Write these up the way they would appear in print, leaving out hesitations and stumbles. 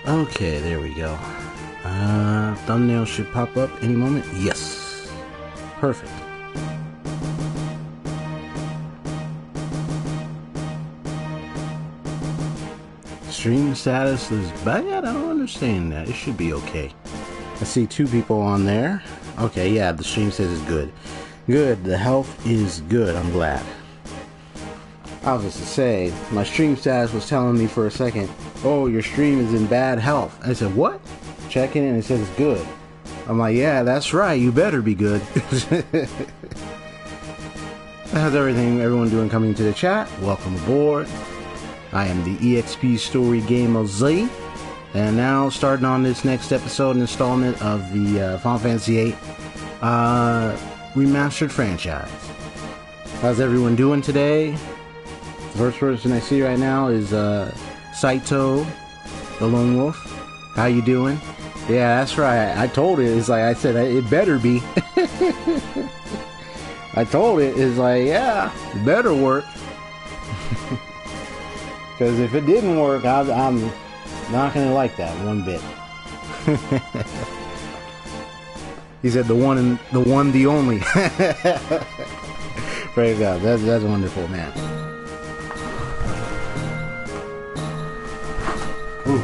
Okay, there we go. Thumbnail should pop up any moment. Yes. Perfect. Stream status is bad? I don't understand that. It should be okay. I see 2 people on there. Okay, yeah, the stream says it's good. Good, the health is good. I'm glad. I was just to say, my stream status was telling me for a second, oh, your stream is in bad health. I said, what? Checking it and it says it's good. I'm like, yeah, that's right, you better be good. How's everyone doing coming to the chat? Welcome aboard. I am the EXP Story Gamer Z, and now starting on this next episode and installment of the Final Fantasy VIII Remastered franchise. How's everyone doing today? The first person I see right now is Saito, the Lone Wolf. How you doing? Yeah, that's right. I told it. It's like I said, it better be. I told it. It's like, yeah, it better work. Because if it didn't work, I'm not gonna like that one bit. He said the one, the only. Praise God. That's wonderful, man. Ooh.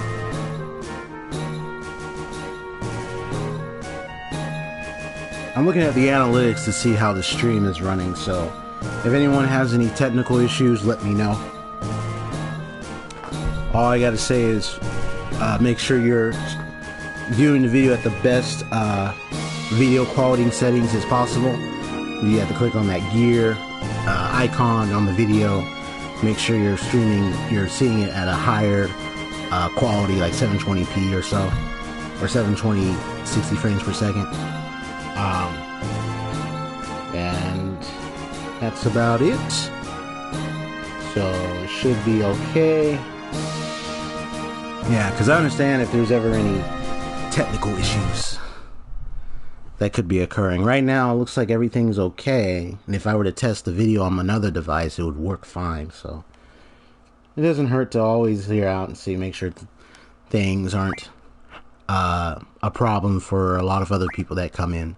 I'm looking at the analytics to see how the stream is running, so if anyone has any technical issues, let me know. All I gotta say is make sure you're viewing the video at the best video quality settings as possible. You have to click on that gear icon on the video. Make sure you're seeing it at a higher quality, like 720p or so, or 720 60 frames per second. And that's about it. So it should be okay. Yeah, because I understand if there's ever any technical issues that could be occurring. Right now, it looks like everything's okay. And if I were to test the video on another device, it would work fine. So it doesn't hurt to always hear out and see, make sure things aren't a problem for a lot of other people that come in.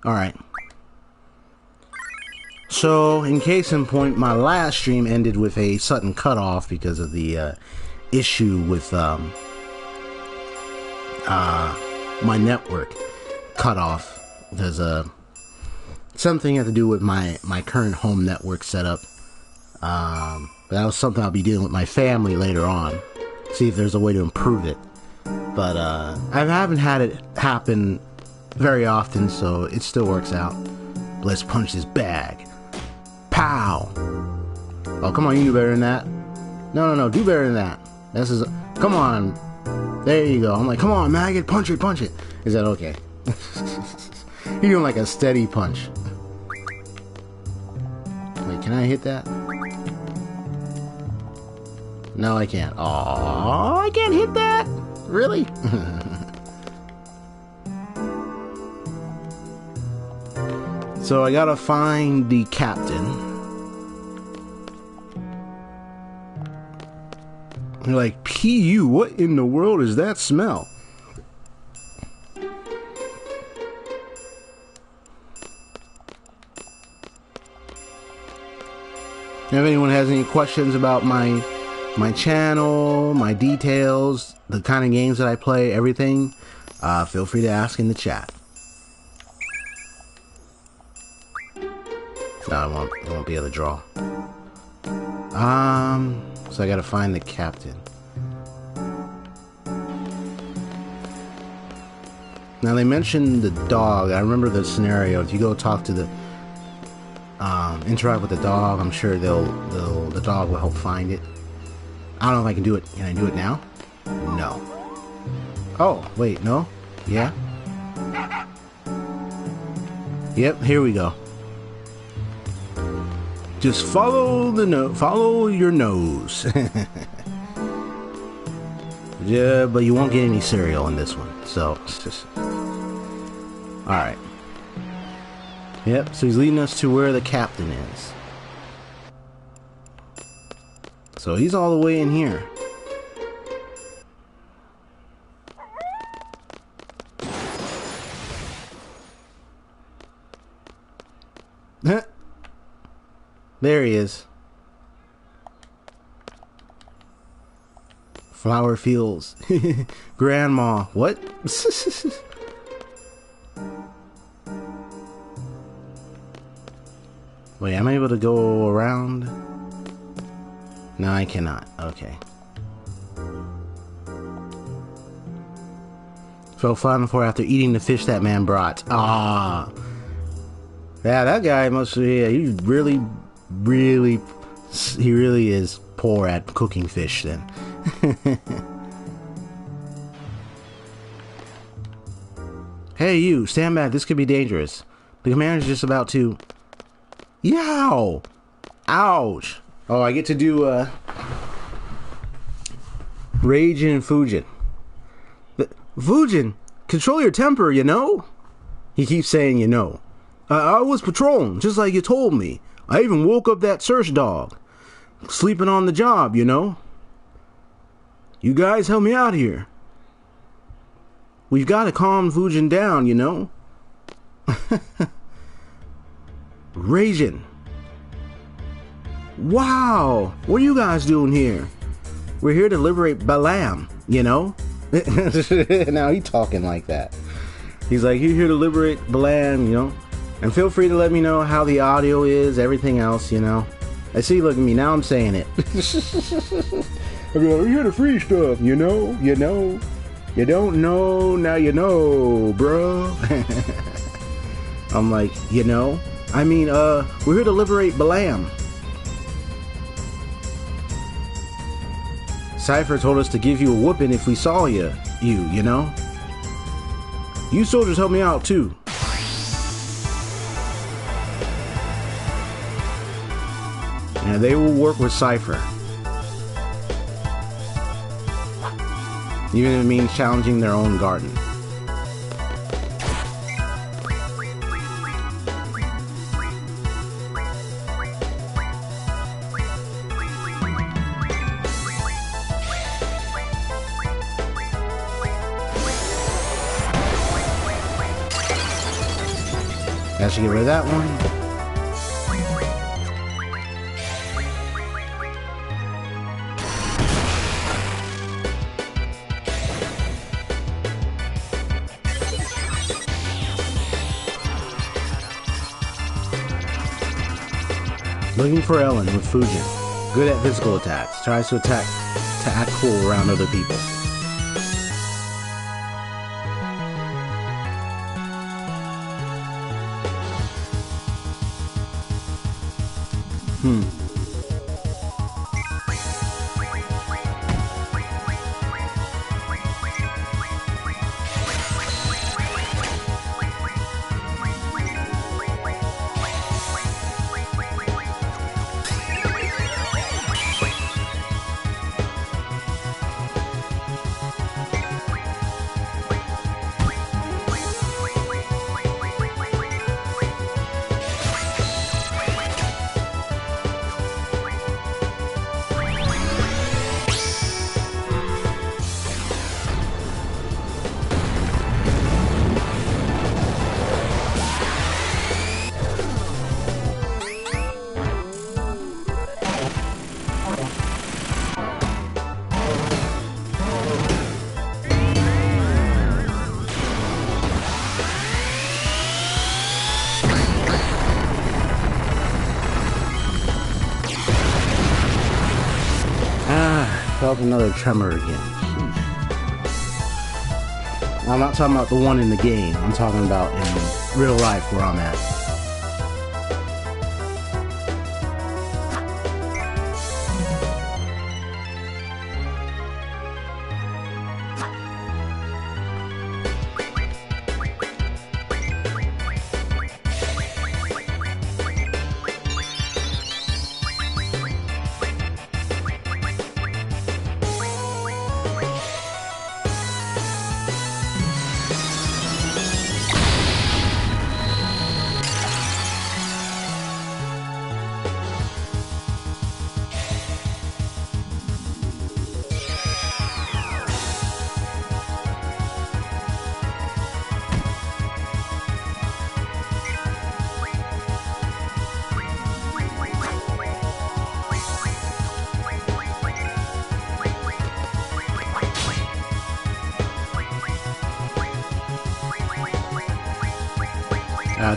Alright. So, in case in point, my last stream ended with a sudden cutoff because of the issue with my network cutoff. There's something had to do with my current home network setup. But that was something I'll be dealing with my family later on. See if there's a way to improve it. But I haven't had it happen very often, so it still works out. Let's punch this bag. Pow! Oh, come on, you do better than that. No, do better than that. This is... Come on. There you go. I'm like, come on, maggot, punch it. Is that okay? You're doing like a steady punch. Wait, can I hit that? No, I can't. Oh, I can't hit that? Really? So I gotta find the captain. You're like, PU, what in the world is that smell? If anyone has any questions about my my channel, my details, the kind of games that I play, everything, feel free to ask in the chat. No, I won't be able to draw. So I gotta find the captain. Now they mentioned the dog. I remember the scenario. If you go talk to the, interact with the dog, I'm sure the dog will help find it. I don't know if I can do it. Can I do it now? No. Oh, wait, no? Yeah? Yep, here we go. Just follow your nose. Yeah, but you won't get any cereal in this one. So, alright. Yep, so he's leading us to where the captain is. So he's all the way in here. There he is. Flower fields. Grandma. What? Wait, am I able to go around? No, I cannot. Okay. So Final Four after eating the fish that man brought. Ah. Yeah, that guy must be, he really is poor at cooking fish then. Hey you, stand back, this could be dangerous. The commander's just about to... Yow! Ouch! Oh, I get to do, Raging and Fujin. Fujin, control your temper, you know? He keeps saying, you know. I was patrolling, just like you told me. I even woke up that search dog. Sleeping on the job, you know? You guys help me out here. We've got to calm Fujin down, you know? Raging. Wow! What are you guys doing here? We're here to liberate Balam, you know? Now he's talking like that. He's like, you're here to liberate Balam, you know? And feel free to let me know how the audio is, everything else, you know? I see, look at me, now I'm saying it. We're here to free stuff, you know? You know? You don't know, now you know, bro. I'm like, you know? I mean, we're here to liberate Balam. Cypher told us to give you a whooping if we saw you know? You soldiers help me out, too. And they will work with Cypher. Even if it means challenging their own garden. I should get rid of that one. Looking for Ellen with Fujin. Good at physical attacks. Tries to act cool around other people. developed another tremor again. I'm not talking about the one in the game. I'm talking about in real life where I'm at.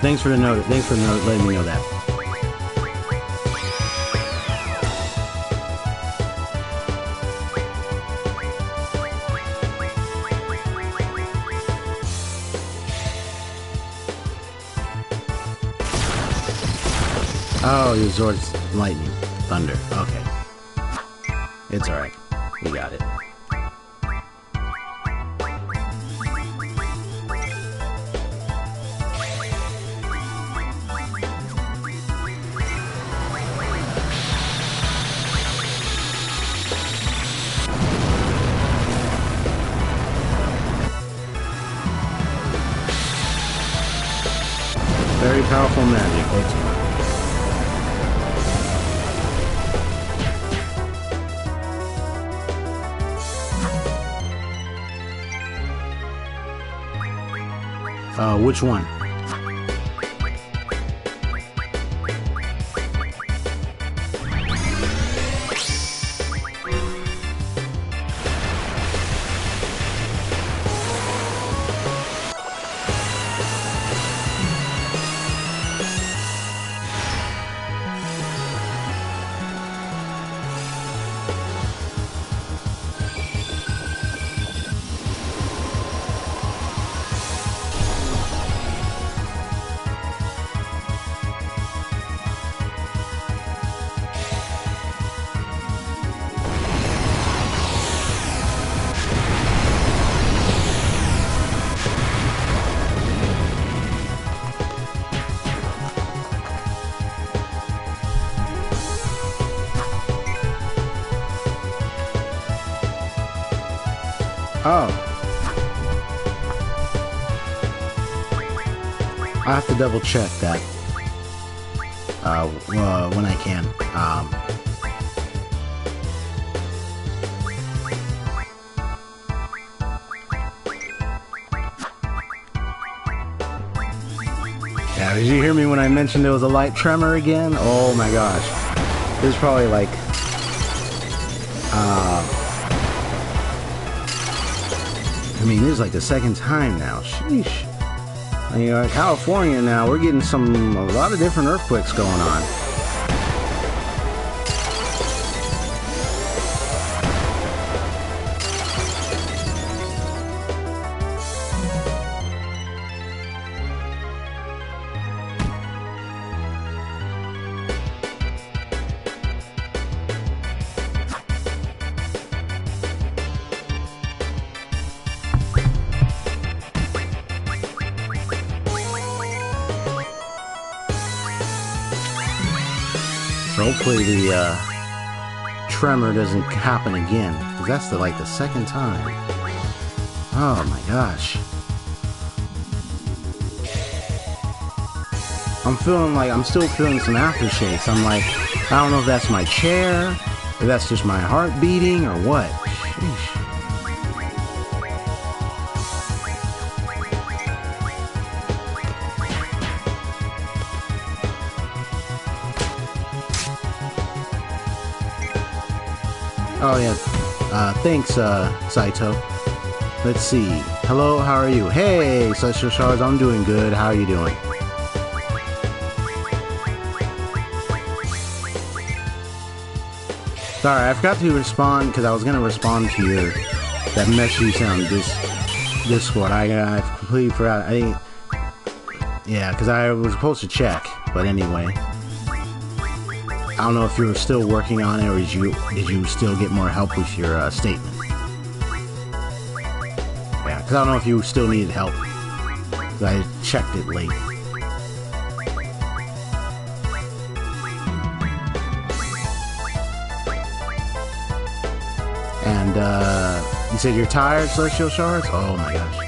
Thanks for the note. Thanks for letting me know that. Oh, he absorbs lightning, thunder. Okay, it's all right. We got it. Very powerful magic. Which one? Oh. I have to double check that when I can. Yeah, did you hear me when I mentioned there was a light tremor again? Oh my gosh. This is probably like I mean, this is like the second time now. Sheesh. You know, California now, we're getting a lot of different earthquakes going on. Hopefully the tremor doesn't happen again, because that's the second time. Oh my gosh. I'm still feeling some aftershakes. I'm like, I don't know if that's my chair, if that's just my heart beating, or what. Sheesh. Oh yeah, thanks, Saito. Let's see. Hello, how are you? Hey, Celestial Shards, I'm doing good. How are you doing? Sorry, I forgot to respond because I was gonna respond to that message you sent on Discord. I completely forgot. I think, yeah, because I was supposed to check, but anyway, I don't know if you were still working on it or did you still get more help with your statement? Yeah, because I don't know if you still needed help. I checked it late. And you said you're tired, Celestial Shards? Oh my gosh.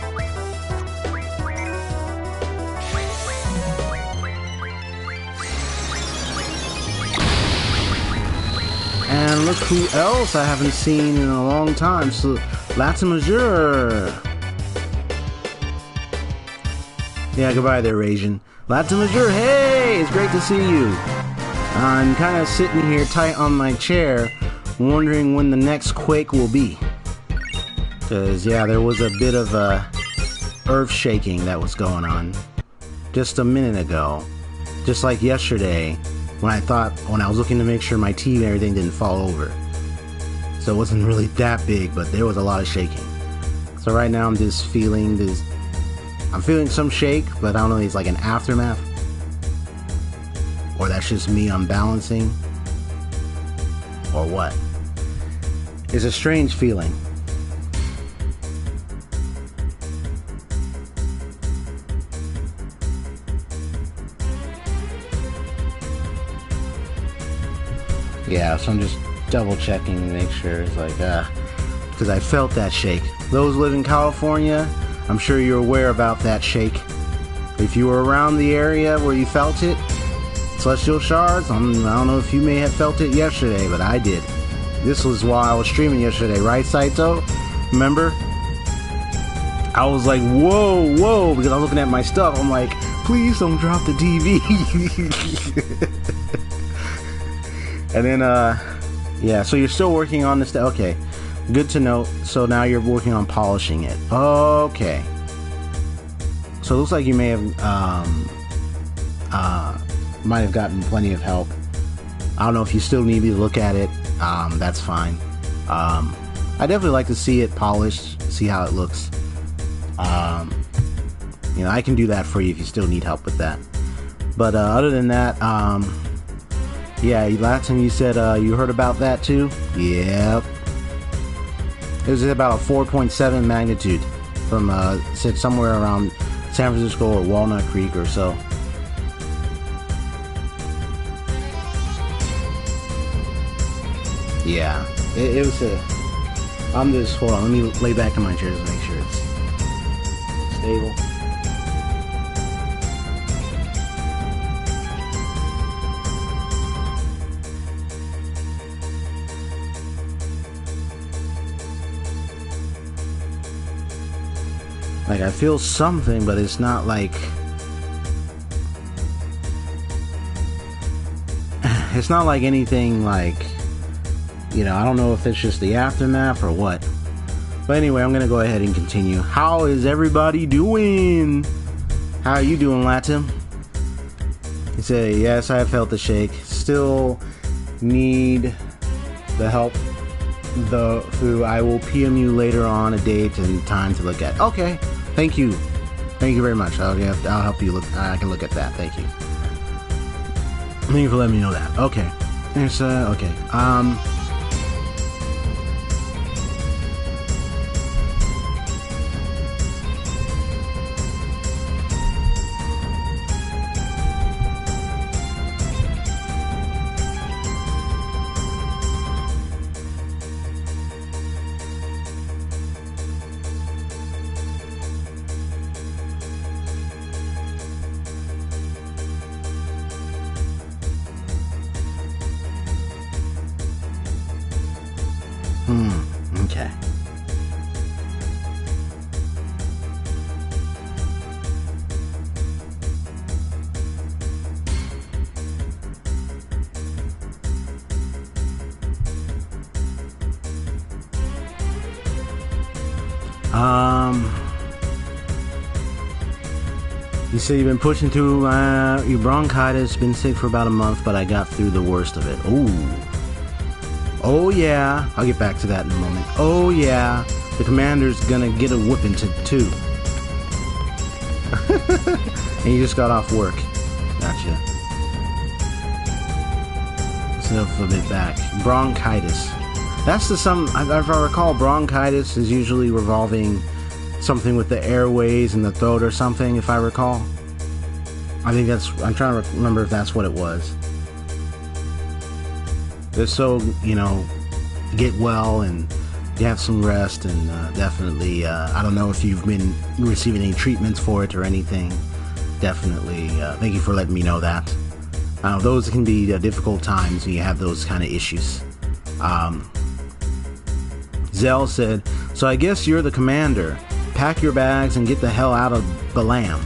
And look who else I haven't seen in a long time. So, Latin Major. Yeah, goodbye there, Rasian. Latin Major, hey! It's great to see you. I'm kind of sitting here tight on my chair, wondering when the next quake will be. Because, yeah, there was a bit of earth shaking that was going on just a minute ago. Just like yesterday, when I was looking to make sure my TV and everything didn't fall over. So it wasn't really that big, but there was a lot of shaking. So right now I'm just feeling this. I'm feeling some shake, but I don't know if it's like an aftermath. Or that's just me unbalancing. Or what. It's a strange feeling. Yeah, so I'm just double checking to make sure it's like, because I felt that shake. Those who live in California, I'm sure you're aware about that shake. If you were around the area where you felt it, Celestial Shards, I don't know if you may have felt it yesterday, but I did. This was while I was streaming yesterday, right, Saito? Remember? I was like, whoa, whoa, because I was looking at my stuff. I'm like, please don't drop the TV. And then, yeah, so you're still working on this. Okay, good to know. So now you're working on polishing it. Okay. So it looks like you may have, might have gotten plenty of help. I don't know if you still need me to look at it. That's fine. I definitely like to see it polished, see how it looks. You know, I can do that for you if you still need help with that. But other than that, yeah, last time you said you heard about that too? Yep. It was about a 4.7 magnitude from, said somewhere around San Francisco or Walnut Creek or so. Yeah, it was a... I'm just... Hold on, let me lay back in my chair to make sure it's stable. Like, I feel something, but it's not like... It's not like anything like... You know, I don't know if it's just the aftermath or what. But anyway, I'm gonna go ahead and continue. How is everybody doing? How are you doing, Latim? He said, yes, I have felt the shake. Still need the help through. I will PM you later on a date and time to look at. Okay, thank you. Thank you very much. I'll help you look. I can look at that. Thank you. Thank you for letting me know that. Okay. There's okay. Okay. You said you've been pushing through your bronchitis, been sick for about a month, but I got through the worst of it. Ooh. Oh yeah, I'll get back to that in a moment. Oh yeah, the commander's gonna get a whooping too. And you just got off work. Gotcha. Stuff a bit back. Bronchitis. That's the if I recall, bronchitis is usually revolving something with the airways and the throat or something, if I recall. I think I'm trying to remember if that's what it was. Just so, you know, get well and you have some rest, and definitely, I don't know if you've been receiving any treatments for it or anything. Definitely, thank you for letting me know that. Those can be difficult times when you have those kind of issues. Zell said, so I guess you're the commander. Pack your bags and get the hell out of Balam.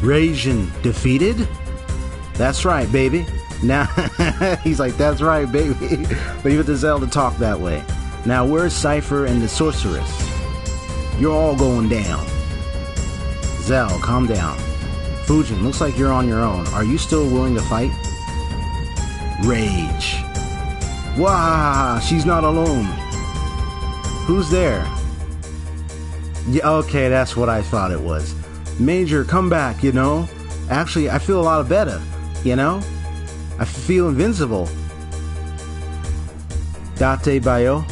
Rajin defeated? That's right, baby. Now, he's like, that's right, baby. Leave it to Zell to talk that way. Now, where's Cypher and the Sorceress? You're all going down. Zell, calm down. Fujin, looks like you're on your own. Are you still willing to fight? Rage. Wah, she's not alone. Who's there? Yeah, okay, that's what I thought it was. Major, come back, you know? Actually, I feel a lot better, you know? I feel invincible. Date Bayo.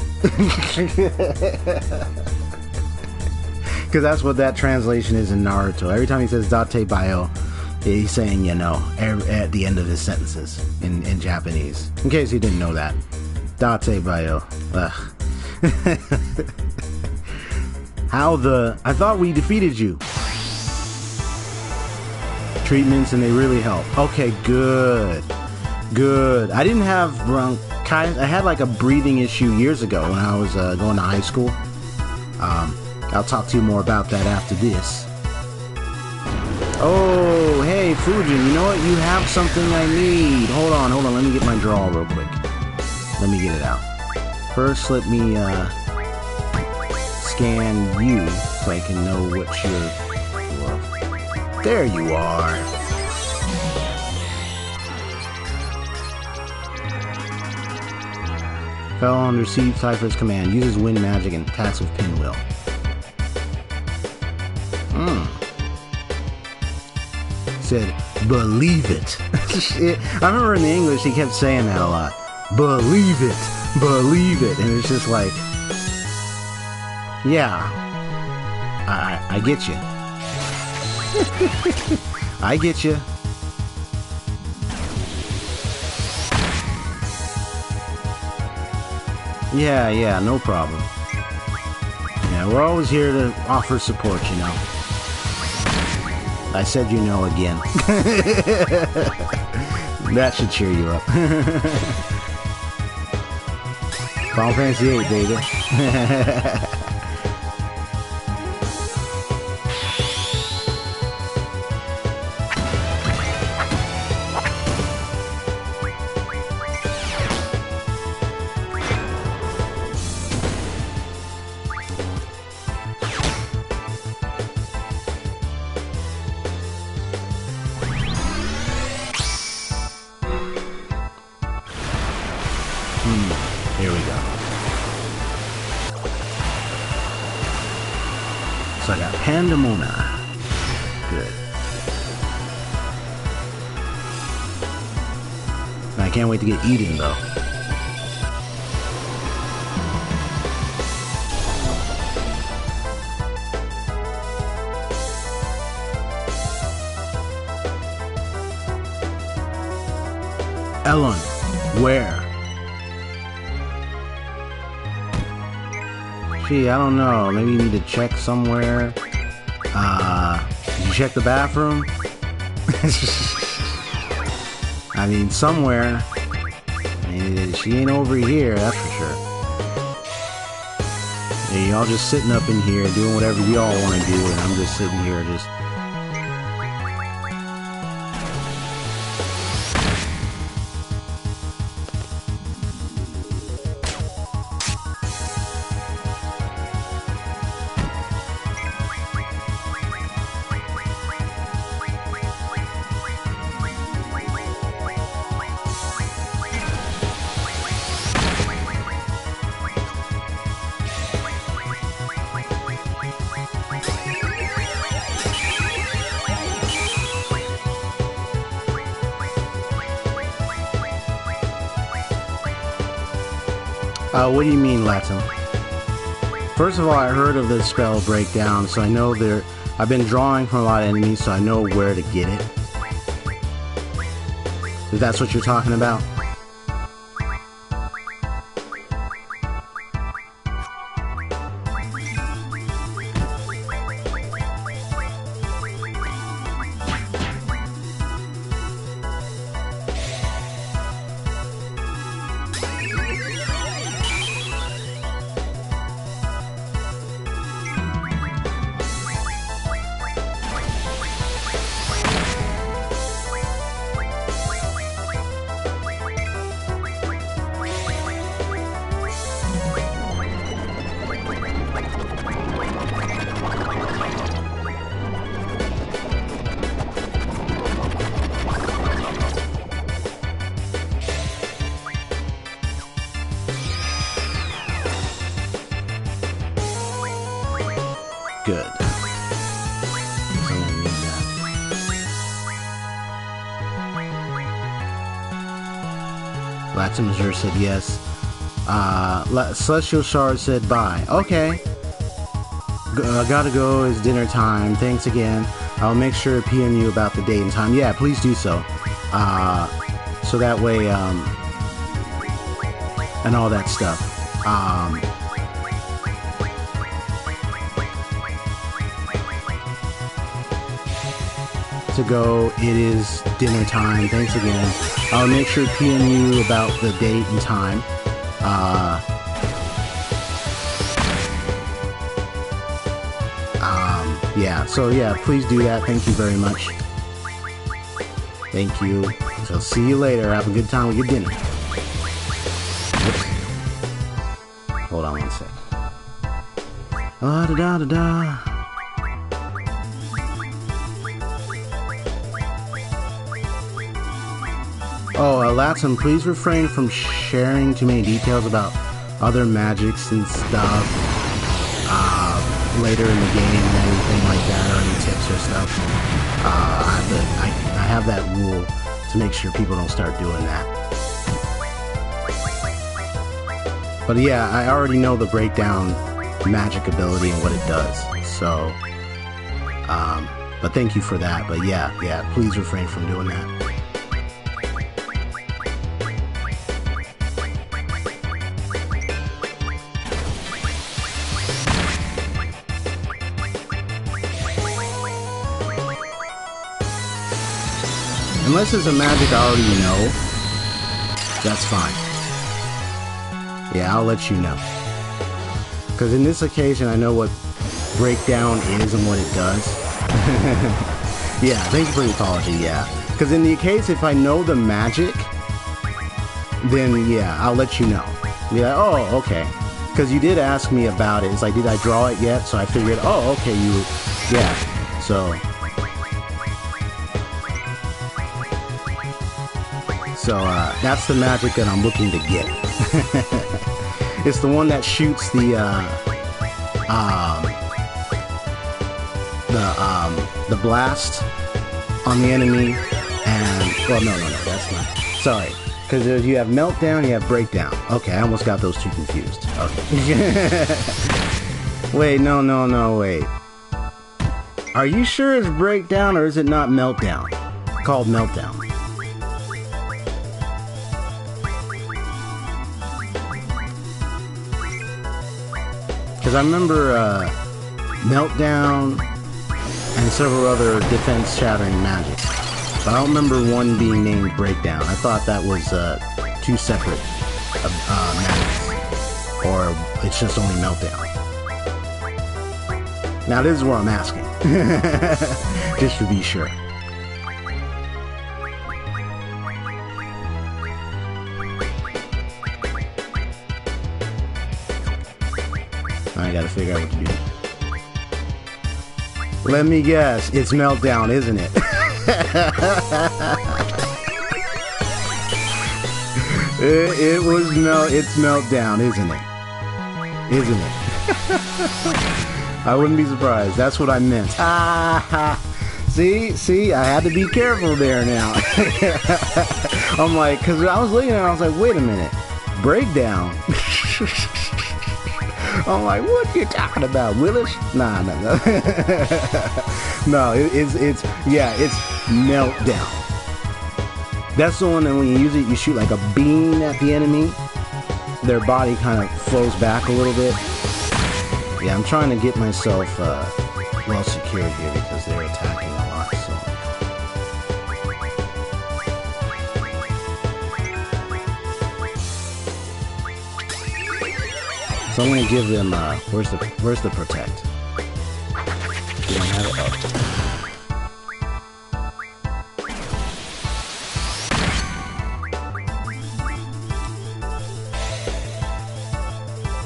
Because that's what that translation is in Naruto. Every time he says Date Bayo, he's saying, you know, at the end of his sentences in Japanese. In case you didn't know that. Date Bayo. Ugh. I thought we defeated you. Treatments, and they really help. Okay, good. Good. I didn't have bronchitis. I had like a breathing issue years ago when I was going to high school. I'll talk to you more about that after this. Oh, hey, Fujin, you know what? You have something I need. Hold on. Let me get my draw real quick. Let me get it out. First, let me scan you so I can know what you're... There you are. Fell on receive Cypher's command. Uses wind magic and attacks with pinwheel. Said, believe it. I remember in the English he kept saying that a lot. Believe it. Believe it. And it's just like, yeah. I get you. I get you. Yeah, no problem. Yeah, we're always here to offer support, you know. I said you know again. That should cheer you up. Final Fantasy VIII, baby. Here we go. So I got Pandemona. Good. I can't wait to get Eden though. Ellen, where? Gee, I don't know. Maybe you need to check somewhere. Did you check the bathroom? I mean, somewhere. I mean, she ain't over here, that's for sure. Yeah, y'all just sitting up in here doing whatever y'all want to do, and I'm just sitting here just... What do you mean, Latin? First of all, I heard of the spell breakdown, so I know there. I've been drawing from a lot of enemies, so I know where to get it. If that's what you're talking about. Good. So I'm gonna need that. Latimazur said yes. Celestial Shard said bye. Okay. Gotta go. It's dinner time. Thanks again. I'll make sure to PM you about the date and time. Yeah, please do so. So that way, and all that stuff. To go, it is dinner time. Thanks again. I'll make sure to PM you about the date and time. Yeah, so yeah, please do that. Thank you very much. Thank you. So see you later. Have a good time with your dinner. Oops. Hold on one sec. Da da da da. Oh, Latin, please refrain from sharing too many details about other magics and stuff later in the game and anything like that, or any tips or stuff. I have that rule to make sure people don't start doing that. But yeah, I already know the breakdown magic ability and what it does. So, but thank you for that. But yeah, please refrain from doing that. Unless it's a magic I already know, that's fine. Yeah, I'll let you know. Because in this occasion, I know what breakdown is and what it does. Yeah, thank you for the apology, yeah. Because in the case, if I know the magic, then yeah, I'll let you know. Be like, oh, okay. Because you did ask me about it. It's like, did I draw it yet? So I figured, oh, okay, yeah. So that's the magic that I'm looking to get. It's the one that shoots the blast on the enemy, and well, no, that's not. Sorry, because you have meltdown, you have breakdown. Okay, I almost got those two confused. Okay. Wait, no, wait. Are you sure it's breakdown or is it not meltdown? It's called meltdown. Because I remember meltdown and several other defense-shattering magics. But I don't remember one being named breakdown. I thought that was two separate magics. Or it's just only meltdown. Now this is what I'm asking. Just to be sure. I gotta figure out what to do. Let me guess, it's meltdown, isn't it? It's meltdown, isn't it? Isn't it? I wouldn't be surprised. That's what I meant. See, I had to be careful there now. I'm like, because I was looking at it, I was like, wait a minute. Breakdown. I'm like, what are you talking about, Willis? Nah. No, it's meltdown. That's the one that when you use it, you shoot like a beam at the enemy. Their body kind of flows back a little bit. Yeah, I'm trying to get myself well secured here because they're attacking a lot. So I'm gonna give them where's the protect? You don't have it? Oh.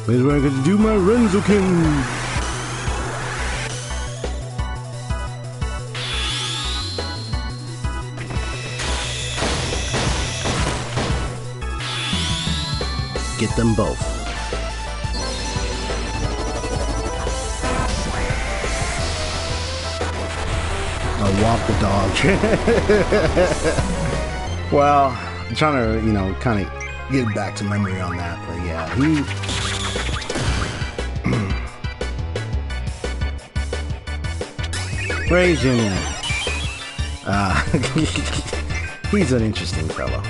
Where's where I got to do my Renzokin? Get them both. Walk the dog. Well, I'm trying to, you know, kind of get back to memory on that, but yeah, Ray Jr. He's an interesting fellow.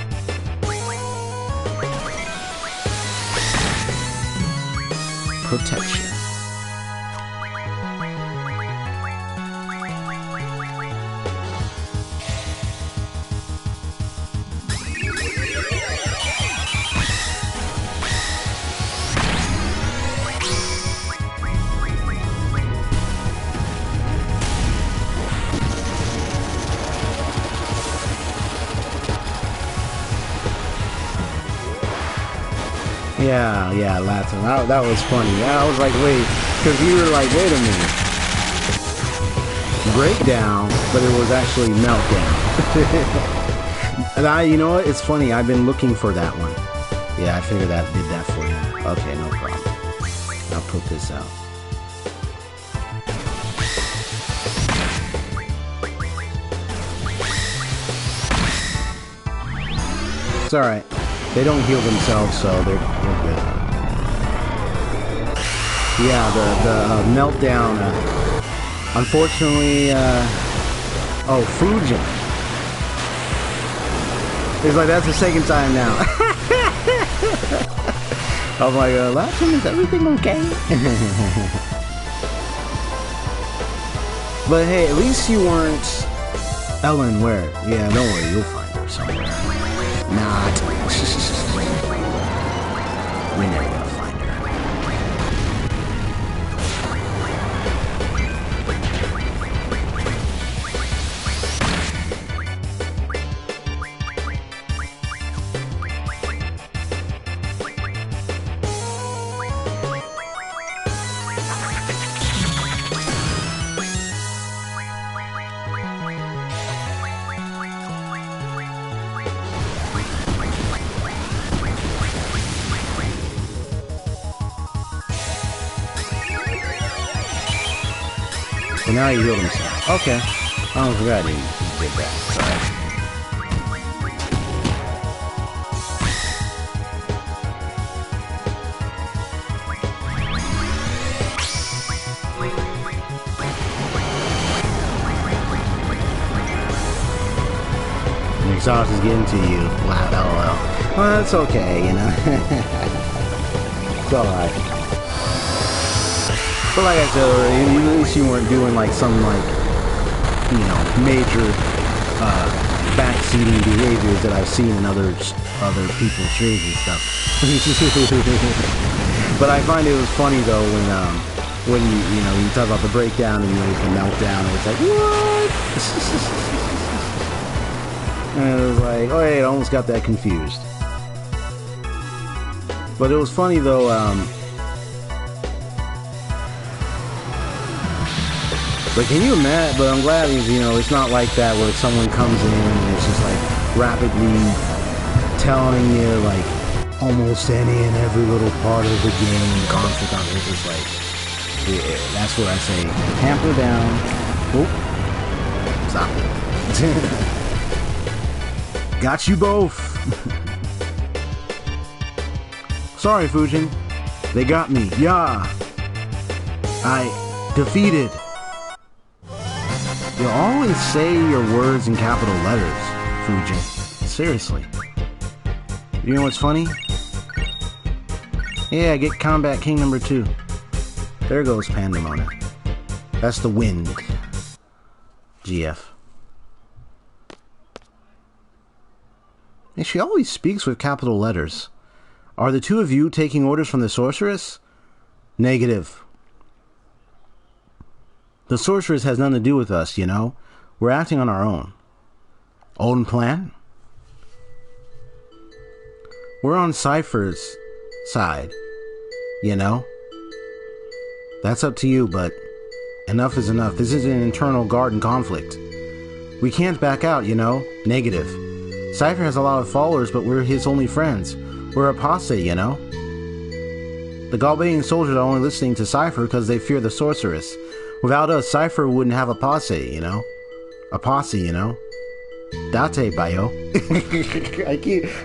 Protection. Yeah, Latin. That was funny. I was like, wait, because you were like, wait a minute. Breakdown, but it was actually meltdown. And you know what? It's funny. I've been looking for that one. Yeah, I figured that did that for him. Okay, no problem. I'll put this out. It's alright. They don't heal themselves, so they're good. Yeah, the meltdown. Unfortunately, oh, Fujin. It's like that's the second time now. I'm like, last time, is everything okay? But hey, at least you weren't Ellen where? Yeah, don't worry, you'll find her somewhere. Not. We're never gonna find her. So now he healed himself. Okay. I don't forgot he did that. Sorry. The exhaust is getting to you. Wow, LOL. Well, that's okay, you know. It's alright. But like I said already, at least you weren't doing like some like, you know, major backseating behaviors that I've seen in other people's streams and stuff. But I find it was funny though when you talk about the breakdown and the meltdown, and it's like what? And it was like, oh yeah, I almost got that confused. But it was funny though. But can you imagine? But I'm glad it's not like that where someone comes in and it's just like rapidly telling you like almost any and every little part of the game, conflict on it. It's just like, yeah, that's what I say. Hamper down. Oh, stop it. Got you both. Sorry, Fujin. They got me. Yeah. I defeated. You always say your words in capital letters, Fujin. Seriously. You know what's funny? Yeah, get Combat King number 2. There goes Pandemonium. That's the wind. GF. And she always speaks with capital letters. Are the two of you taking orders from the sorceress? Negative. The sorceress has nothing to do with us, you know? We're acting on our own. Own plan? We're on Cypher's side, you know? That's up to you, but enough is enough. This is an internal garden conflict. We can't back out, you know? Negative. Cypher has a lot of followers, but we're his only friends. We're a posse, you know? The Galbanian soldiers are only listening to Cypher because they fear the sorceress. Without us, Cypher wouldn't have a posse, you know? A posse, you know? Date Bayo.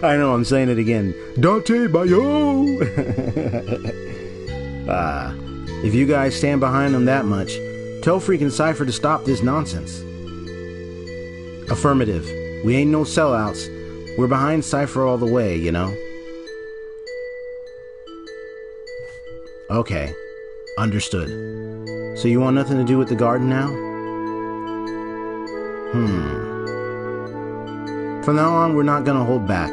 I know I'm saying it again. Date Bayo! If you guys stand behind them that much, tell freaking Cypher to stop this nonsense. Affirmative. We ain't no sellouts. We're behind Cypher all the way, you know? Okay. Understood. So you want nothing to do with the garden now? From now on, we're not gonna hold back.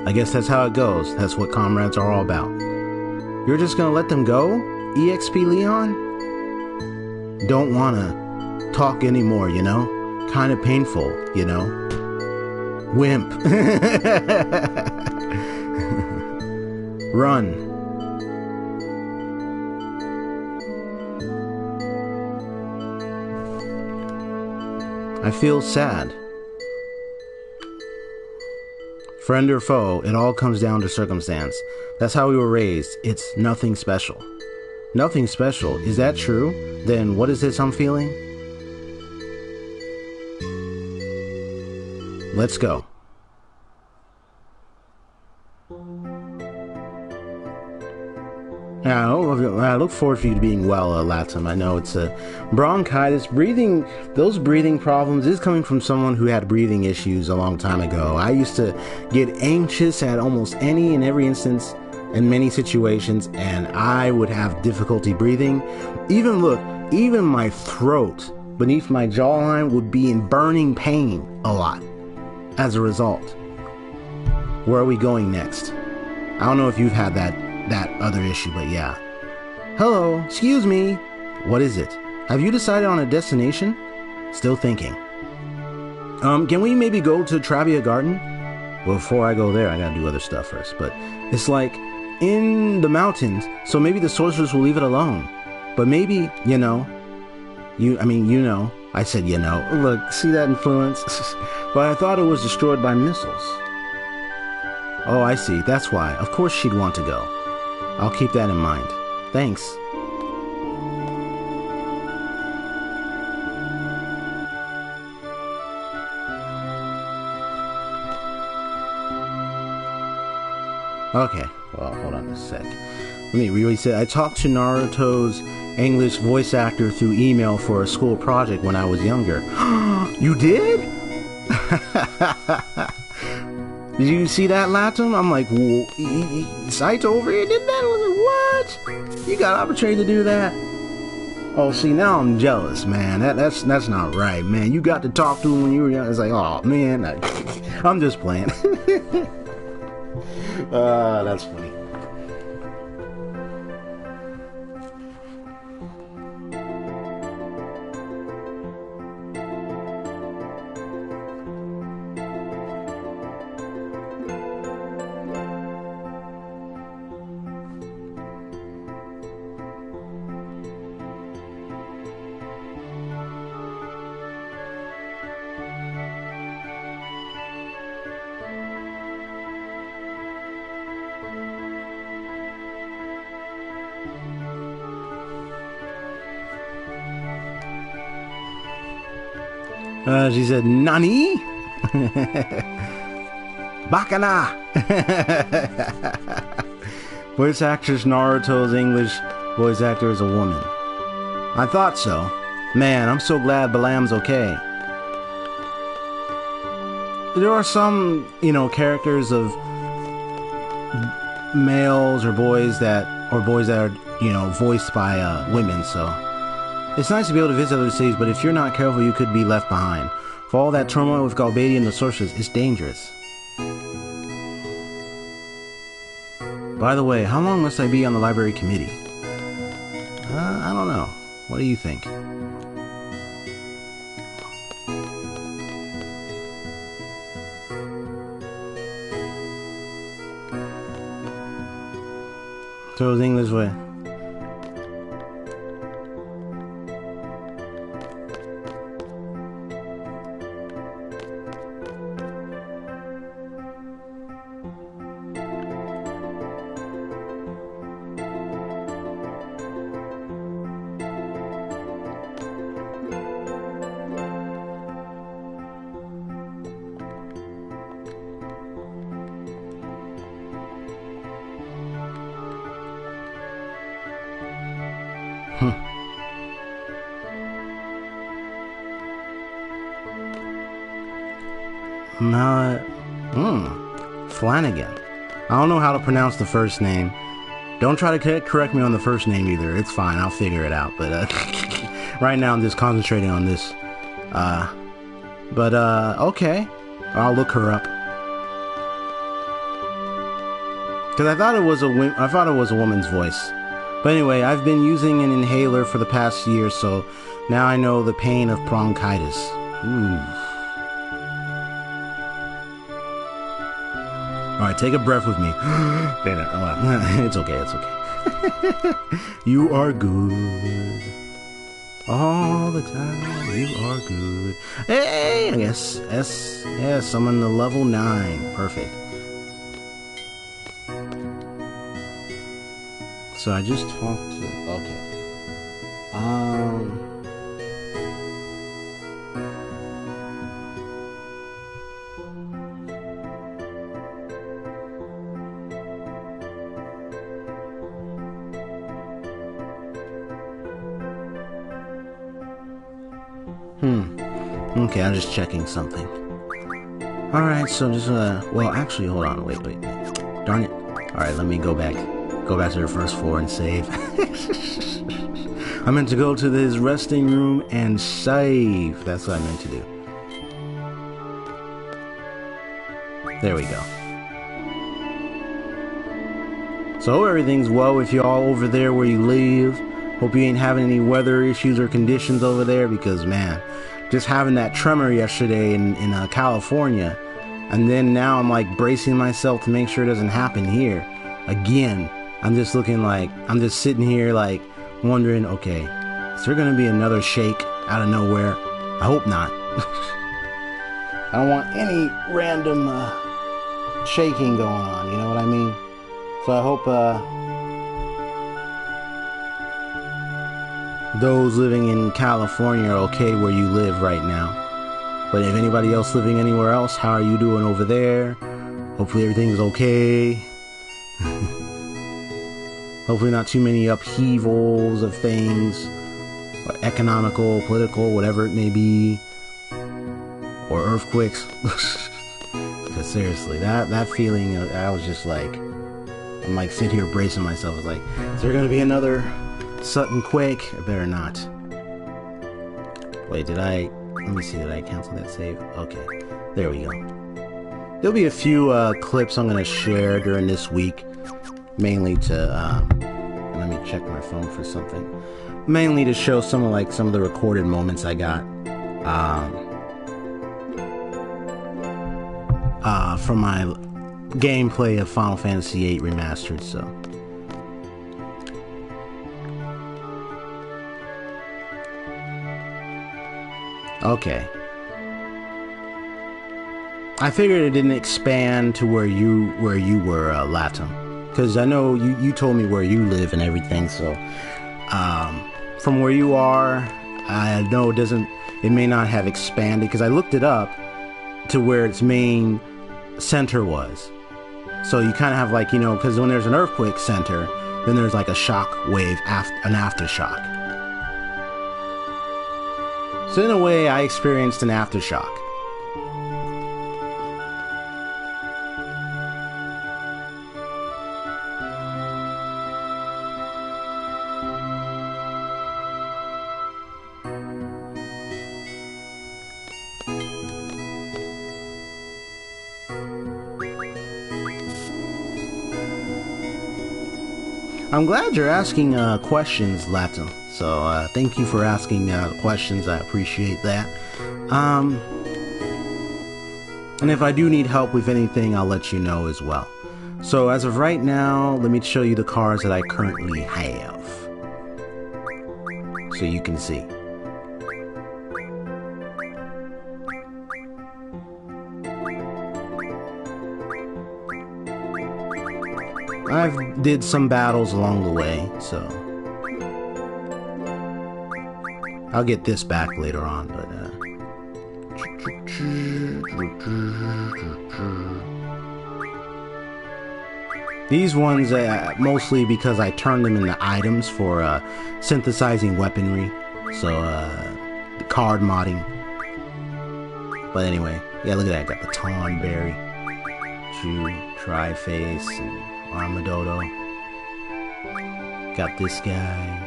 I guess that's how it goes. That's what comrades are all about. You're just gonna let them go? EXP Leon? Don't wanna talk anymore, you know? Kinda painful, you know? Wimp. Run. I feel sad. Friend or foe, it all comes down to circumstance. That's how we were raised. It's nothing special. Nothing special. Is that true? Then what is this I'm feeling? Let's go. I look forward for you to being well, Latum. I know it's a bronchitis. Those breathing problems is coming from someone who had breathing issues a long time ago. I used to get anxious at almost any and every instance in many situations, and I would have difficulty breathing. Even my throat beneath my jawline would be in burning pain a lot as a result. Where are we going next? I don't know if you've had that other issue, but yeah. Hello, excuse me. What is it? Have you decided on a destination? Still thinking. Can we maybe go to Travia Garden? Well, before I go there, I gotta do other stuff first, but it's like in the mountains, so maybe the sorcerers will leave it alone. But maybe, you know, I said, you know, look, see that influence? But I thought it was destroyed by missiles. Oh, I see, that's why. Of course she'd want to go. I'll keep that in mind. Thanks. Okay, well, hold on a sec. Let me really say, I talked to Naruto's English voice actor through email for a school project when I was younger. You did? Did you see that, Latum? I'm like, Saito over here did that? I was like, what? You got opportunity to do that? Oh, see, now I'm jealous, man. That's not right, man. You got to talk to him when you were young. It's like, oh, man. I'm just playing. That's funny. She said, Nani? Bakana! Voice actress Naruto's English voice actor is a woman. I thought so. Man, I'm so glad Balam's okay. There are some, characters of males or boys that are, voiced by women, so it's nice to be able to visit other cities, but if you're not careful, you could be left behind. For all that turmoil with Galbadia and the sorceress, it's dangerous. By the way, how long must I be on the library committee? I don't know. What do you think? So it's English way. Flanagan. I don't know how to pronounce the first name. Don't try to correct me on the first name either. It's fine. I'll figure it out. But right now I'm just concentrating on this. Okay. I'll look her up. Because I thought it was a woman's voice. But anyway, I've been using an inhaler for the past year, so now I know the pain of bronchitis. Ooh. Alright, take a breath with me. It's okay, it's okay. You are good. All the time, you are good. Hey, yes, I'm on the level 9. Perfect. So I just talked to... Okay. Okay, I'm just checking something. Alright, so just, well, actually, hold on, wait. Darn it. Alright, let me go back to the first floor and save. I meant to go to his resting room and save. That's what I meant to do. There we go. So everything's well with y'all over there where you live. Hope you ain't having any weather issues or conditions over there, because man, just having that tremor yesterday in California, and then now I'm like bracing myself to make sure it doesn't happen here again. I'm just sitting here like wondering, okay, is there gonna be another shake out of nowhere? I hope not. I don't want any random shaking going on, you know what I mean? So I hope those living in California are okay where you live right now. But if anybody else living anywhere else, how are you doing over there? Hopefully everything's okay. Hopefully not too many upheavals of things, or economical, political, whatever it may be, or earthquakes. Because seriously, that feeling, I was just like, I'm like sitting here bracing myself. It's like, is there going to be another sudden quake? I better not. Wait, let me see, did I cancel that save? Okay, there we go. There'll be a few clips I'm going to share during this week, mainly to, let me check my phone for something. Mainly to show some of the recorded moments I got, from my gameplay of Final Fantasy VIII Remastered, so. Okay. I figured it didn't expand to where you were, Latam, because I know you told me where you live and everything. So, from where you are, I know it may not have expanded, because I looked it up to where its main center was. So you kind of have like, you know, because when there's an earthquake center, then there's like a shock wave, an aftershock. So in a way, I experienced an aftershock. I'm glad you're asking questions, Latin. So thank you for asking questions. I appreciate that. And if I do need help with anything, I'll let you know as well. So as of right now, let me show you the cars that I currently have, so you can see. I've did some battles along the way, so I'll get this back later on, but these ones, mostly because I turned them into items for synthesizing weaponry, so the card modding. But anyway, yeah, look at that. Got the Tonberry, Tri-Face, and Armadodo. Got this guy.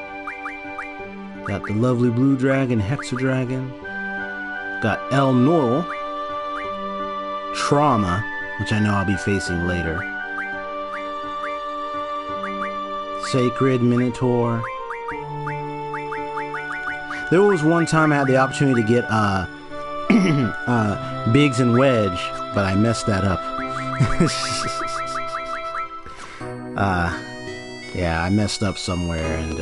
Got the lovely Blue Dragon, Hexadragon. Got El Noro. Trauma, which I know I'll be facing later. Sacred Minotaur. There was one time I had the opportunity to get Biggs and Wedge, but I messed that up. Yeah, I messed up somewhere, and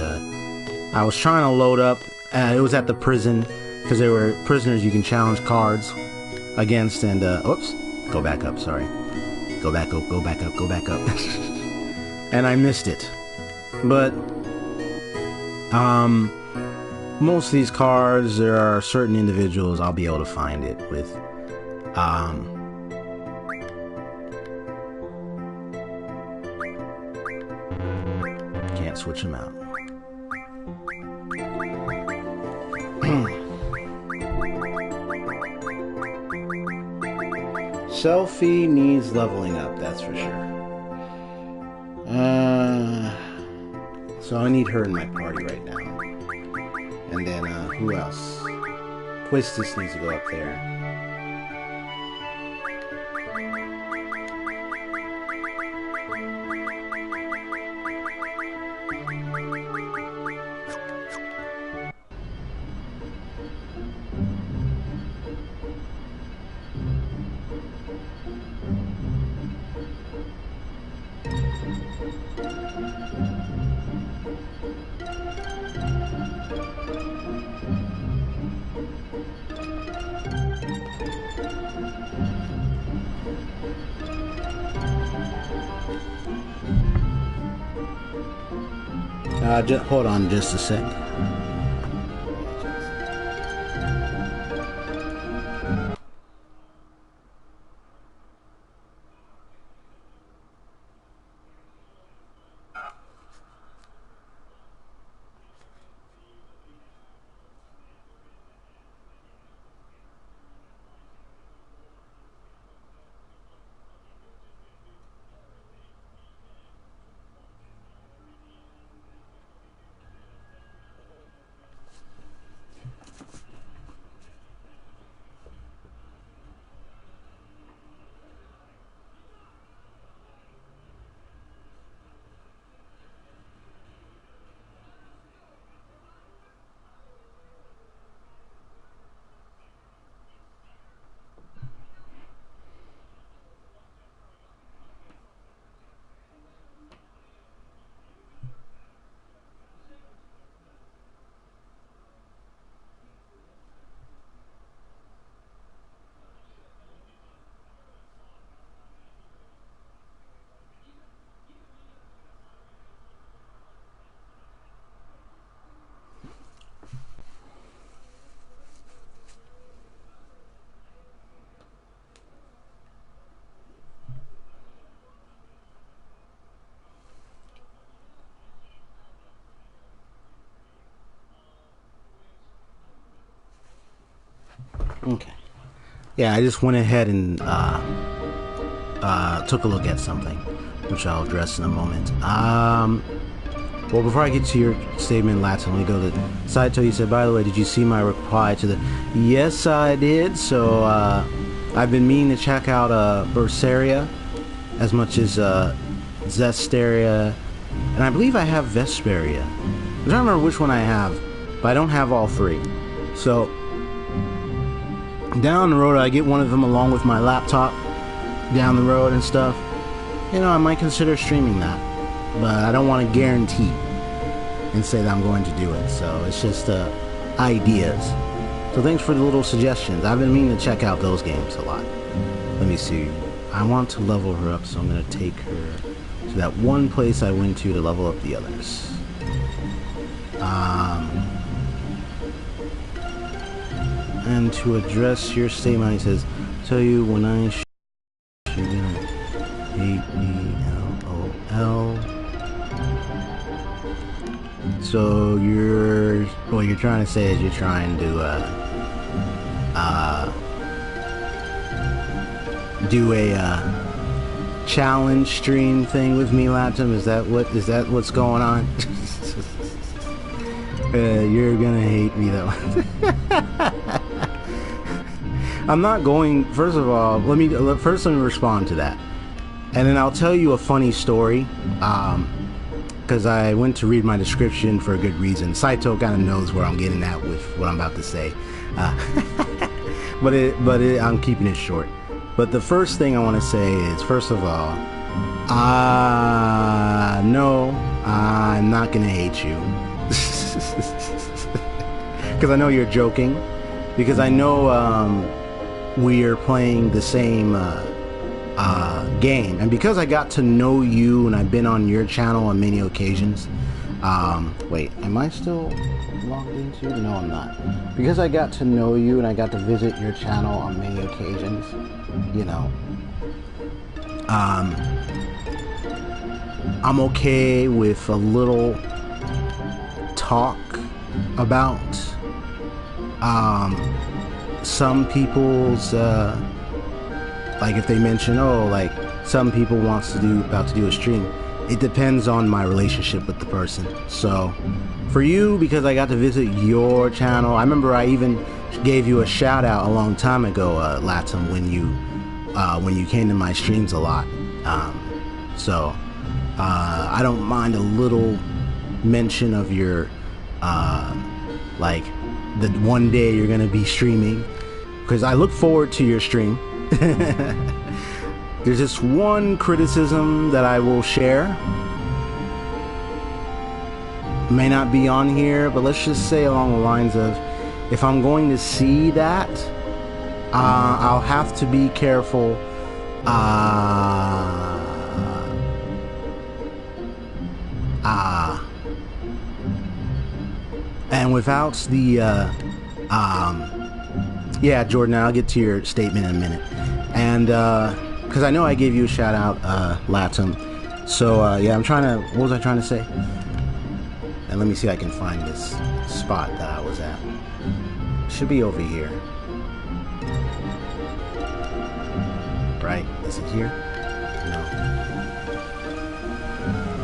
I was trying to load up. It was at the prison, because there were prisoners you can challenge cards against, and oops, go back up, sorry. Go back up, go back up, go back up. And I missed it. But most of these cards, there are certain individuals I'll be able to find it with. Can't switch them out. Selfie needs leveling up, that's for sure. So I need her in my party right now. And then, who else? Quistis needs to go up there. Hold on just a sec. Okay. Yeah, I just went ahead and took a look at something, which I'll address in a moment. Well, before I get to your statement, Latin, let me go to Saito. You said, by the way, did you see my reply to the... Yes, I did. So, I've been meaning to check out Berseria as much as Zesteria, and I believe I have Vesperia. I'm trying to remember which one I have, but I don't have all three. So, down the road, I get one of them along with my laptop down the road and stuff. You know, I might consider streaming that, but I don't want to guarantee and say that I'm going to do it. So it's just ideas. So thanks for the little suggestions. I've been meaning to check out those games a lot. Let me see. I want to level her up, so I'm going to take her to that one place I went to level up the others. And to address your statement, he says, tell you when I you're gonna hate me, LOL. So what you're trying to say is you're trying to do a challenge stream thing with me, Latim? Is that what's going on? You're gonna hate me though. I'm not going. First of all, let me respond to that, and then I'll tell you a funny story. Because I went to read my description for a good reason. Saito kind of knows where I'm getting at with what I'm about to say, but I'm keeping it short. But the first thing I want to say is, first of all, no, I'm not gonna hate you, because I know you're joking, because I know we are playing the same game, and because I got to know you and I've been on your channel on many occasions. Wait, am I still logged into? No, I'm not. Because I got to know you and I got to visit your channel on many occasions, you know, I'm okay with a little talk about some people's like if they mention, oh, like some people about to do a stream. It depends on my relationship with the person. So for you, because I got to visit your channel, I remember I even gave you a shout out a long time ago, Latim, when you came to my streams a lot. So I don't mind a little mention of your like the one day you're gonna be streaming, because I look forward to your stream. There's just one criticism that I will share. May not be on here, but let's just say along the lines of, if I'm going to see that, I'll have to be careful. And without the yeah, Jordan, I'll get to your statement in a minute. And because I know I gave you a shout out, Latim. So yeah, what was I trying to say? And let me see if I can find this spot that I was at. Should be over here. Right? Is it here? No.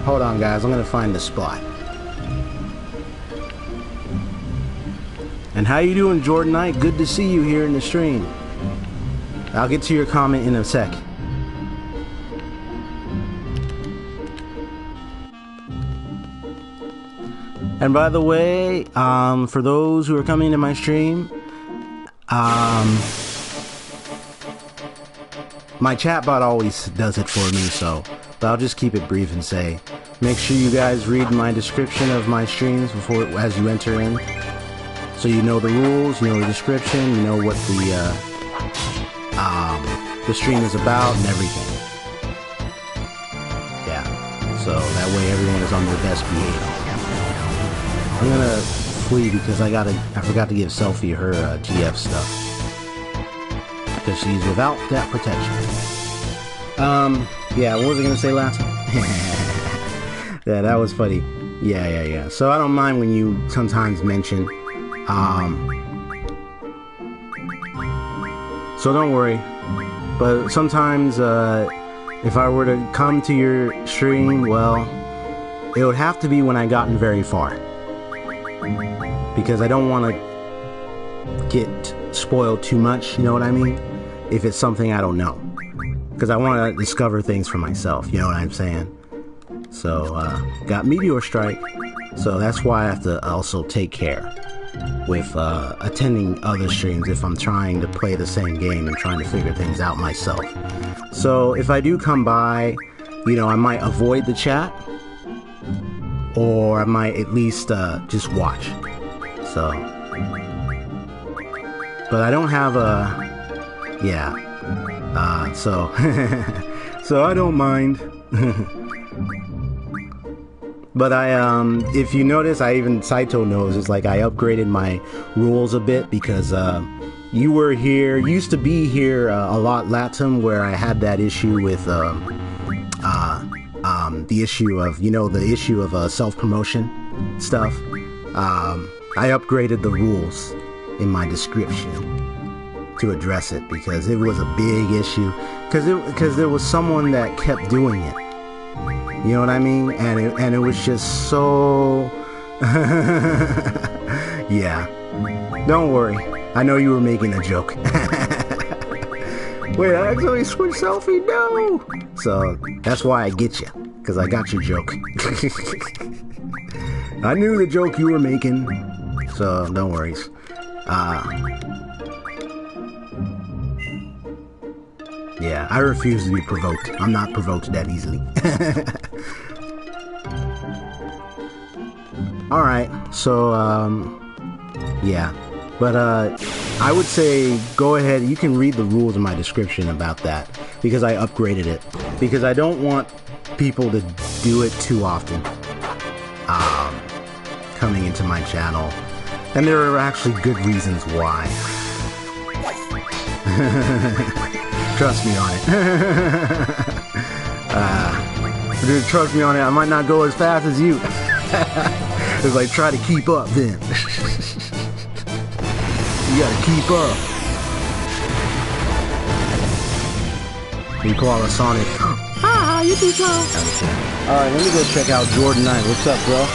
Hold on, guys. I'm gonna find the spot. And how you doing, Jordan Knight? Good to see you here in the stream. I'll get to your comment in a sec. And by the way, for those who are coming to my stream, my chatbot always does it for me, so but I'll just keep it brief and say, make sure you guys read my description of my streams as you enter in. So you know the rules, you know the description, you know what the stream is about and everything. Yeah, so that way everyone is on their best behavior. I'm gonna flee because I forgot to give Selfie her TF stuff, because she's without that protection. Yeah, what was I gonna say last? Yeah, that was funny. Yeah. So I don't mind when you sometimes mention So don't worry. But sometimes, if I were to come to your stream, well, it would have to be when I gotten very far. Because I don't want to get spoiled too much, you know what I mean? If it's something I don't know. Because I want to discover things for myself, you know what I'm saying? So, got Meteor Strike, so that's why I have to also take care with attending other streams if I'm trying to play the same game and trying to figure things out myself. So, if I do come by, you know, I might avoid the chat, or I might at least just watch. So, but I don't have a, yeah, so, so I don't mind. But if you notice, even Saito knows, it's like I upgraded my rules a bit because you were here, used to be here a lot, Latum, where I had that issue with the issue of, you know, the issue of self-promotion stuff. I upgraded the rules in my description to address it because it was a big issue, because there was someone that kept doing it. You know what I mean? And it was just so... Yeah. Don't worry. I know you were making a joke. Wait, I accidentally switched selfie? No! So, that's why I get you. Because I got your joke. I knew the joke you were making. So, don't worry. Yeah, I refuse to be provoked. I'm not provoked that easily. Alright, so, yeah. But, I would say go ahead, you can read the rules in my description about that. Because I upgraded it. Because I don't want people to do it too often. Coming into my channel. And there are actually good reasons why. Trust me on it. Dude, trust me on it. I might not go as fast as you. It's like, try to keep up then. You gotta keep up. You call a Sonic. Ah, you do so. Alright, let me go check out Jordan Knight. What's up, bro?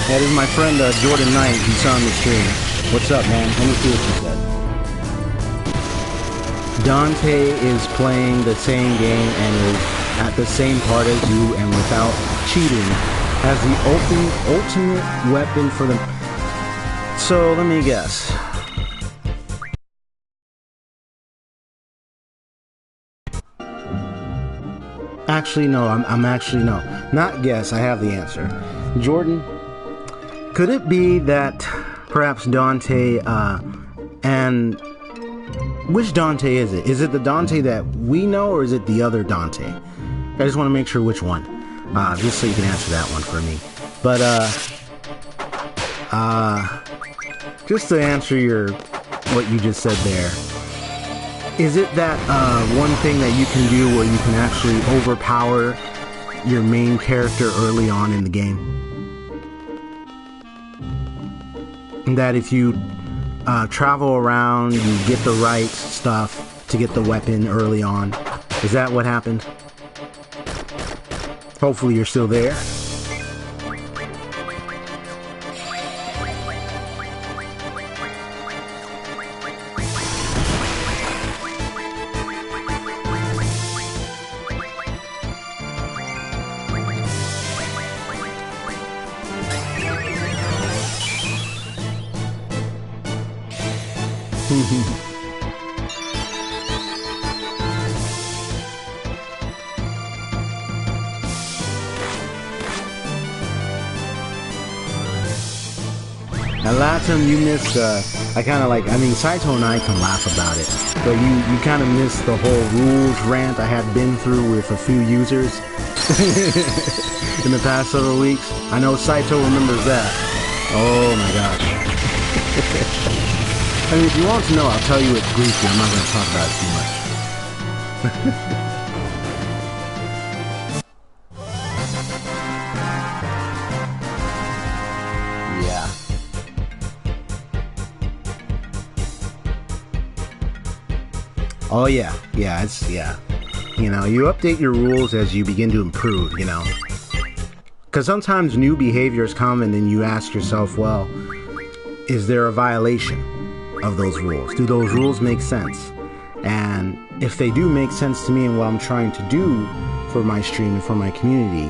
Yeah, this is my friend Jordan Knight. He's on the stream. What's up, man? Let me see what you said. Dante is playing the same game and is at the same part as you and without cheating has the ultimate weapon for them. So let me guess. Actually, no, I'm actually, no. Not guess, I have the answer. Jordan, could it be that perhaps Dante, and which Dante is it? Is it the Dante that we know, or is it the other Dante? I just want to make sure which one, just so you can answer that one for me. But, just to answer what you just said there, is it that, one thing that you can do where you can actually overpower your main character early on in the game? That if you travel around, you get the right stuff to get the weapon early on. Is that what happened? Hopefully you're still there. Now, last time you missed, I kind of like, I mean, Saito and I can laugh about it, but you kind of missed the whole rules rant I had been through with a few users in the past several weeks. I know Saito remembers that. Oh my gosh. I mean, if you want to know, I'll tell you it briefly. I'm not going to talk about it too much. Yeah. Oh yeah, yeah, yeah. You know, you update your rules as you begin to improve, you know. Because sometimes new behaviors come and then you ask yourself, well, is there a violation of those rules? Do those rules make sense? And if they do make sense to me and what I'm trying to do for my stream and for my community,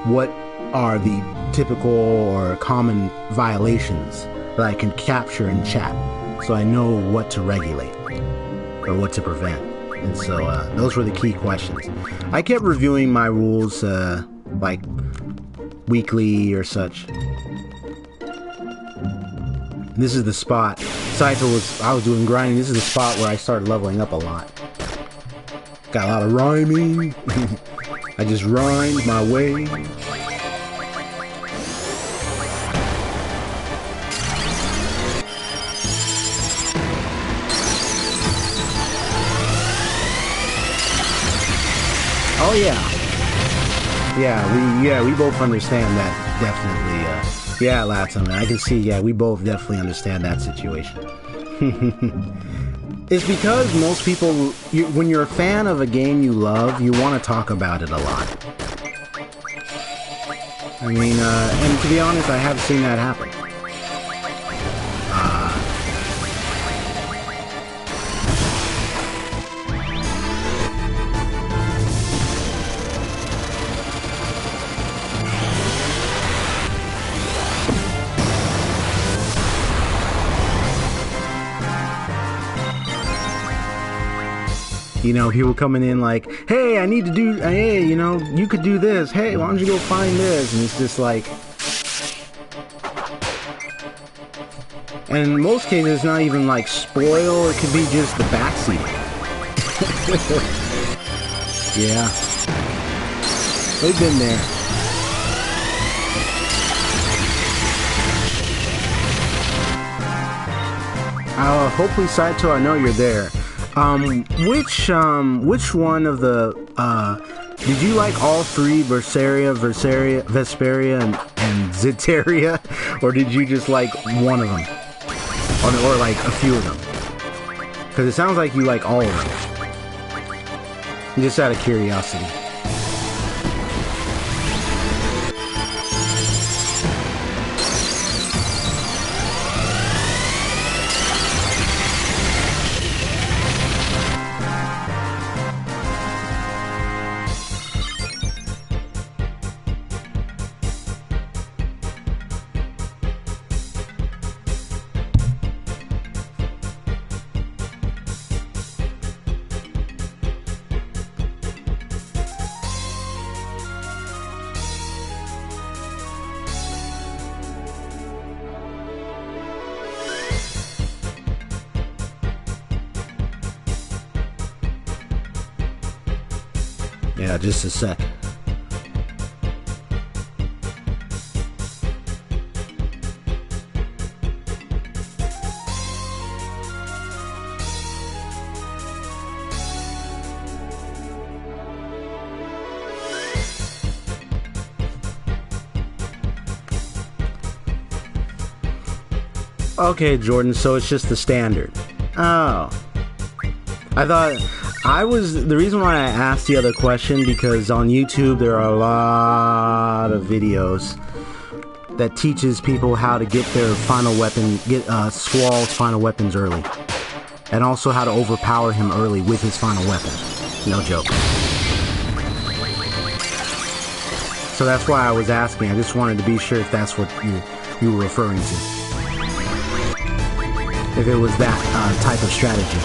what are the typical or common violations that I can capture in chat so I know what to regulate or what to prevent? And so those were the key questions. I kept reviewing my rules like weekly or such. This is the spot. Saito I was doing grinding. This is the spot where I started leveling up a lot. Got a lot of rhyming. I just rhymed my way. Oh yeah, we both understand that, definitely. Yeah, Latin, I can see, yeah, we both definitely understand that situation. It's because most people, when you're a fan of a game you love, you want to talk about it a lot. I mean, and to be honest, I have seen that happen. You know, people coming in like, hey, I need to do, hey, you know, you could do this. Hey, why don't you go find this? And it's just like, and in most cases, it's not even like spoil. It could be just the backseat. Yeah. We've been there. Hopefully, Saito, I know you're there. Which one of the, did you like all three, Vesperia, and Zetaria? Or did you just like one of them? Or like a few of them? Because it sounds like you like all of them. Just out of curiosity. Yeah, just a sec. Okay, Jordan, so it's just the standard. Oh. I thought... the reason why I asked the other question, because on YouTube there are a lot of videos that teaches people how to get their final weapon, get Squall's final weapons early. And also how to overpower him early with his final weapon. No joke. So that's why I was asking. I just wanted to be sure if that's what you were referring to. If it was that type of strategy.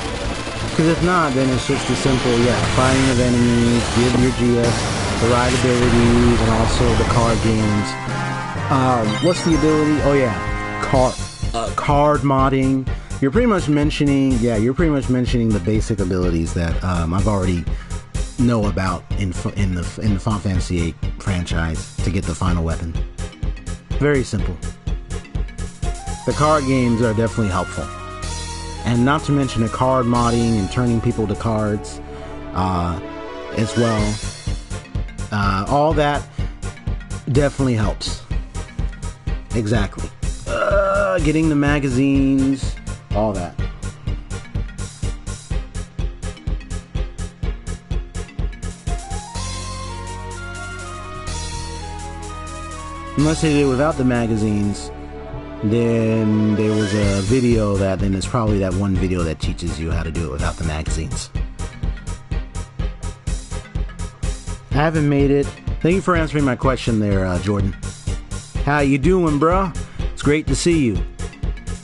Because if not, then it's just a simple, fighting of enemies, give your GS the right abilities, and also the card games. What's the ability? Oh yeah, card modding. You're pretty much mentioning, the basic abilities that I've already know about in the Final Fantasy VIII franchise to get the final weapon. Very simple. The card games are definitely helpful. And not to mention the card modding and turning people to cards as well. All that definitely helps. Exactly. Getting the magazines, all that. Unless they did it without the magazines, then there was a video then there's probably that one video that teaches you how to do it without the magazines. I haven't made it. Thank you for answering my question there, Jordan. How you doing, bro? It's great to see you.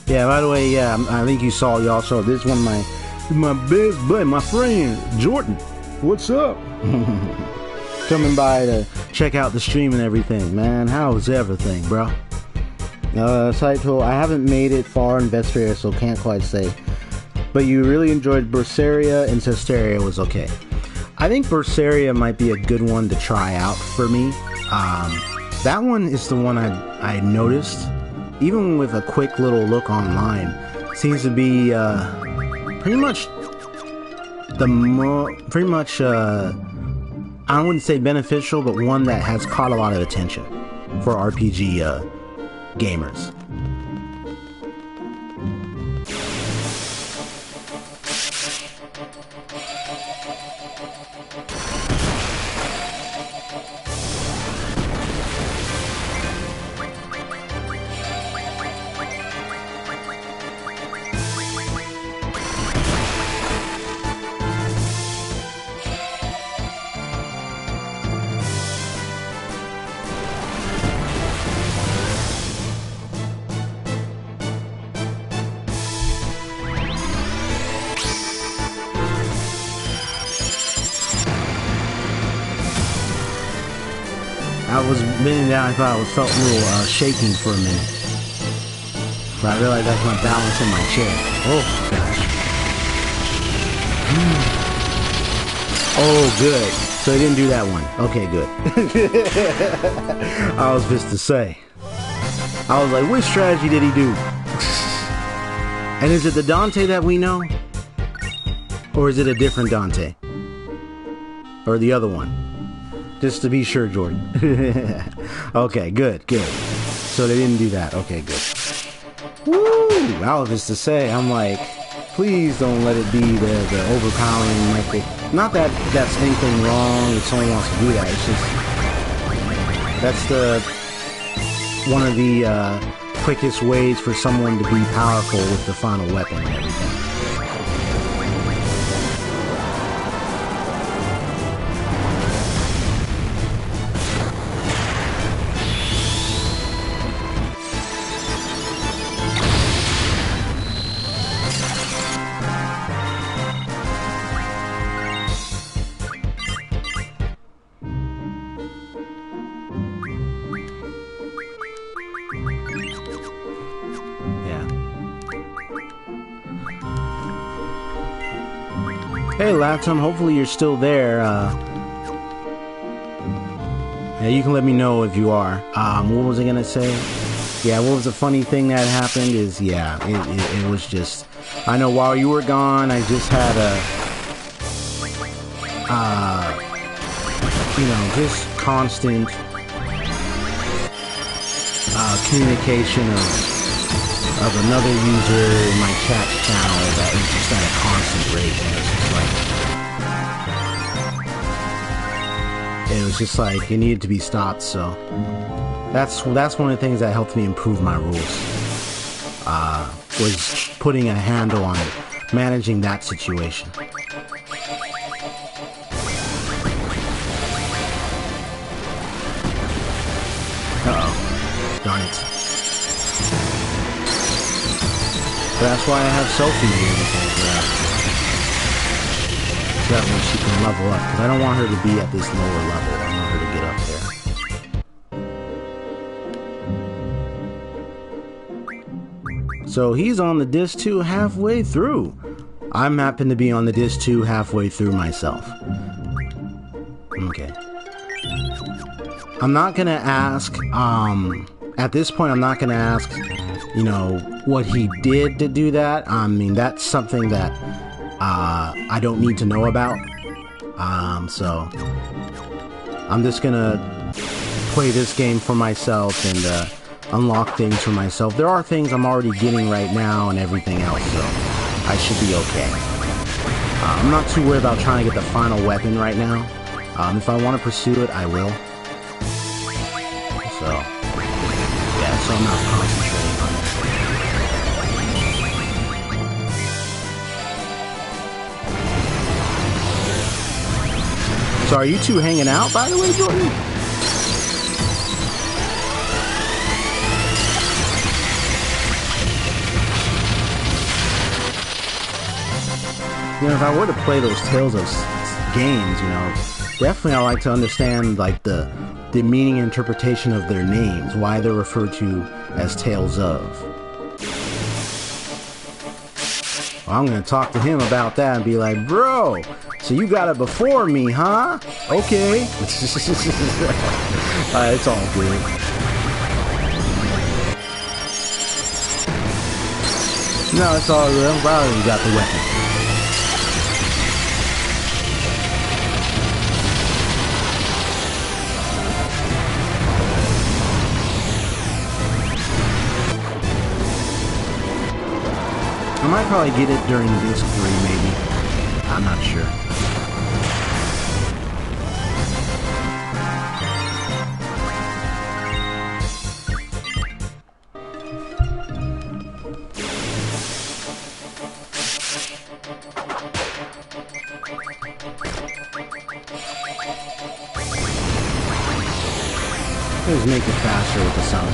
Yeah, by the way, yeah, I think you all saw this is one of my best buddy, my friend, Jordan. What's up? Coming by to check out the stream and everything, man. How's everything, bro? Saito, I haven't made it far in Vesperia, so can't quite say. But you really enjoyed Berseria, and Cesteria was okay. I think Berseria might be a good one to try out for me. That one is the one I noticed, even with a quick little look online, seems to be pretty much I wouldn't say beneficial, but one that has caught a lot of attention for RPG gamers. I was bending down, I thought I felt a little shaking for a minute. But I realized that's my balance in my chair. Oh, gosh. Oh, good. So he didn't do that one. Okay, good. I was just to say. I was like, which strategy did he do? And is it the Dante that we know? Or is it a different Dante? Or the other one? Just to be sure, Jordan. Okay, good, good. So they didn't do that. Okay, good. Woo! I was just to say, I'm like, please don't let it be the overpowering, like not that that's anything wrong if someone wants to do that. It's just that's one of the quickest ways for someone to be powerful with the final weapon and everything. Hey Latum, hopefully you're still there. Yeah, you can let me know if you are. What was I gonna say? Yeah, what was the funny thing that happened is, yeah, it was just, I know while you were gone, I just had you know, just constant communication of another user in my chat channel that was just at a constant rate, and it was just like it needed to be stopped. So that's one of the things that helped me improve my rules, was putting a handle on it, managing that situation. Uh-oh, darn it. That's why I have Sophie here, so that way she can level up, because I don't want her to be at this lower level. I want her to get up there. So he's on the disc 2 halfway through. I happen to be on the disc 2 halfway through myself. Okay. I'm not gonna ask, at this point I'm not gonna ask, you know, what he did to do that. I mean, that's something that I don't need to know about. So I'm just gonna play this game for myself and unlock things for myself. There are things I'm already getting right now and everything else, so I should be okay. I'm not too worried about trying to get the final weapon right now. If I want to pursue it, I will. So so I'm not concentrating on it. So are you two hanging out, by the way, Jordan? You know, if I were to play those Tales of games, you know, definitely I like to understand like the meaning and interpretation of their names, why they're referred to as Tales of. Well, I'm gonna talk to him about that and be like, bro, so you got it before me, huh? Okay. It's all good. No, it's all good. I'm proud that you got the weapon. I might probably get it during disc 3, maybe. I'm not sure. Let's make it faster with the sound.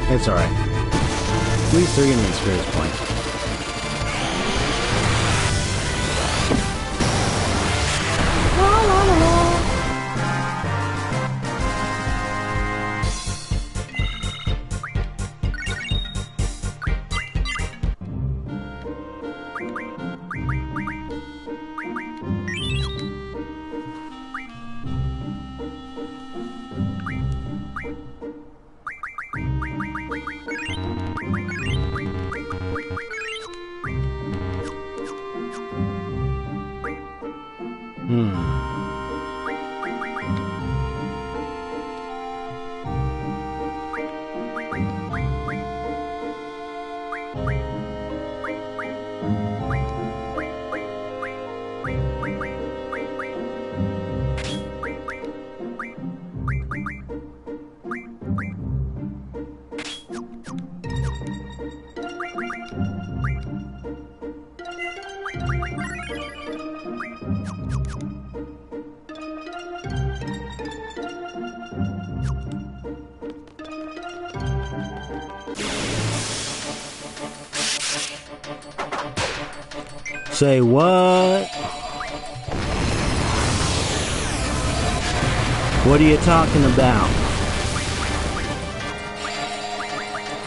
It's alright. At least they're getting experience points. La, la, la, la. Say what? What are you talking about?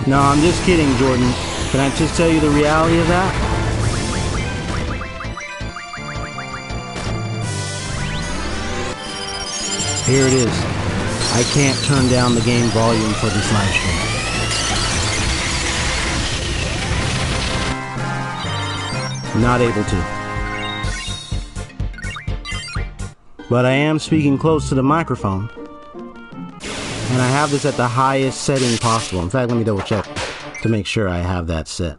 No, I'm just kidding, Jordan. Can I just tell you the reality of that? Here it is. I can't turn down the game volume for this live stream. Not able to. But I am speaking close to the microphone. And I have this at the highest setting possible. In fact, let me double check to make sure I have that set.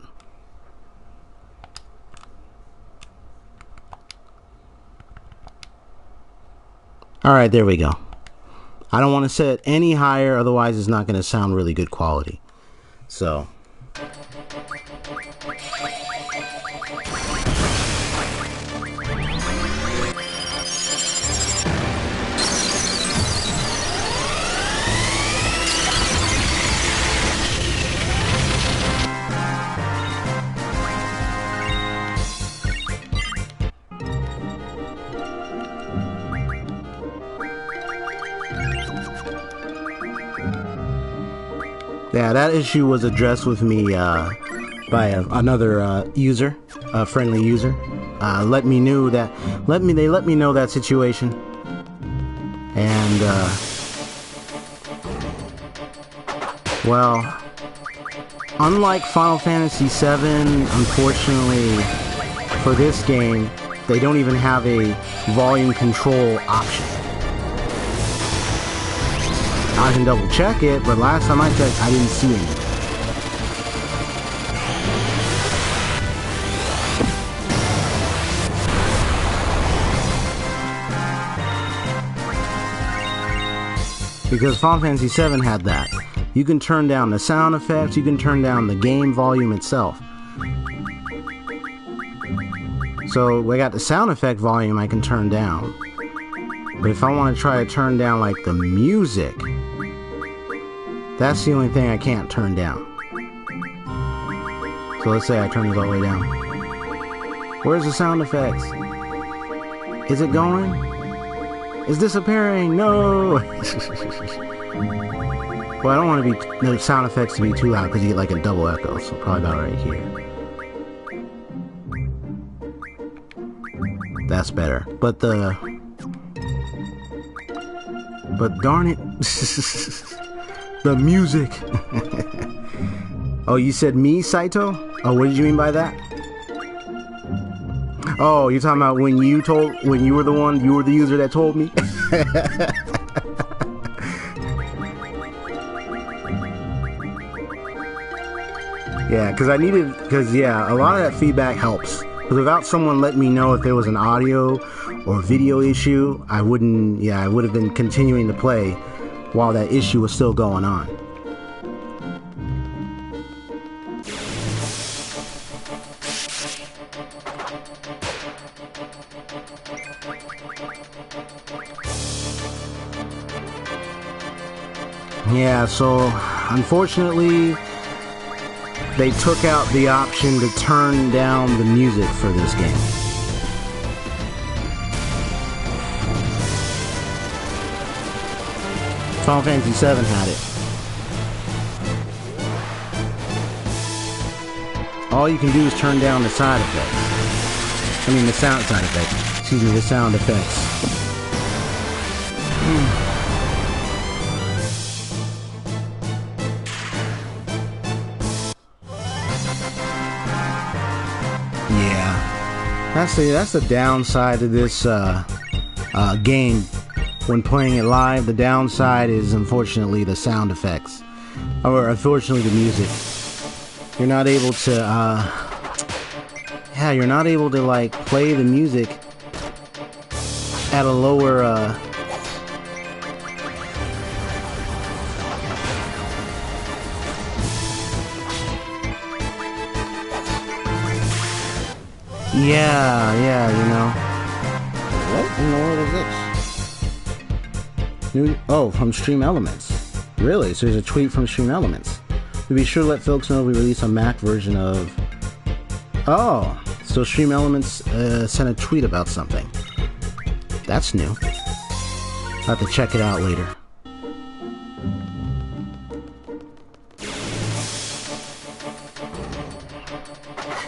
Alright, there we go. I don't want to set it any higher, otherwise it's not going to sound really good quality. So... Yeah, that issue was addressed with me by another user, a friendly user. They let me know that situation, and well, unlike Final Fantasy VII, unfortunately for this game, they don't even have a volume control option. I can double check it, but last time I checked, I didn't see any. Because Final Fantasy VII had that. You can turn down the sound effects, you can turn down the game volume itself. So I got the sound effect volume I can turn down. But if I want to try to turn down like the music, that's the only thing I can't turn down. So let's say I turn it all the way down. Where's the sound effects? Is it going? It's disappearing! No! Well, I don't want the sound effects to be too loud because you get like a double echo, so probably about right here. That's better. But darn it, the music. Oh, you said me, Saito? Oh, what did you mean by that? Oh, you're talking about when you were the user that told me? Yeah, because a lot of that feedback helps. Because without someone letting me know if there was an audio or video issue, I would have been continuing to play while that issue was still going on. Yeah, so unfortunately, they took out the option to turn down the music for this game. Final Fantasy VII had it. All you can do is turn down the side effects. I mean the sound side effects. Excuse me, the sound effects. That's the downside to this game. When playing it live, the downside is unfortunately the sound effects, or unfortunately the music. You're not able to, you're not able to like play the music at a lower, you know. What in the world is this? From Stream Elements. Really? So there's a tweet from Stream Elements. To be sure to let folks know we release a Mac version of... Oh, so Stream Elements sent a tweet about something. That's new. I'll have to check it out later.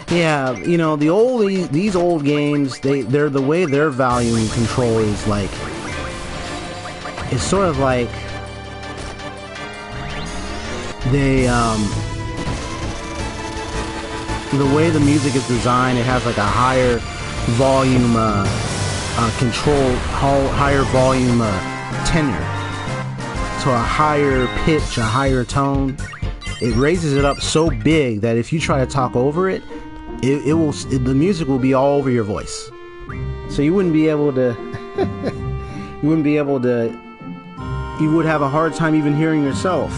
Yeah, you know, these old games, they're the way their volume control is like, it's sort of like they the way the music is designed, it has like a higher volume control, higher volume tenor, so a higher pitch, a higher tone. It raises it up so big that if you try to talk over it, the music will be all over your voice. So you wouldn't be able to you would have a hard time even hearing yourself.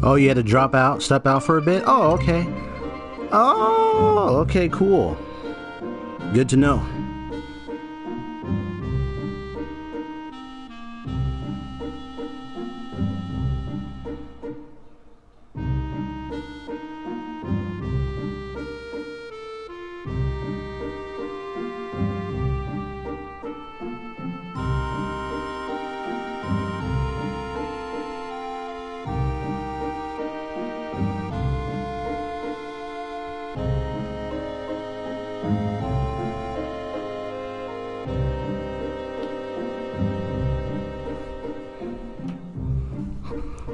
Oh, you had to drop out, step out for a bit? Oh, okay. Oh, okay, cool. Good to know.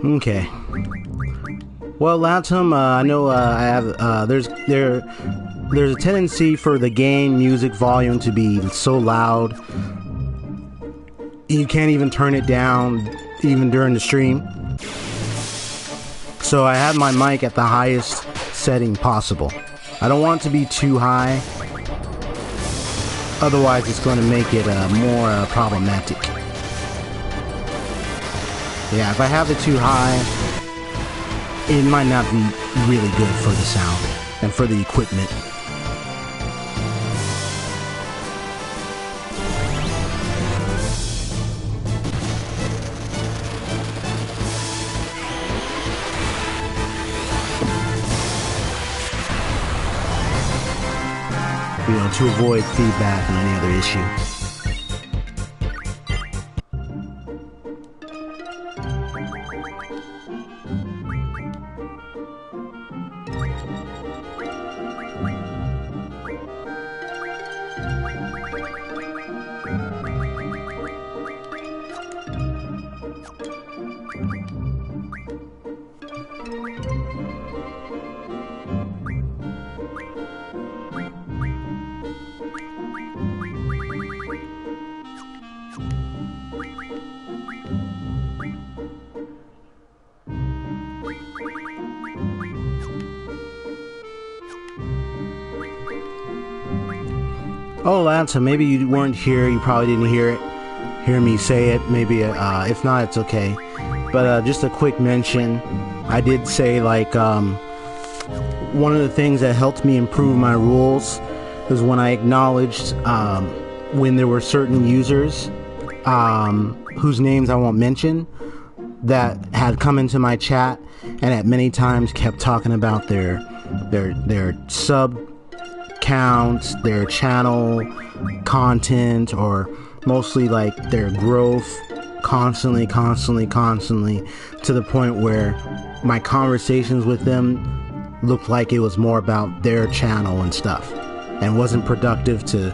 Okay. Well, Latum, I know I have there's a tendency for the game music volume to be so loud you can't even turn it down even during the stream. So I have my mic at the highest setting possible. I don't want it to be too high, otherwise it's going to make it more problematic. Yeah, if I have it too high, it might not be really good for the sound and for the equipment. You know, to avoid feedback and any other issue. Oh, Lance, maybe you weren't here. You probably didn't hear me say it. Maybe if not, it's okay. But just a quick mention. I did say like one of the things that helped me improve my rules is when I acknowledged when there were certain users whose names I won't mention that had come into my chat and at many times kept talking about their sub counts, their channel content, or mostly like their growth constantly to the point where my conversations with them looked like it was more about their channel and stuff and wasn't productive to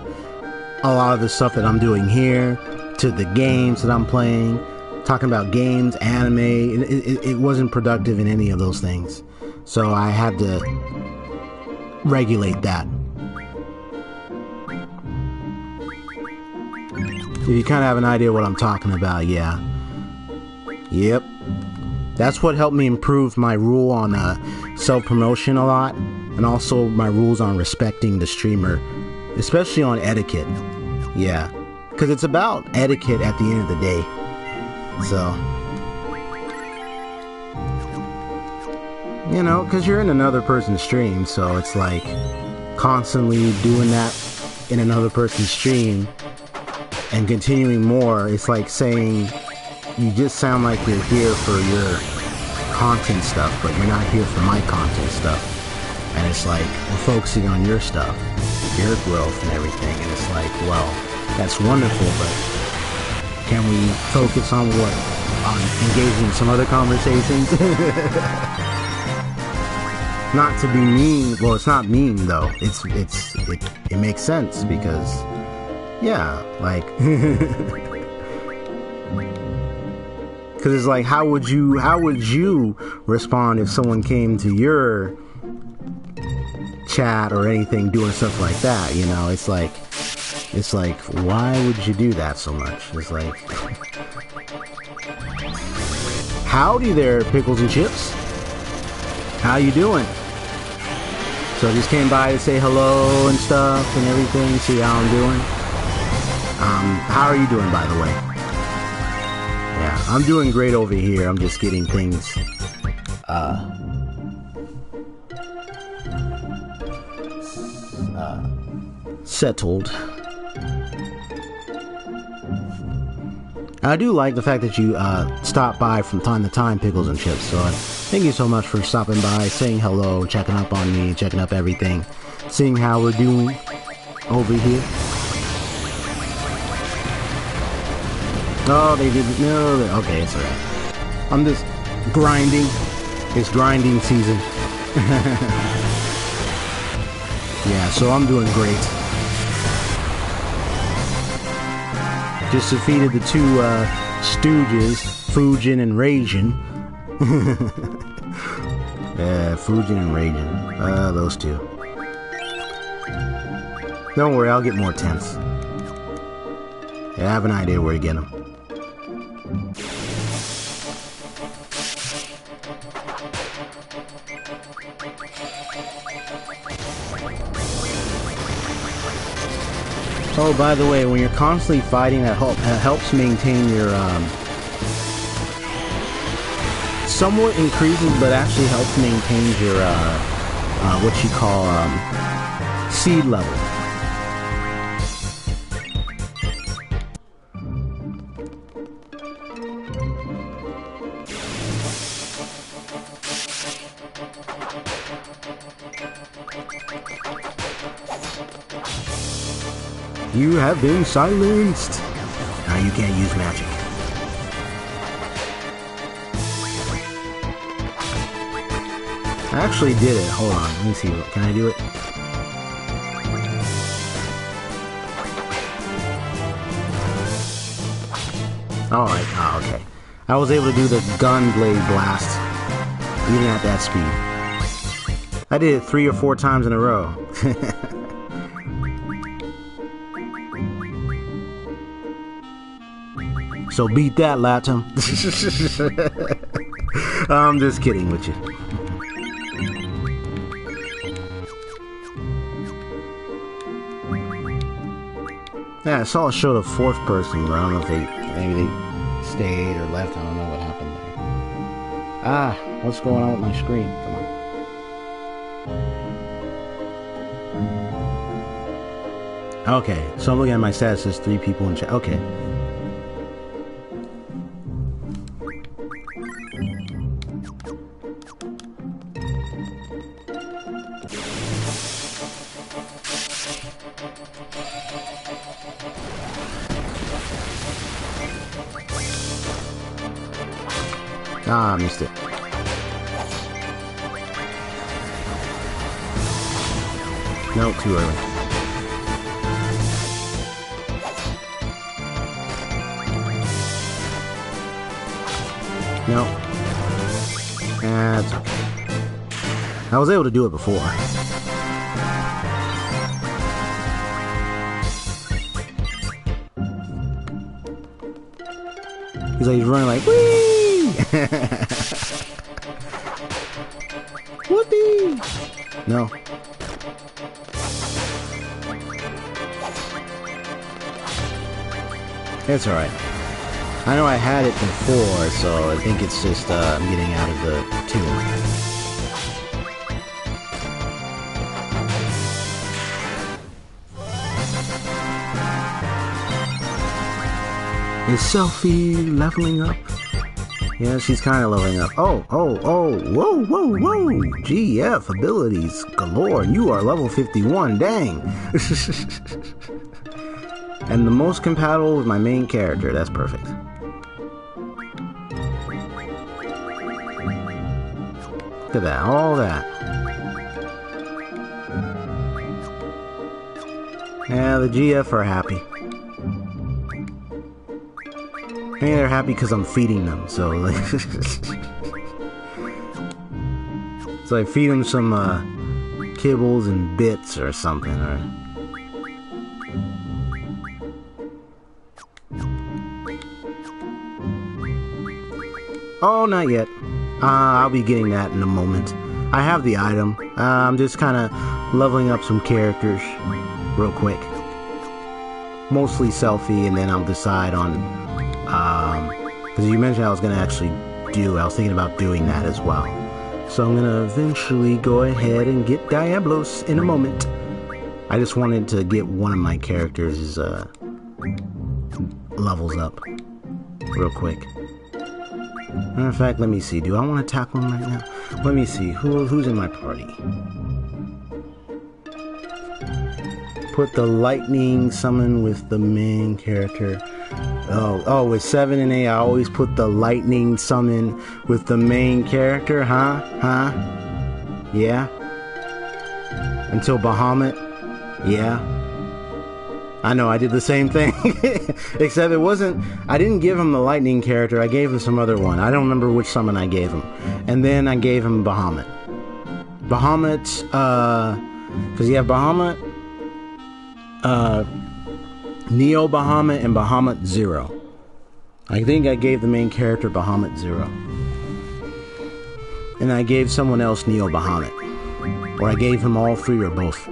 a lot of the stuff that I'm doing here, to the games that I'm playing, talking about games, anime. It wasn't productive in any of those things, so I had to regulate that. If you kind of have an idea what I'm talking about, yeah. Yep. That's what helped me improve my rule on self-promotion a lot, and also my rules on respecting the streamer, especially on etiquette. Yeah. Because it's about etiquette at the end of the day. So, you know, because you're in another person's stream, so it's like constantly doing that in another person's stream and continuing more. It's like saying you just sound like you're here for your content stuff, but you're not here for my content stuff. And it's like we're focusing on your stuff, your growth and everything, and it's like, well, that's wonderful, but can we focus on engaging in some other conversations? Not to be mean. Well, it's not mean though. It makes sense because, yeah, like, because it's like, how would you respond if someone came to your chat or anything doing stuff like that? You know, it's like, why would you do that so much? It's like, howdy there, pickles and chips. How you doing? So I just came by to say hello and stuff and everything, see how I'm doing. How are you doing, by the way? Yeah, I'm doing great over here. I'm just getting things settled. I do like the fact that you stop by from time to time, Pickles and Chips, so thank you so much for stopping by, saying hello, checking up on me, checking up everything, seeing how we're doing over here. Oh, they didn't know. Okay, it's alright. I'm just grinding. It's grinding season. Yeah, so I'm doing great. Just defeated the two stooges, Fujin and Raijin. Yeah, Fujin and Raijin. Those two. Don't worry, I'll get more tense. Yeah, I have an idea where to get them. Oh, by the way, when you're constantly fighting, that helps maintain your, somewhat increases, but actually helps maintain your, what you call, seed level. You have been silenced. Now you can't use magic. I actually did it. Hold on. Let me see. Can I do it? Alright. Ah, okay. I was able to do the gun blade blast even at that speed. I did it 3 or 4 times in a row. So beat that, Latum. I'm just kidding with you. Yeah, I saw a show of 4th person, but I don't know if maybe they stayed or left. I don't know what happened there. Ah, what's going on with my screen? Come on. Okay, so I'm looking at my stats. It says 3 people in chat. Okay. Ah, I missed it. No, too early. No. That's okay. I was able to do it before. He's like, he's running like, whee! Whoopee! No. It's alright. I know I had it before, so I think it's just I'm getting out of the tune. Is Selfie leveling up? Yeah, she's kind of leveling up. Oh, whoa, GF abilities galore. You are level 51, dang. And the most compatible with my main character. That's perfect. Look at that, all that. Yeah, the GF are happy. I mean, they're happy because I'm feeding them, so like... So I feed them some kibbles and bits or something, or... Oh, not yet. I'll be getting that in a moment. I have the item. I'm just kind of leveling up some characters real quick. Mostly Selfie, and then I'll decide on... because you mentioned I was going to actually do... I was thinking about doing that as well. So I'm gonna eventually go ahead and get Diablos in a moment. I just wanted to get one of my characters' levels up real quick. Matter of fact, let me see. Do I want to tackle him right now? Let me see. Who's in my party? Put the lightning summon with the main character. Oh, with 7 and 8, I always put the lightning summon with the main character, huh? Yeah? Until Bahamut? Yeah? I know, I did the same thing. Except it wasn't... I didn't give him the lightning character, I gave him some other one. I don't remember which summon I gave him. And then I gave him Bahamut. Bahamut, because you have Bahamut, Neo Bahamut, and Bahamut Zero. I think I gave the main character Bahamut Zero. And I gave someone else Neo Bahamut. Or I gave him all 3 or both.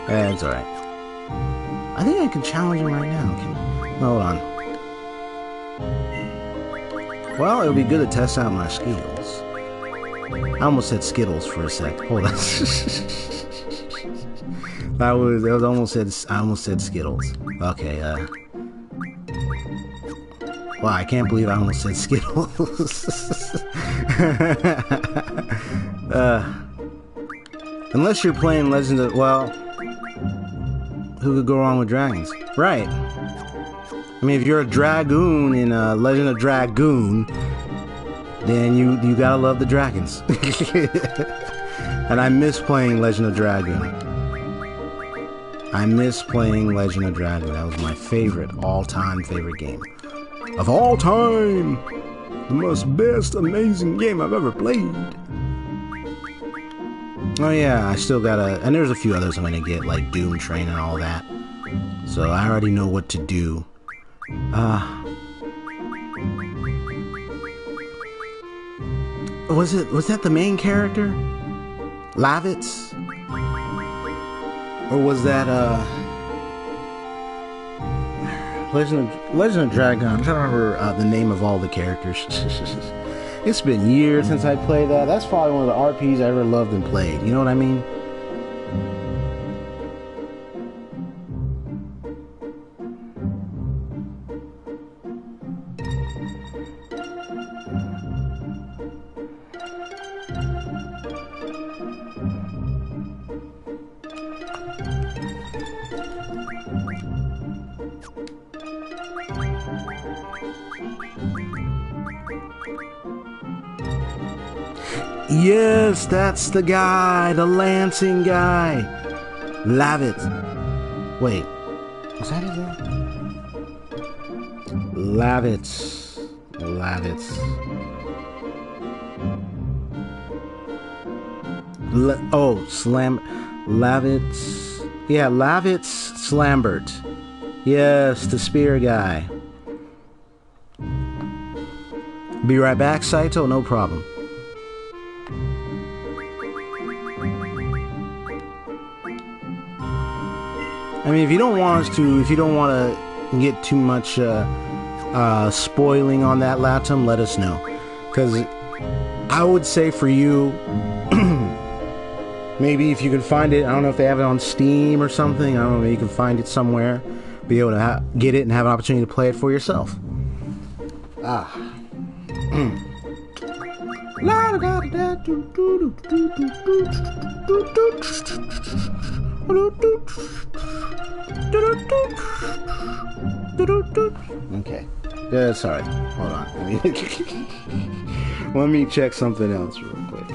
That's alright. I think I can challenge him right now. Hold on. Well, it'll be good to test out my skills. I almost said Skittles for a sec. Hold on. I almost said Skittles. Okay, wow, I can't believe I almost said Skittles. Unless you're playing Legend of... Well... Who could go wrong with dragons? Right. I mean, if you're a dragoon in Legend of Dragoon, then you gotta love the dragons. And I miss playing Legend of Dragoon. I miss playing Legend of Dragoon. That was my favorite, all-time favorite game. Of all time! The most best, amazing game I've ever played. Oh yeah, I still gotta... And there's a few others I'm gonna get, like Doom Train and all that. So I already know what to do. Was that the main character? Lavitz? Or was that, Legend of Dragon? I'm trying to remember the name of all the characters. It's been years since I played that. That's probably one of the RPs I ever loved and played. You know what I mean? Yes, that's the guy, the Lancing guy. Lavitz. Wait, was that his name? Lavitz. Lavitz. Yeah, Lavitz Slambert. Yes, the spear guy. Be right back, Saito, no problem. I mean, if you don't want to get too much spoiling on that Latum, let us know. Because I would say for you, maybe if you can find it, I don't know if they have it on Steam or something, I don't know, maybe you can find it somewhere, be able to get it and have an opportunity to play it for yourself. Okay. Sorry. Hold on. Let me check something else real quick.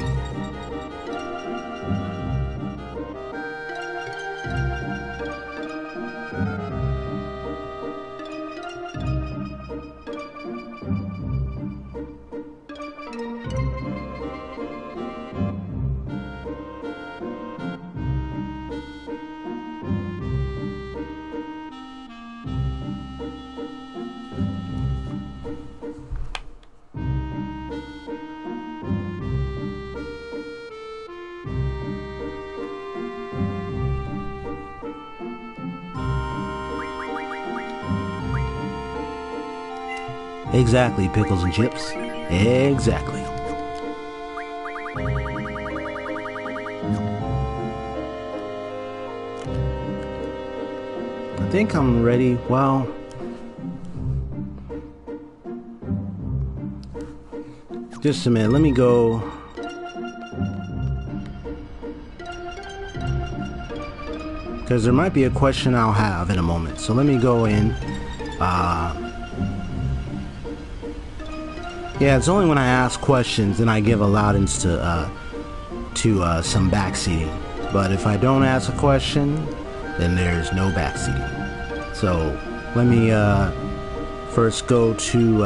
Exactly, pickles and chips. Exactly. I think I'm ready. Well, just a minute. Let me go. Because there might be a question I'll have in a moment. So let me go in. Yeah, it's only when I ask questions and I give allowance to some backseating. But if I don't ask a question, then there's no backseating. So let me first go to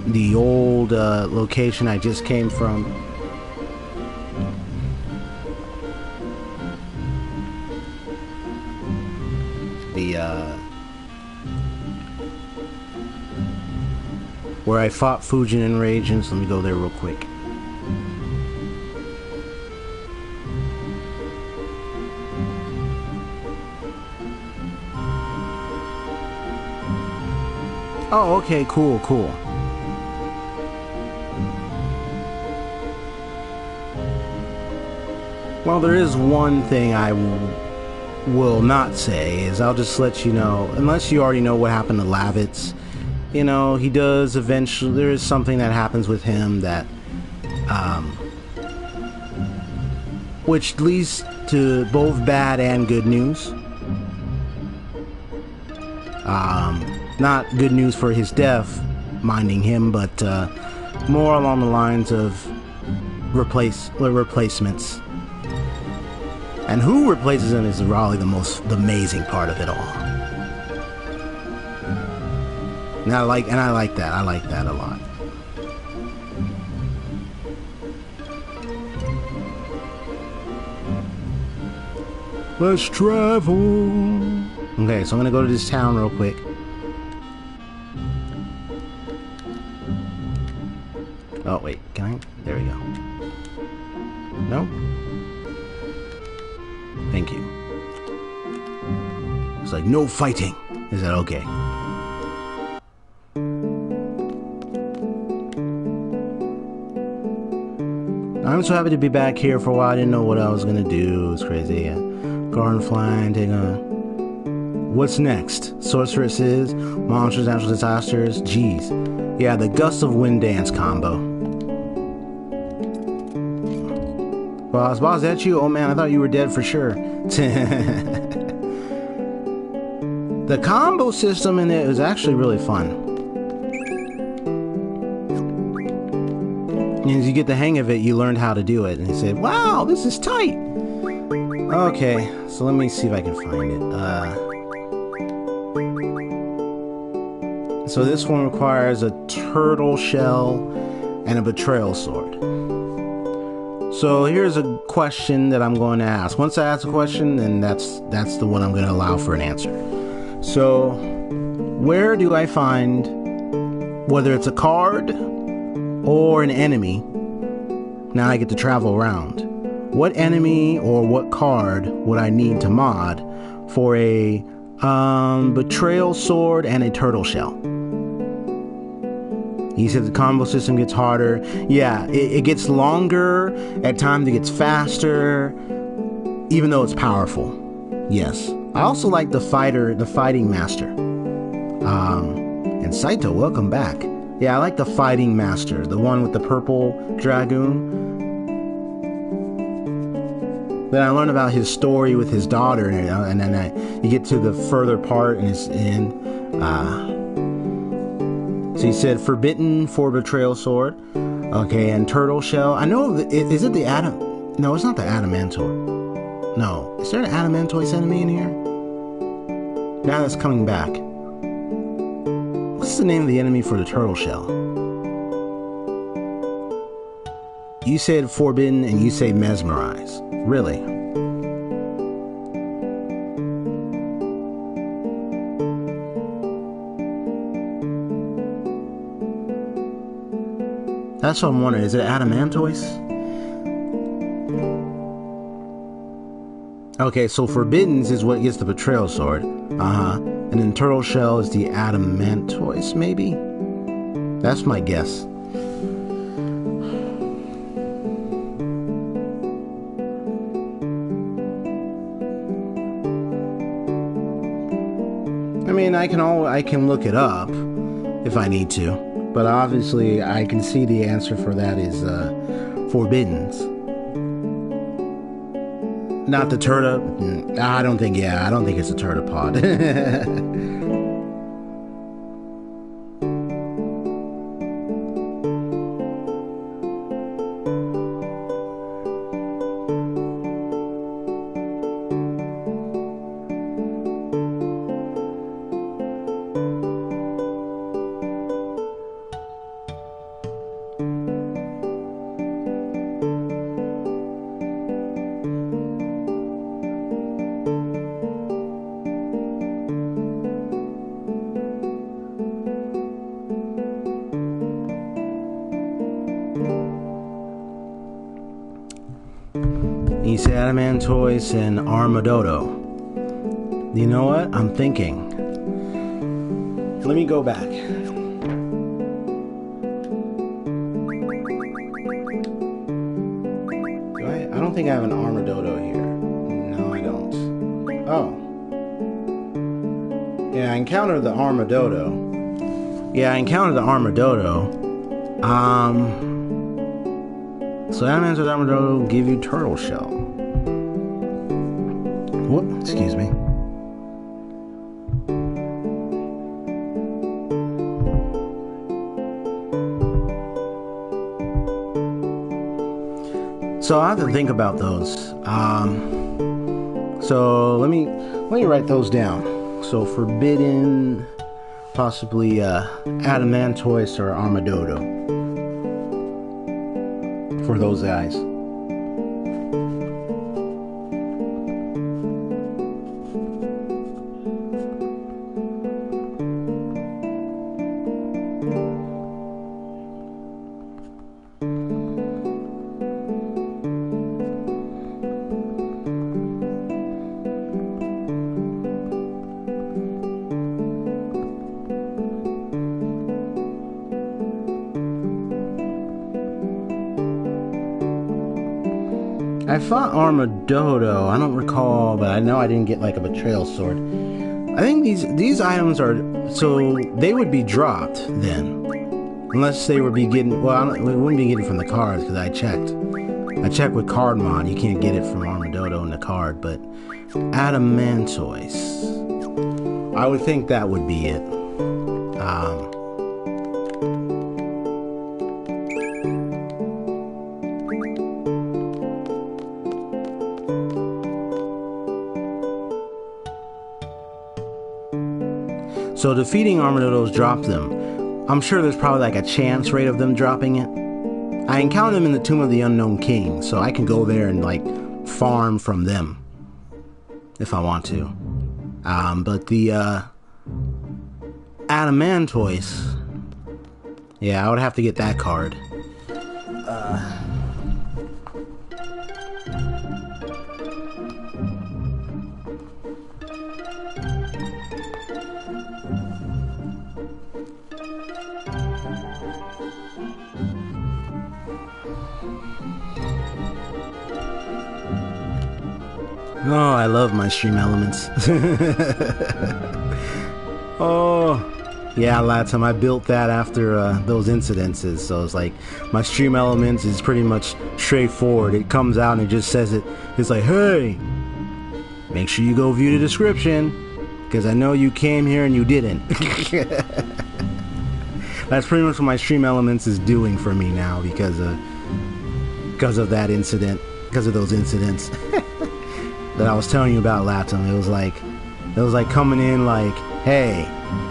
the old location I just came from. Where I fought Fujin and Raging, so let me go there real quick. Oh, okay, cool. Well, there is one thing I will not say, is I'll just let you know, unless you already know what happened to Lavitz. You know, he does eventually, there is something that happens with him that, which leads to both bad and good news. Not good news for his death, minding him, but more along the lines of replacements. And who replaces him is probably the most amazing part of it all. And I like that. I like that a lot. Let's travel. Okay, so I'm gonna go to this town real quick. Oh wait, can I? There we go. No? Thank you. It's like no fighting. Is that okay? I'm so happy to be back here for a while. I didn't know what I was gonna do. It was crazy. Garden flying, taking a... What's next? Sorceresses, monsters, natural disasters. Jeez. Yeah, the gust of wind dance combo. Boss, that's you? Oh man, I thought you were dead for sure. The combo system in it was actually really fun. And as you get the hang of it, you learned how to do it. And you say, wow, this is tight. Okay, so let me see if I can find it. So this one requires a turtle shell and a betrayal sword. So here's a question that I'm going to ask. Once I ask a question, then that's the one I'm going to allow for an answer. So where do I find, whether it's a card or an enemy, now I get to travel around, what enemy or what card would I need to mod for a betrayal sword and a turtle shell? He said the combo system gets harder. Yeah, it gets longer. At times it gets faster, even though it's powerful. Yes. I also like the fighting master. And Saito, welcome back. Yeah, I like the fighting master, the one with the purple dragoon. Then I learned about his story with his daughter, and then you get to the further part, and it's in. So he said forbidden for betrayal sword, okay, and turtle shell. I know. Is it the adam? No, it's not the adamantor. No, is there an adamantoise enemy in here? Now that's coming back. What's the name of the enemy for the turtle shell? You said forbidden and you say mesmerize. Really? That's what I'm wondering. Is it adamantoise? Okay, so forbiddens is what gets the betrayal sword. And then turtle shell is the adamantoise, maybe? That's my guess. I mean, I can look it up if I need to, but obviously I can see the answer for that is Forbiddens. Not the turtle. I don't think it's a turtipod. East Adamantoise and Armadodo. You know what? I'm thinking. Let me go back. I don't think I have an Armadodo here. No, I don't. Oh. Yeah, I encountered the Armadodo. So Adamantoise and Armadodo give you turtle shell. Whoop, excuse me. So I have to think about those. So let me write those down. So Forbidden, possibly Adamantoise or Armadodo for those guys. I fought Armadodo. I don't recall, but I know I didn't get like a betrayal sword. I think these items are so they would be dropped then, unless they would be getting. Well, we wouldn't be getting from the cards because I checked. I checked with Card Mod. You can't get it from Armadodo in the card, but Adamantoise. I would think that would be it. So defeating Armadodos dropped them. I'm sure there's probably like a chance rate of them dropping it. I encountered them in the Tomb of the Unknown King, so I can go there and like farm from them if I want to. But the Adamantoise, yeah, I would have to get that card. Oh, I love my stream elements. Oh, yeah, last time I built that after those incidences, so it's like my stream elements is pretty much straightforward. It comes out and it just says it. It's like, hey, make sure you go view the description, because I know you came here and you didn't. That's pretty much what my stream elements is doing for me now because of that incident, because of those incidents. That I was telling you about last time. It was like coming in like, hey,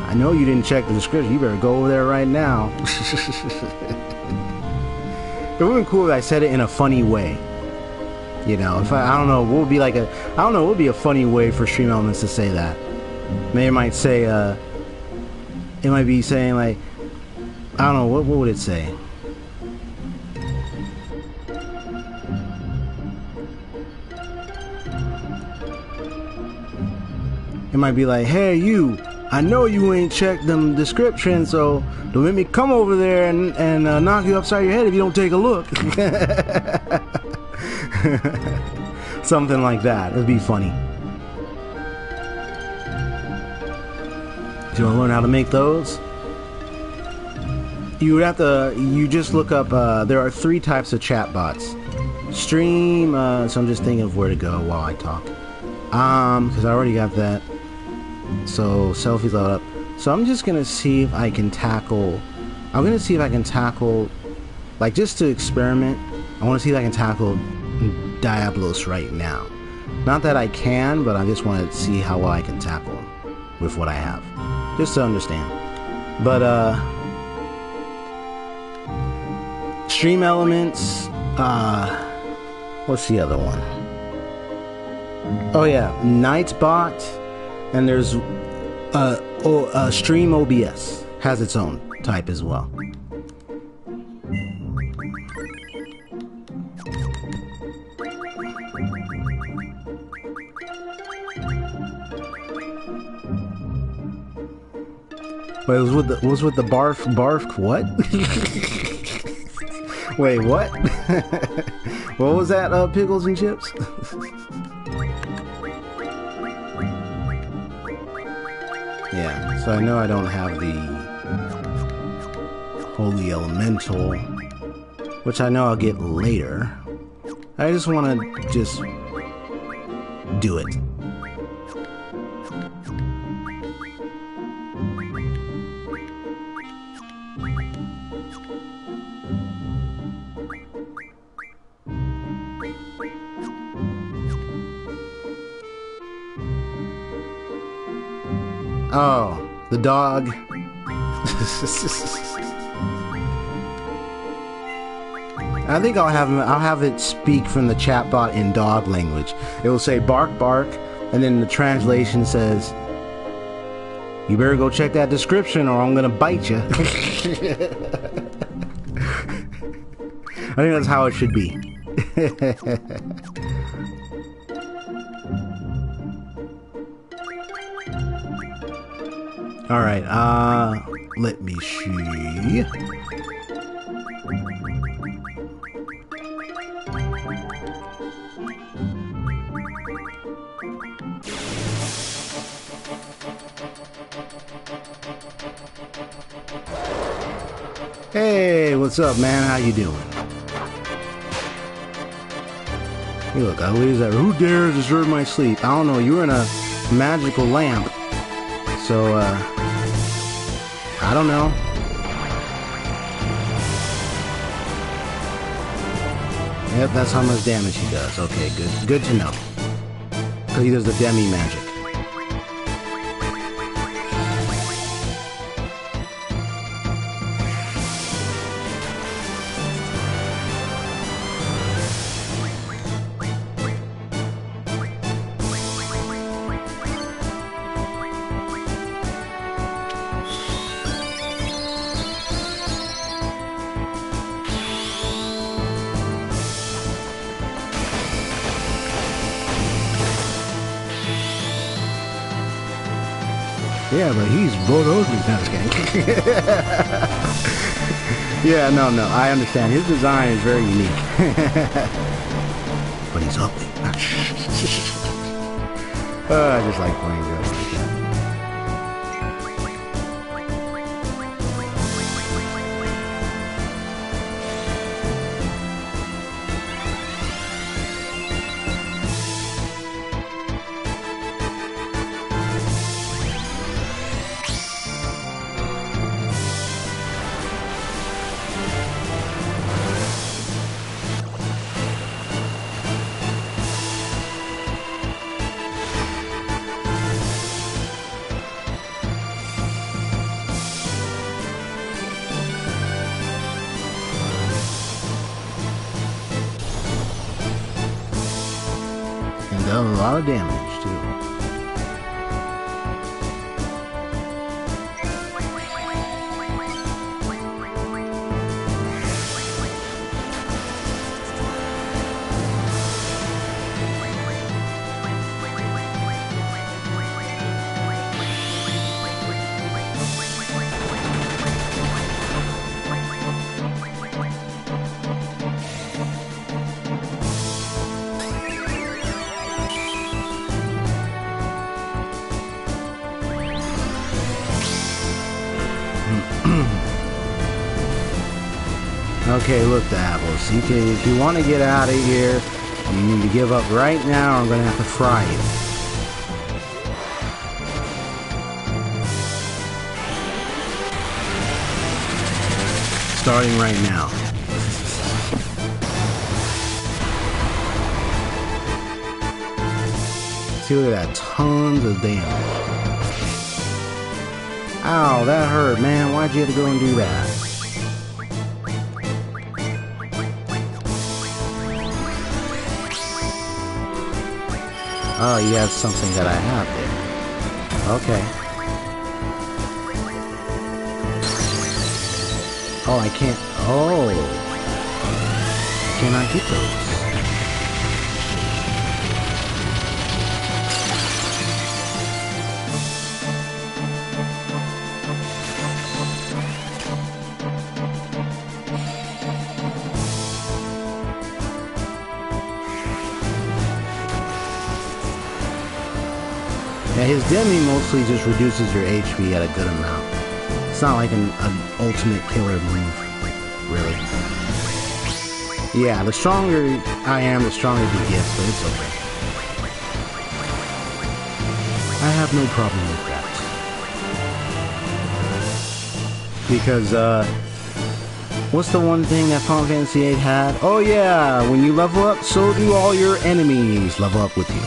I know you didn't check the description. You better go over there right now. It would be cool if I said it in a funny way. You know, if I don't know, what would be like what would be a funny way for stream elements to say that? Maybe it might say, it might be saying like, I don't know, what would it say? It might be like, hey, you, I know you ain't checked them description, so don't make me come over there and knock you upside your head if you don't take a look. Something like that. It'd be funny. Do you want to learn how to make those? You would have to, you just look up, there are 3 types of chat bots. Stream, so I'm just thinking of where to go while I talk. Because I already got that. So, selfie load up. So I'm just gonna see if I can tackle, like just to experiment, I want to see if I can tackle Diablos right now. Not that I can, but I just want to see how well I can tackle him with what I have. Just to understand. But, Stream Elements, what's the other one? Oh yeah, Nightbot, and there's Stream OBS has its own type as well. Wait, it was with the barf what? Wait, what? What was that, pickles and chips? Yeah, so I know I don't have the Holy Elemental, which I know I'll get later. I just want to do it. Oh, the dog. I think I'll have it speak from the chatbot in dog language. It will say bark bark, and then the translation says, "You better go check that description or I'm gonna bite you." I think that's how it should be. Alright, let me see. Hey, what's up, man? How you doing? Hey, look, I leave that. Who dares disturb my sleep? I don't know. You were in a magical lamp. So, I don't know. Yep, that's how much damage he does. Okay, good to know. Because he does the demi magic. Yeah, but he's Vodosmi. No, just kidding. Yeah, no, I understand. His design is very unique. But he's ugly. I just like playing jokes like that. A lot of damage too. Okay, look, Davos. If you want to get out of here, you need to give up right now, or I'm gonna have to fry you. Starting right now. See, look at that. Tons of damage. Ow, that hurt, man. Why'd you have to go and do that? Oh, you have something that I have there. Okay. Oh, I can't. Oh. Can I get those? Yeah, his demi mostly just reduces your HP at a good amount. It's not like an ultimate killer move, really. Yeah, the stronger I am, the stronger he gets, but it's okay. I have no problem with that. Because, what's the one thing that Final Fantasy VIII had? Oh yeah, when you level up, so do all your enemies level up with you.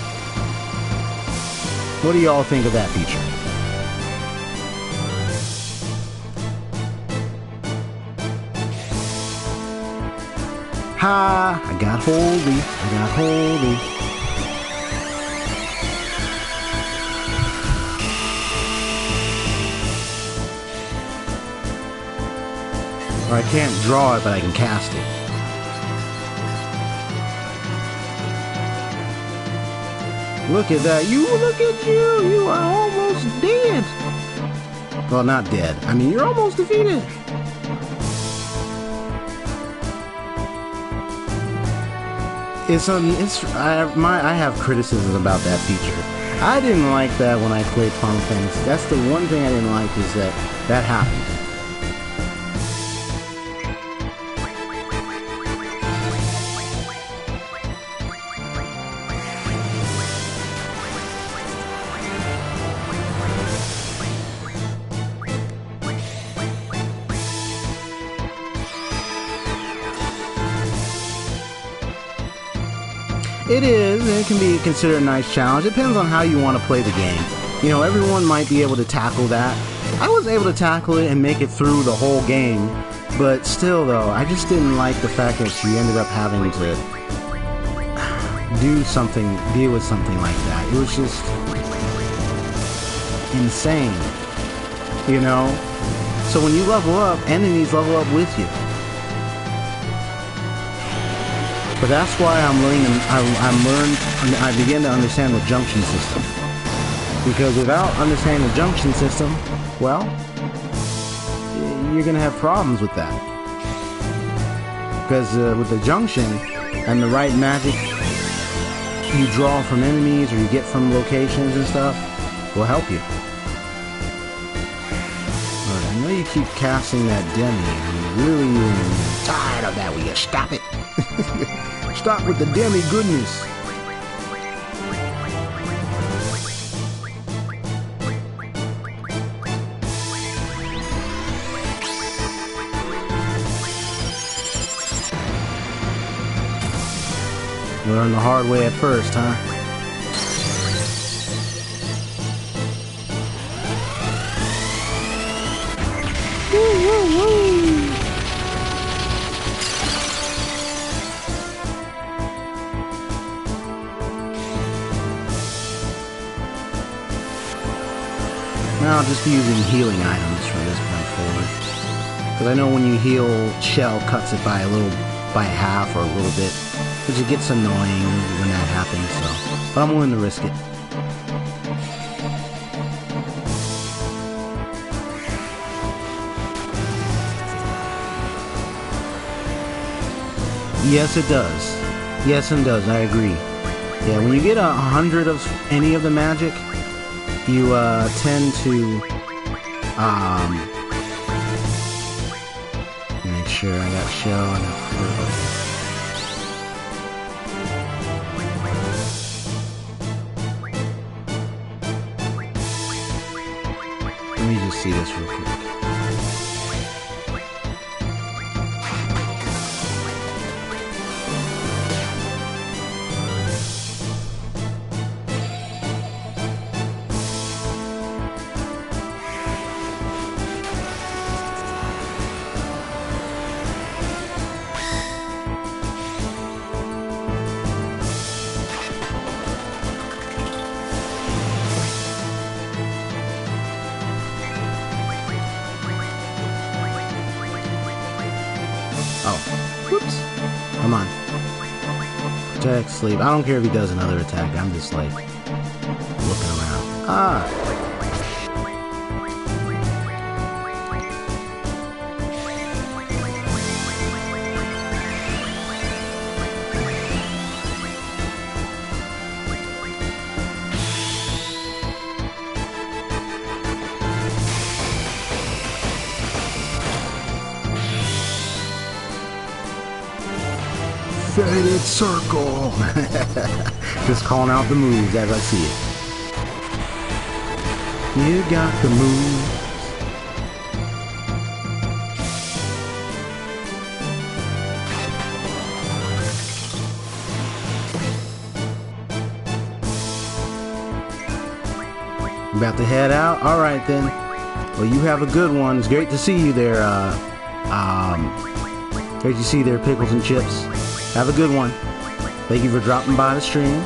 What do y'all think of that feature? Ha! I got holdy. I got holdy. Or I can't draw it, but I can cast it. Look at that. Look at you. You are almost dead. Well, not dead. I mean, you're almost defeated. I have criticisms about that feature. I didn't like that when I played Final Fantasy. That's the one thing I didn't like, is that happened. It can be considered a nice challenge. It depends on how you want to play the game. You know, everyone might be able to tackle that. I was able to tackle it and make it through the whole game, but still though, I just didn't like the fact that you ended up having to deal with something like that. It was just insane, you know? So when you level up, enemies level up with you. But that's why I began to understand the junction system. Because without understanding the junction system, well, you're going to have problems with that. Because with the junction and the right magic you draw from enemies or you get from locations and stuff will help you. But I know you keep casting that demi. I'm really tired of that. Will you stop it? Stop with the demi goodness. Learn the hard way at first, huh? Woo, woo, woo. I'll just be using healing items from this point forward. Because I know when you heal, Shell cuts it by half or a little bit. Which it gets annoying when that happens, so. But I'm willing to risk it. Yes, it does. Yes, it does. I agree. Yeah, when you get 100 of any of the magic, you tend to make sure sure. I got shell, I got food. Let me just see this real quick. Come on. Attack, sleep. I don't care if he does another attack. I'm just like looking around. Ah! Faded circle. Just calling out the moves as I see it. You got the moves. About to head out? Alright then. Well, you have a good one. It's great to see you there, great to see you there, Pickles and Chips. Have a good one. Thank you for dropping by the stream,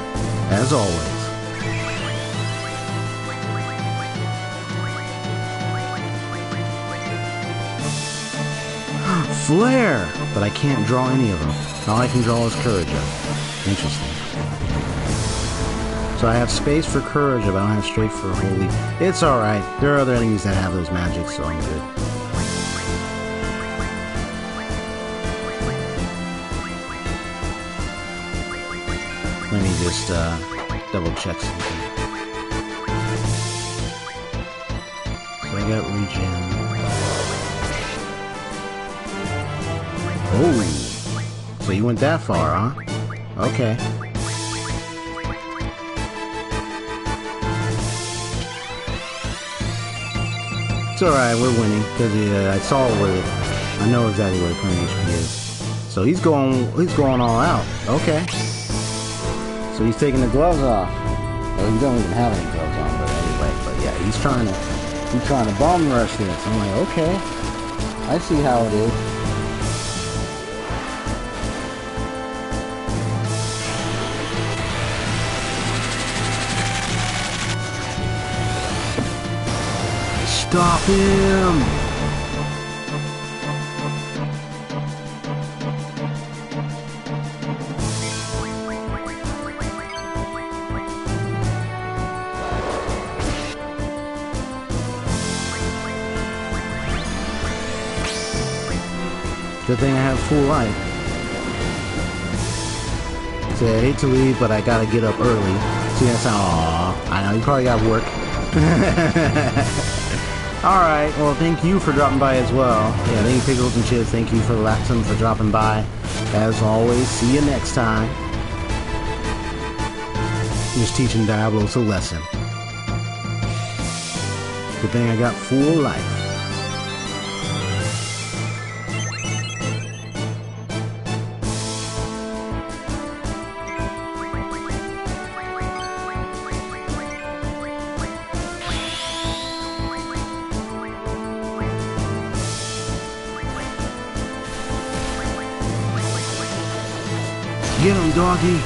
as always. Flare! But I can't draw any of them. All I can draw is Courage Up. Interesting. So I have space for Courage Up, I don't have straight for Holy. It's alright. There are other enemies that have those magics, so I'm good. Let me just double check something. So I got regen. Oh, so you went that far, huh? Okay. It's alright, we're winning because I saw where I know exactly where the current HP is. So he's going all out. Okay. So he's taking the gloves off. Well, he don't even have any gloves on, but anyway. But yeah, he's trying to bomb rush this. I'm like, okay, I see how it is. Stop him! Good thing I have full life. See, I hate to leave, but I gotta get up early. See, that's how. Aww, I know you probably got work. Alright, well, thank you for dropping by as well. Yeah, thank you, Pickles and Chips. Thank you for Laxum for dropping by. As always, see you next time. Just teaching Diablos a lesson. Good thing I got full life. Get him, doggy!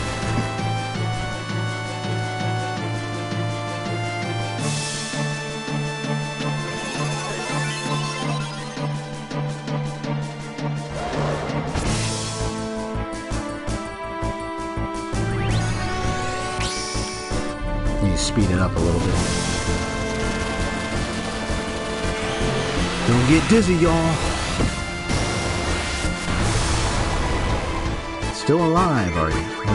Let me speed it up a little bit. Don't get dizzy, y'all! Still alive, are you? Okay.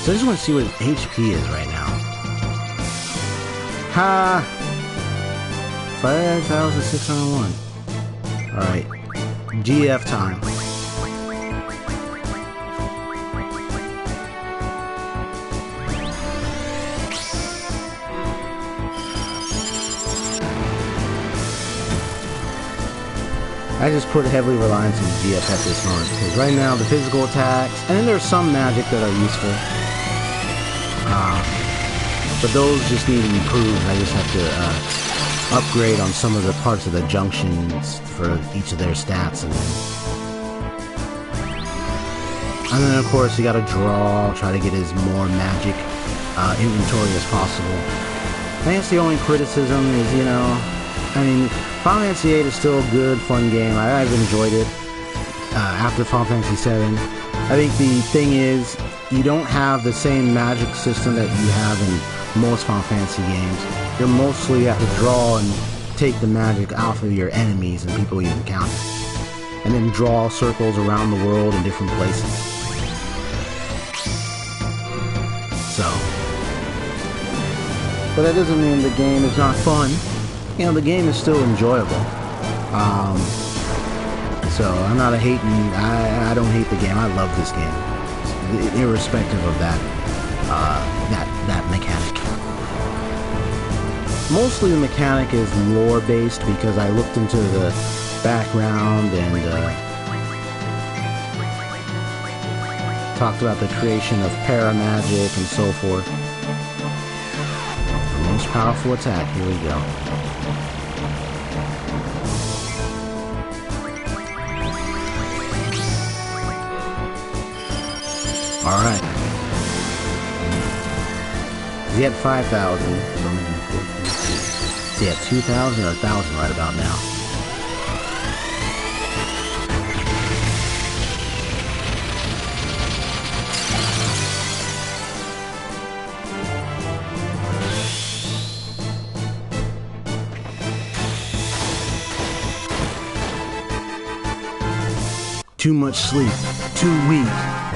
So I just want to see what his HP is right now. Ha! 5,601. Alright. GF time. I just put heavily reliance on GF at this moment, because right now the physical attacks, and then there's some magic that are useful, but those just need to improve. I just have to upgrade on some of the parts of the junctions for each of their stats, and then of course you gotta draw, try to get as more magic inventory as possible. I think that's the only criticism is, you know, I mean, Final Fantasy VIII is still a good, fun game. I've enjoyed it after Final Fantasy VII. I think the thing is, you don't have the same magic system that you have in most Final Fantasy games. You're mostly have to draw and take the magic off of your enemies and people you encounter, and then draw circles around the world in different places. So, but that doesn't mean the game is not fun. You know, the game is still enjoyable. So I'm not a hating. I don't hate the game. I love this game, irrespective of that mechanic. Mostly the mechanic is lore based because I looked into the background and talked about the creation of paramagic and so forth. The most powerful attack. Here we go. Alright. He had 5,000. He had 2,000 or 1,000 right about now. Too much sleep. Too weak.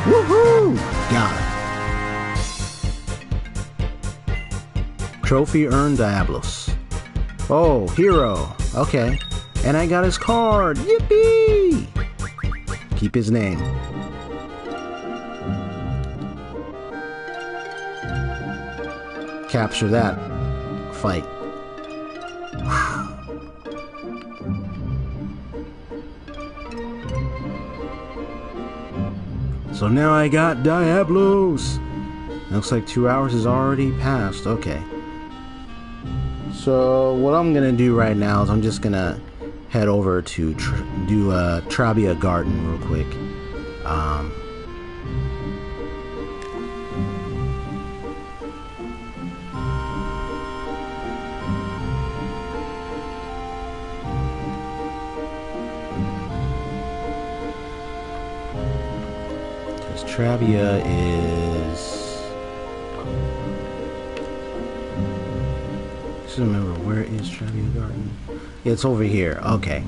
Woohoo! Got it. Trophy earned Diablos. Oh, hero. Okay. And I got his card. Yippee! Keep his name. Capture that. Fight. So now I got Diablos! Looks like 2 hours has already passed. Okay. So what I'm gonna do right now is I'm just gonna head over to do Trabia Garden real quick. Trabia is... Just remember, where is Trabia Garden? Yeah, it's over here. Okay.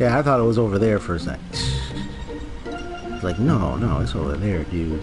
Yeah, I thought it was over there for a sec. It's like, no, it's over there, dude.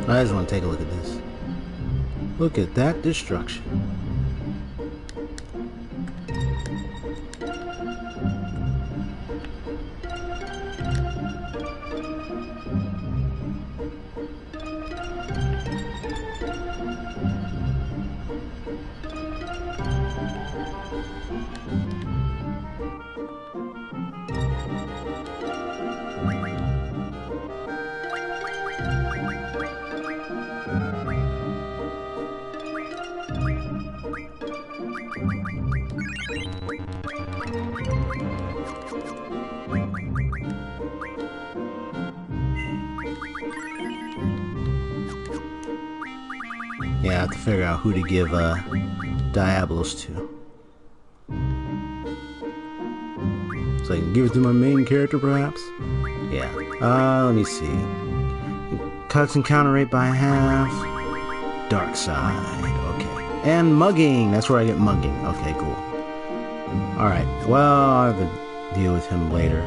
I just want to take a look at this. Look at that destruction. Yeah, I have to figure out who to give Diablos to. So I can give it to my main character, perhaps? Yeah. Let me see. Cuts encounter rate by half. Dark side. Okay. And mugging. That's where I get mugging. Okay, cool. Alright. Well, I'll have to deal with him later.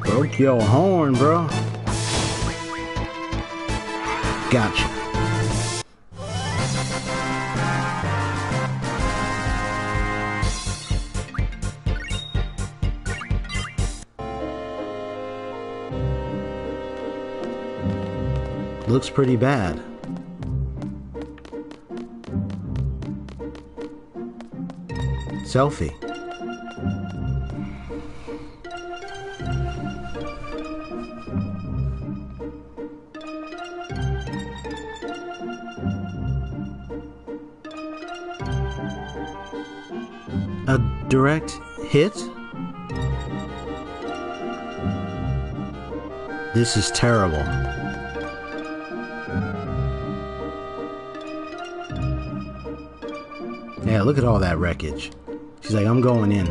Broke your horn, bro. Gotcha. Looks pretty bad. Selfie. A direct hit? This is terrible. Yeah, look at all that wreckage. She's like, I'm going in.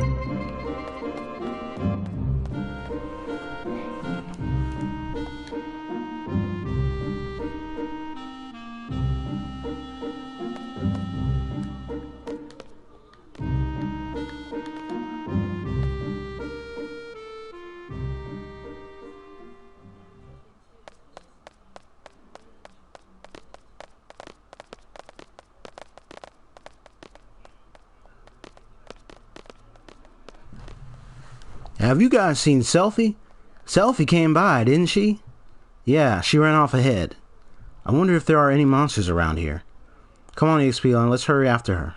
Have you guys seen Selfie? Selfie came by, didn't she? Yeah, she ran off ahead. I wonder if there are any monsters around here. Come on, EXP, let's hurry after her.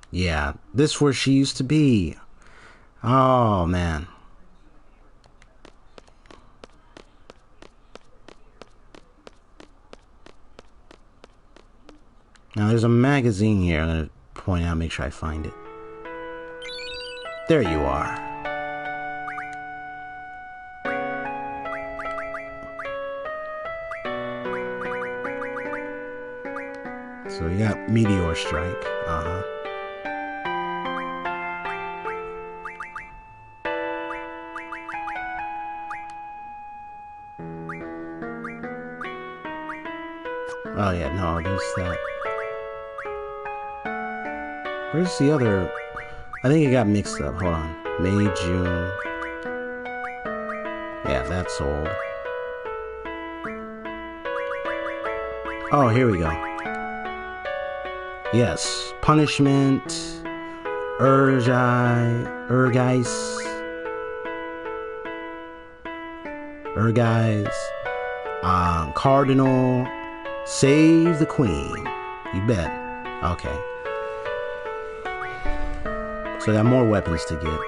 Yeah, this is where she used to be. Oh, man. Now there's a magazine here. I'm going to point out, make sure I find it. There you are. So we got Meteor Strike. Uh-huh. Oh yeah, no, there's that. Where's the other? I think it got mixed up. Hold on. May, June. Yeah, that's old. Oh, here we go. Yes. Punishment. Urgeis. Cardinal. Save the Queen. You bet. Okay. So I got more weapons to get.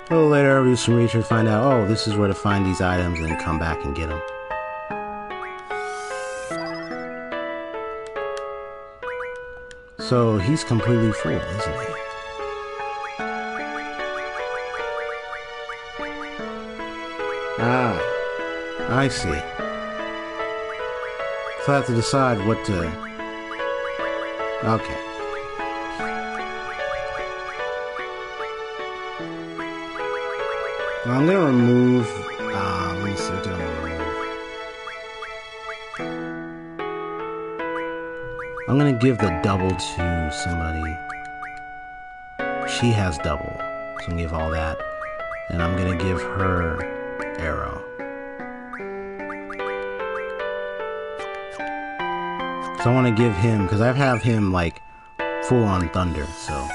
A little later, I'll do some research, find out, oh, this is where to find these items, and then come back and get them. So he's completely full, isn't he? Ah, I see. So I have to decide what to... Okay. Well, I'm gonna remove. Let me see what I'm gonna remove. I'm gonna give the double to somebody. She has double, so I'm gonna give all that, and I'm gonna give her arrow. So I want to give him, because I have him like full on thunder, so.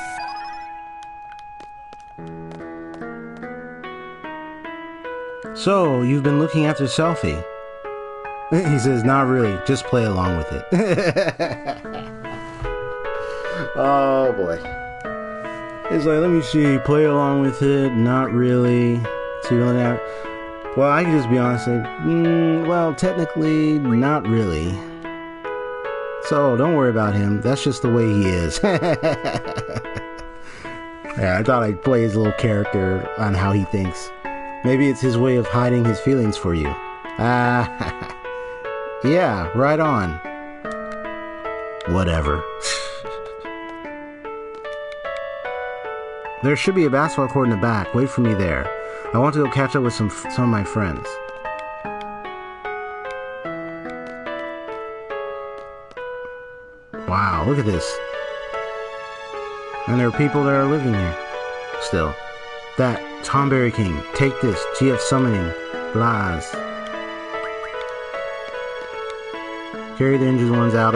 So, you've been looking after Selfie? He says, not really, just play along with it. Oh boy. He's like, let me see, play along with it, not really. So you're at, well, I can just be honest, well, technically, not really. So, don't worry about him, that's just the way he is. Yeah, I thought I'd play his little character on how he thinks. Maybe it's his way of hiding his feelings for you. Yeah, right on. Whatever. There should be a basketball court in the back. Wait for me there. I want to go catch up with some of my friends. Wow, look at this. And there are people that are living here. Still. That, Tomberry King. Take this. GF summoning. Blaz. Carry the injured ones out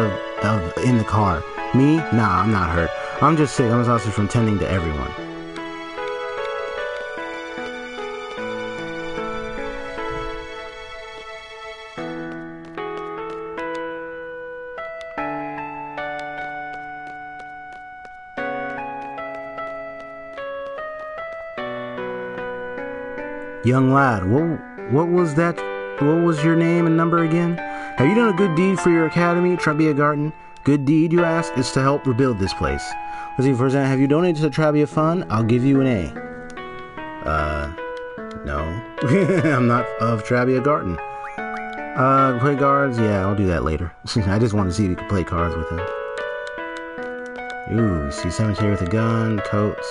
in the car. Me? Nah, I'm not hurt. I'm just sick. I'm exhausted from tending to everyone. Young lad, what was that? What was your name and number again? Have you done a good deed for your academy, Trabia Garden? Good deed, you ask? It's to help rebuild this place. Let's see, for example, have you donated to Trabia Fund? I'll give you an A. No. I'm not of Trabia Garden. Play cards? Yeah, I'll do that later. I just want to see if you can play cards with him. Ooh, you see cemetery with a gun, coats.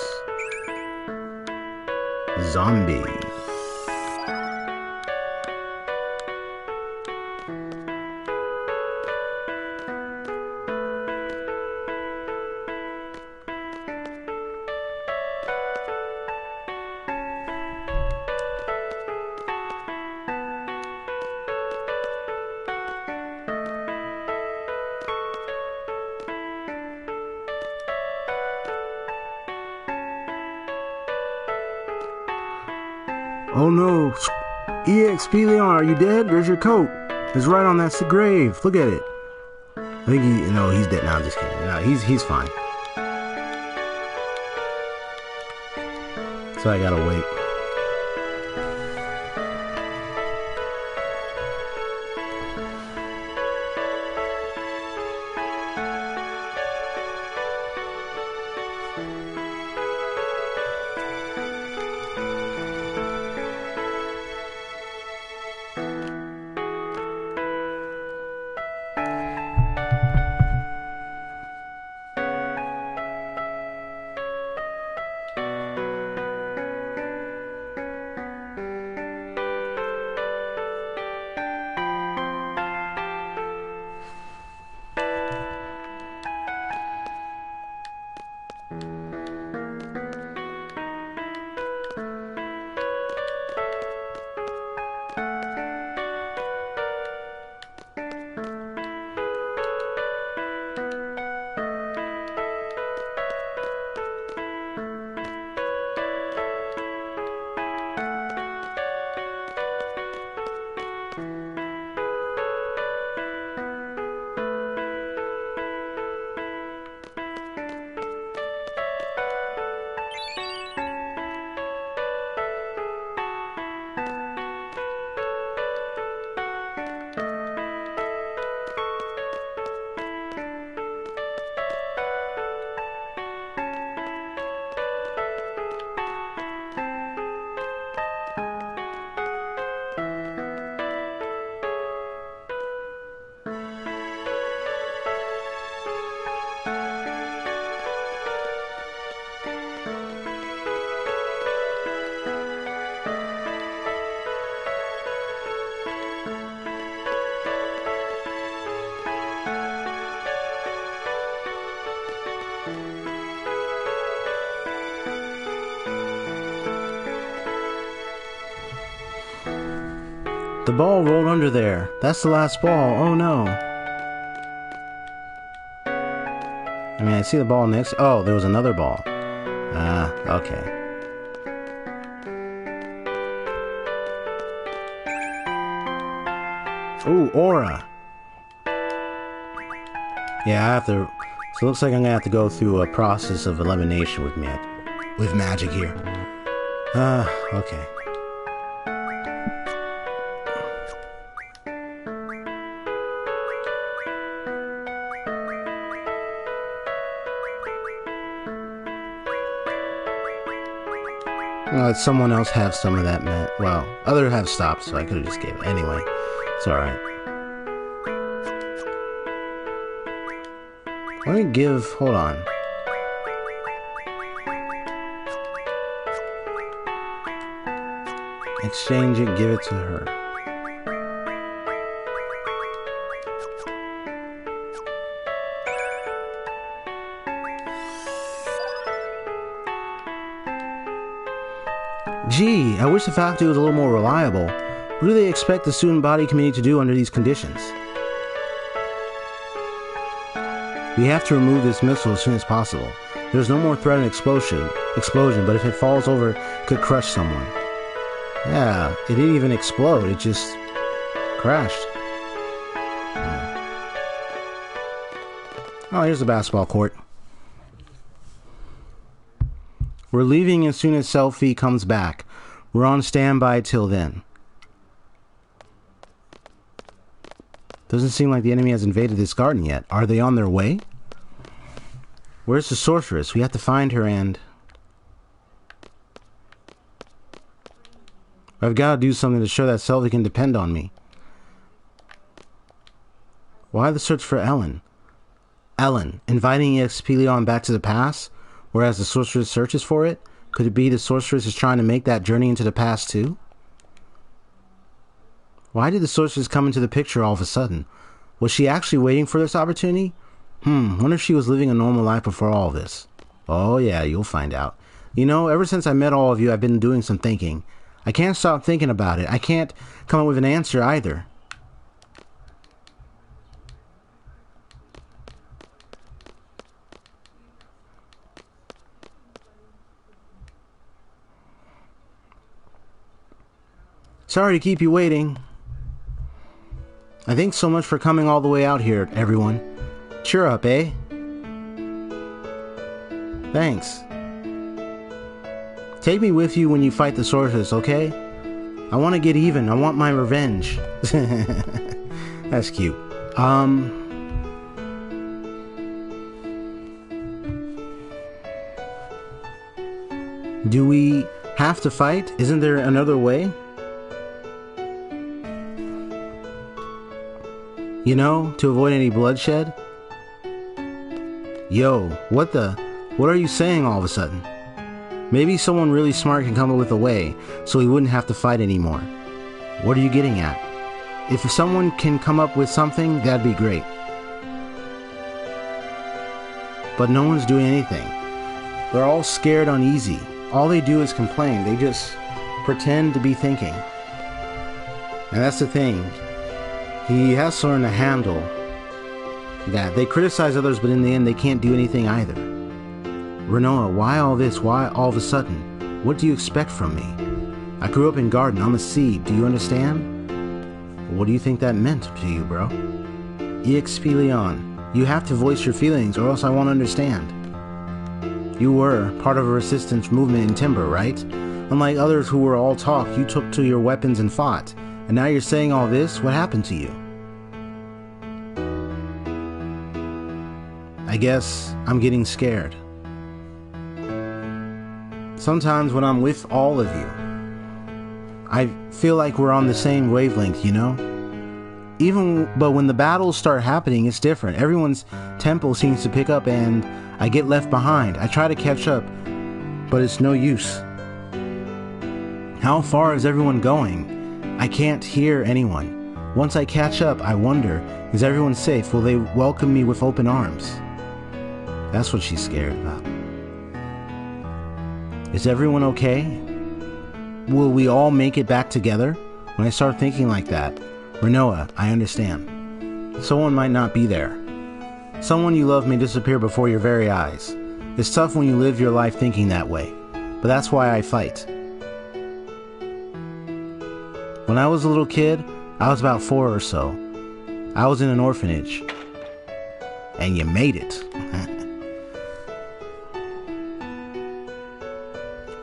Zombie. Oh no, EXP Leon, are you dead? There's your coat. It's right on that grave. Look at it. I think he's dead. No, I'm just kidding. No, he's fine. So I gotta wait. The ball rolled under there. That's the last ball. Oh no. I mean, I see the ball next. Oh, there was another ball. Ah, okay. Ooh, aura. Yeah, I have to... So it looks like I'm gonna have to go through a process of elimination with magic here. Okay. Let someone else have some of that, man. Well, others have stopped, so I could have just gave it. Anyway, it's alright. Let me give... Hold on. Exchange it, give it to her. Gee, I wish the faculty was a little more reliable. What do they expect the student body committee to do under these conditions? We have to remove this missile as soon as possible. There's no more threat of explosion, but if it falls over, it could crush someone. Yeah, it didn't even explode, it just crashed. Oh, here's the basketball court. We're leaving as soon as Selfie comes back. We're on standby till then. Doesn't seem like the enemy has invaded this garden yet. Are they on their way? Where's the sorceress? We have to find her and... I've got to do something to show that Selfie can depend on me. Why the search for Ellen? Ellen, inviting Expelion back to the past? Whereas the sorceress searches for it? Could it be the sorceress is trying to make that journey into the past too? Why did the sorceress come into the picture all of a sudden? Was she actually waiting for this opportunity? Wonder if she was living a normal life before all this. Oh yeah, you'll find out. You know, ever since I met all of you, I've been doing some thinking. I can't stop thinking about it. I can't come up with an answer either. Sorry to keep you waiting. Thanks so much for coming all the way out here, everyone. Cheer up, eh? Thanks. Take me with you when you fight the sorceress, okay? I want to get even. I want my revenge. That's cute. Do we have to fight? Isn't there another way? You know, to avoid any bloodshed? Yo, what are you saying all of a sudden? Maybe someone really smart can come up with a way, so we wouldn't have to fight anymore. What are you getting at? If someone can come up with something, that'd be great. But no one's doing anything. They're all scared uneasy. All they do is complain. They just pretend to be thinking. And that's the thing. He has to learn to handle that. They criticize others, but in the end, they can't do anything either. Renoa, why all this? Why all of a sudden? What do you expect from me? I grew up in Garden. I'm a seed. Do you understand? What do you think that meant to you, bro? Expelion, you have to voice your feelings or else I won't understand. You were part of a resistance movement in Timber, right? Unlike others who were all talk, you took to your weapons and fought. And now you're saying all this? What happened to you? I guess I'm getting scared. Sometimes when I'm with all of you, I feel like we're on the same wavelength, you know? But when the battles start happening, it's different. Everyone's tempo seems to pick up and I get left behind. I try to catch up, but it's no use. How far is everyone going? I can't hear anyone. Once I catch up, I wonder, is everyone safe? Will they welcome me with open arms? That's what she's scared about. Is everyone okay? Will we all make it back together? When I start thinking like that, Renoa, I understand. Someone might not be there. Someone you love may disappear before your very eyes. It's tough when you live your life thinking that way, but that's why I fight. When I was a little kid, I was about 4 or so. I was in an orphanage. And you made it.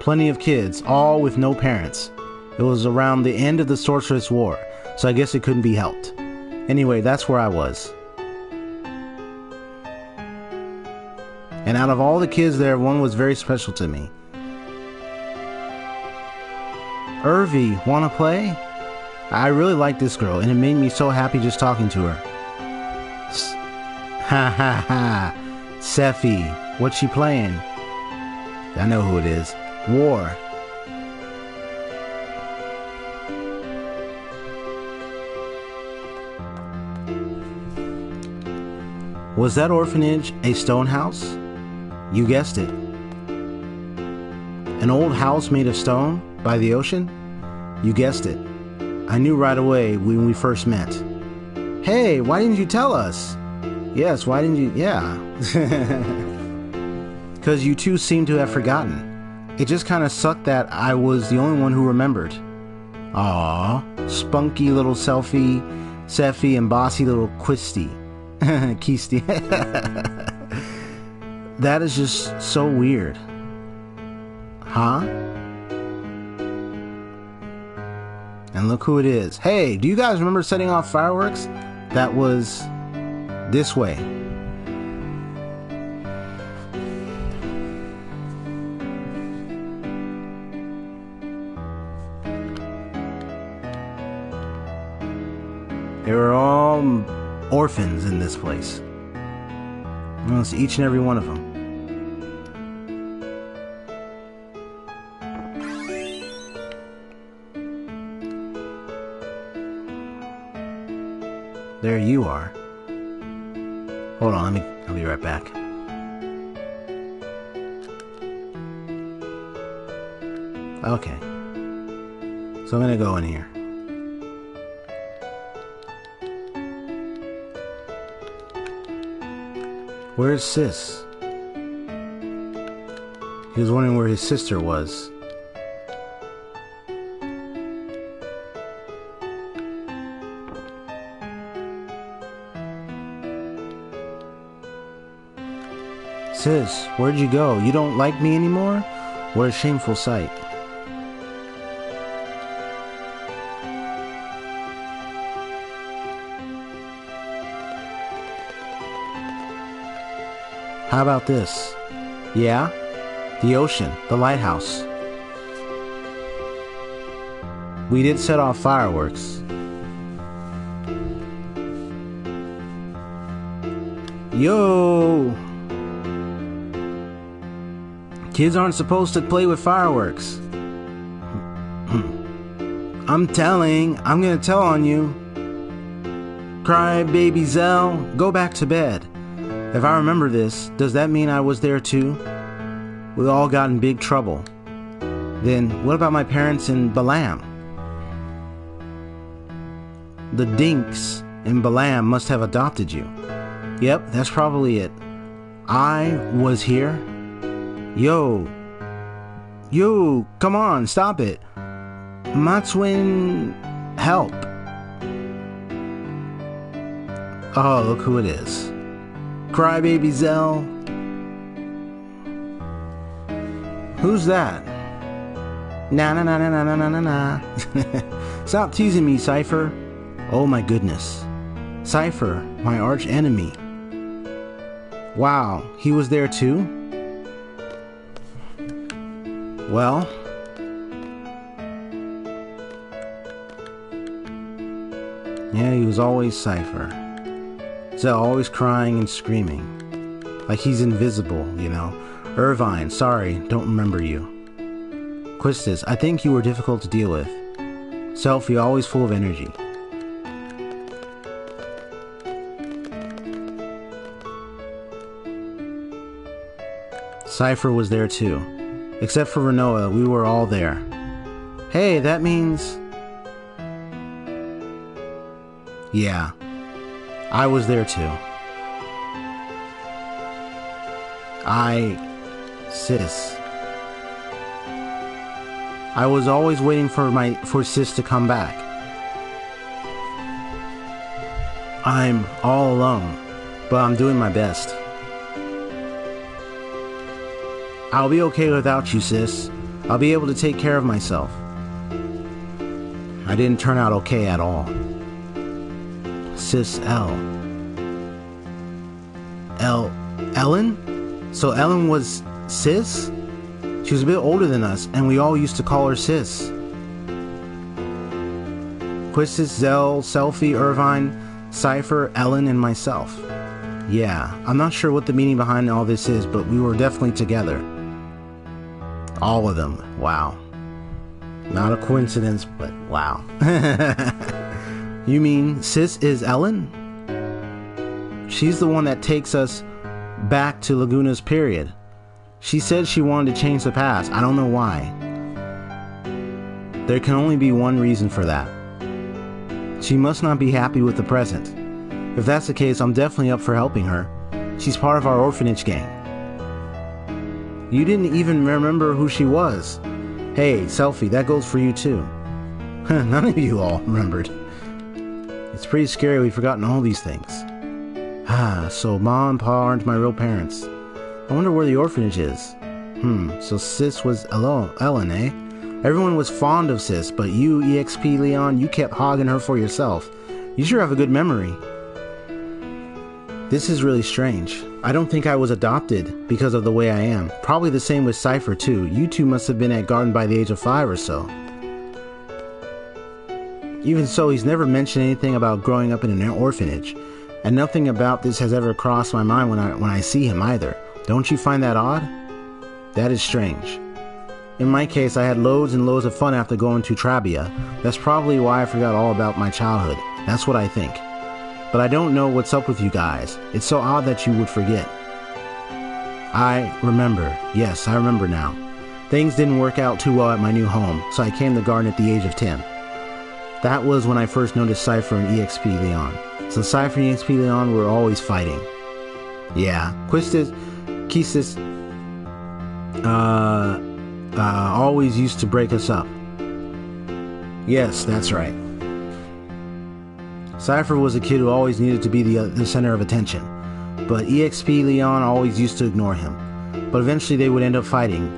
Plenty of kids, all with no parents. It was around the end of the Sorceress War, so I guess it couldn't be helped. Anyway, that's where I was. And out of all the kids there, one was very special to me. Irvi, wanna play? I really like this girl, and it made me so happy just talking to her. Ha ha ha. Sephi, what's she playing? I know who it is. War. Was that orphanage a stone house? You guessed it. An old house made of stone by the ocean? You guessed it. I knew right away when we first met. Hey, why didn't you tell us? Yes, why didn't you? Yeah. Because you two seem to have forgotten. It just kind of sucked that I was the only one who remembered. Aww, spunky little Sephi, and bossy little Quisty. Keisty. That is just so weird. Huh? And look who it is. Hey, do you guys remember setting off fireworks? That was this way. They were all orphans in this place. Almost each and every one of them. There you are. Hold on, I'll be right back. Okay. So I'm gonna go in here. Where's Sis? He was wondering where his sister was. Sis, where'd you go? You don't like me anymore? What a shameful sight. How about this? Yeah? The ocean, the lighthouse. We did set off fireworks. Yo! Kids aren't supposed to play with fireworks. I'm gonna tell on you. Cry, baby Zell, go back to bed. If I remember this, does that mean I was there too? We all got in big trouble. Then, what about my parents in Balam? The Dinks in Balam must have adopted you. Yep, that's probably it. I was here. Yo, come on, stop it. Matswin, help. Oh, look who it is. Crybaby Zell. Who's that? Nah. Stop teasing me, Cypher. Oh my goodness. Cypher, my arch enemy. Wow, he was there too? Well, yeah, he was always Cypher. Zell always crying and screaming. Like he's invisible, you know. Irvine, sorry, don't remember you. Quistis, I think you were difficult to deal with. Selfie, always full of energy. Cypher was there too. Except for Renoa, we were all there. Hey, that means... Yeah. I was there too. Sis. I was always waiting for Sis to come back. I'm all alone, but I'm doing my best. I'll be okay without you, sis. I'll be able to take care of myself. I didn't turn out okay at all. Sis Ellen? So Ellen was sis? She was a bit older than us, and we all used to call her sis. Quistis, Zell, Selphie, Irvine, Cypher, Ellen, and myself. Yeah, I'm not sure what the meaning behind all this is, but we were definitely together. All of them. Wow. Not a coincidence, but wow. You mean Sis is Ellen? She's the one that takes us back to Laguna's period. She said she wanted to change the past. I don't know why. There can only be one reason for that. She must not be happy with the present. If that's the case, I'm definitely up for helping her. She's part of our orphanage gang. You didn't even remember who she was. Hey, Selphie, that goes for you too. None of you all remembered. It's pretty scary we've forgotten all these things. So Mom and Pa aren't my real parents. I wonder where the orphanage is. So Sis was Ellen, eh? Everyone was fond of Sis, but you, EXP Leon, you kept hogging her for yourself. You sure have a good memory. This is really strange. I don't think I was adopted because of the way I am. Probably the same with Cypher too. You two must have been at Garden by the age of 5 or so. Even so, he's never mentioned anything about growing up in an orphanage. And nothing about this has ever crossed my mind when I see him either. Don't you find that odd? That is strange. In my case, I had loads and loads of fun after going to Trabia. That's probably why I forgot all about my childhood. That's what I think. But I don't know what's up with you guys. It's so odd that you would forget. I remember. Yes, I remember now. Things didn't work out too well at my new home, so I came to Garden at the age of 10. That was when I first noticed Cypher and EXP Leon. So Cypher and EXP Leon were always fighting. Yeah, Quistis, Kisis, always used to break us up. Yes, that's right. Cypher was a kid who always needed to be the center of attention, but EXP Leon always used to ignore him. But eventually they would end up fighting,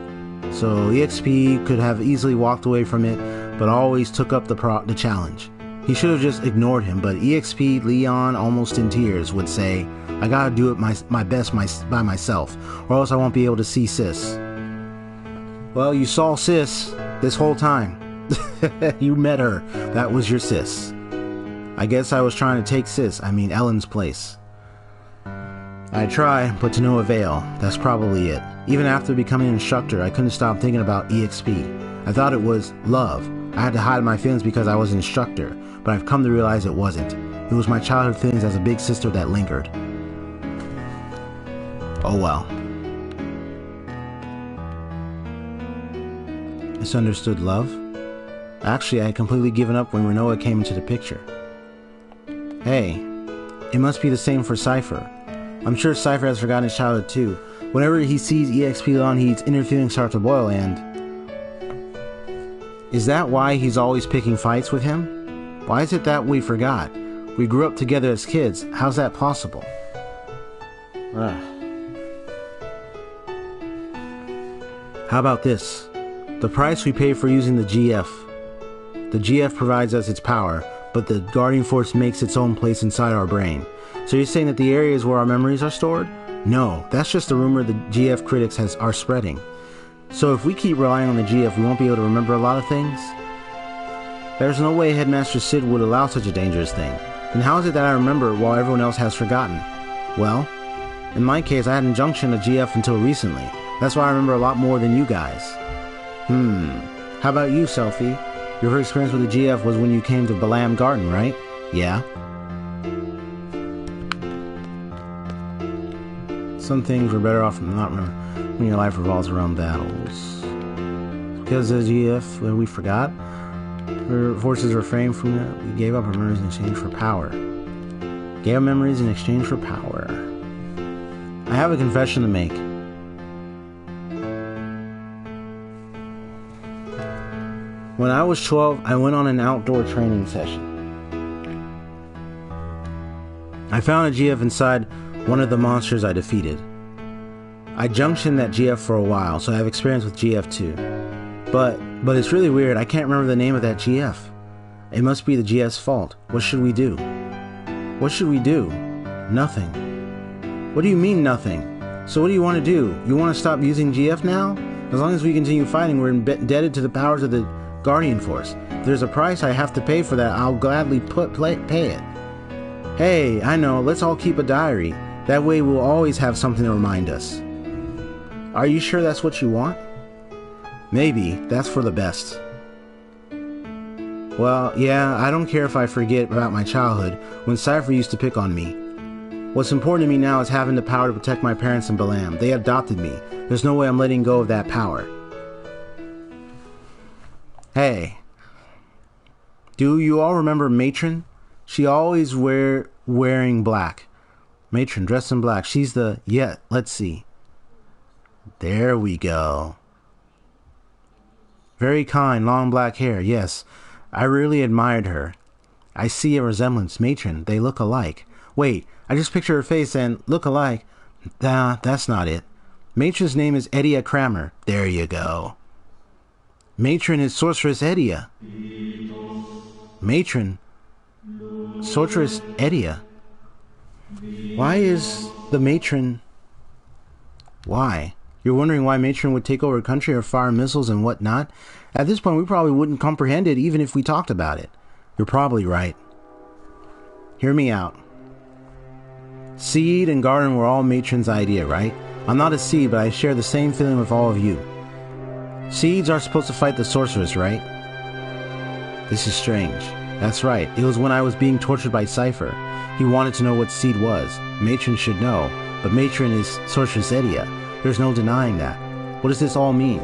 so EXP could have easily walked away from it, but always took up the challenge. He should have just ignored him, but EXP Leon, almost in tears, would say, I gotta do it my best by myself, or else I won't be able to see Sis. Well, you saw Sis this whole time. You met her. That was your Sis. I guess I was trying to take Ellen's place. I try, but to no avail. That's probably it. Even after becoming an instructor, I couldn't stop thinking about EXP. I thought it was love. I had to hide my feelings because I was an instructor, but I've come to realize it wasn't. It was my childhood feelings as a big sister that lingered. Oh well. Misunderstood love? Actually, I had completely given up when Renoa came into the picture. Hey, it must be the same for Cypher. I'm sure Cypher has forgotten his childhood too. Whenever he sees EXP Leon, his inner feelings start to boil, and... Is that why he's always picking fights with him? Why is it that we forgot? We grew up together as kids. How's that possible? How about this? The price we pay for using the GF. The GF provides us its power, but the Guardian Force makes its own place inside our brain. So you're saying that the areas where our memories are stored? No, that's just a rumor the GF critics are spreading. So if we keep relying on the GF, we won't be able to remember a lot of things? There's no way Headmaster Sid would allow such a dangerous thing. Then how is it that I remember while everyone else has forgotten? Well, in my case, I hadn't Junction a GF until recently. That's why I remember a lot more than you guys. How about you, Selphie? Your first experience with the GF was when you came to Balam Garden, right? Yeah. Some things were better off from not remembering when your life revolves around battles. Because of the GF, we forgot. Our forces refrained from that. We gave up our memories in exchange for power. Gave up memories in exchange for power. I have a confession to make. When I was 12, I went on an outdoor training session. I found a GF inside one of the monsters I defeated. I junctioned that GF for a while, so I have experience with GF too. But it's really weird, I can't remember the name of that GF. It must be the GF's fault. What should we do? What should we do? Nothing. What do you mean nothing? So what do you want to do? You want to stop using GF now? As long as we continue fighting, we're indebted to the powers of the Guardian Force. If there's a price I have to pay for that, I'll gladly pay it. Hey, I know, let's all keep a diary. That way we'll always have something to remind us. Are you sure that's what you want? Maybe, that's for the best. Well, yeah, I don't care if I forget about my childhood, when Cypher used to pick on me. What's important to me now is having the power to protect my parents and Balam. They adopted me. There's no way I'm letting go of that power. Hey. Do you all remember Matron? She always wearing black. Matron dressed in black. She's the... Yeah, let's see. There we go. Very kind, long black hair, yes. I really admired her. I see a resemblance. Matron, they look alike. Wait, I just picture her face and look alike. Nah, that's not it. Matron's name is Edia Kramer. There you go. Matron is Sorceress Edia. Matron? Sorceress Edia? Why is the Matron... Why? You're wondering why Matron would take over a country or fire missiles and whatnot? At this point, we probably wouldn't comprehend it even if we talked about it. You're probably right. Hear me out. Seed and Garden were all Matron's idea, right? I'm not a Seed, but I share the same feeling with all of you. Seeds are supposed to fight the sorceress, right? This is strange. That's right. It was when I was being tortured by Cypher. He wanted to know what Seed was. Matron should know, but Matron is Sorceress Edia. There's no denying that. What does this all mean?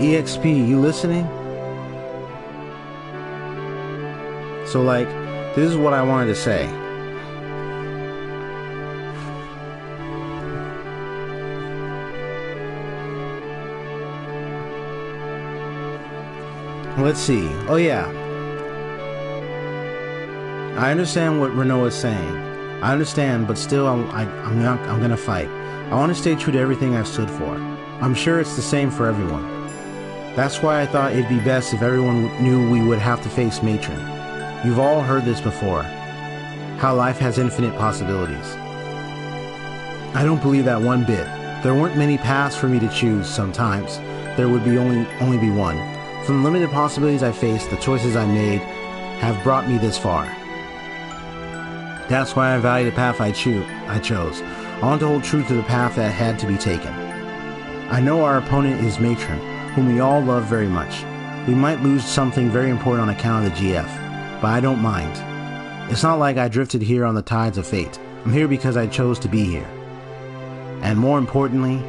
EXP, you listening? So like, this is what I wanted to say. Let's see. Oh yeah. I understand what Renault is saying. I understand, but still I'm gonna fight. I want to stay true to everything I've stood for. I'm sure it's the same for everyone. That's why I thought it'd be best if everyone knew we would have to face Matron. You've all heard this before. How life has infinite possibilities. I don't believe that one bit. There weren't many paths for me to choose sometimes. There would be only be one. From the limited possibilities I faced, the choices I made have brought me this far. That's why I value the path I chose. I want to hold true to the path that had to be taken. I know our opponent is Matron, whom we all love very much. We might lose something very important on account of the GF, but I don't mind. It's not like I drifted here on the tides of fate. I'm here because I chose to be here. And more importantly,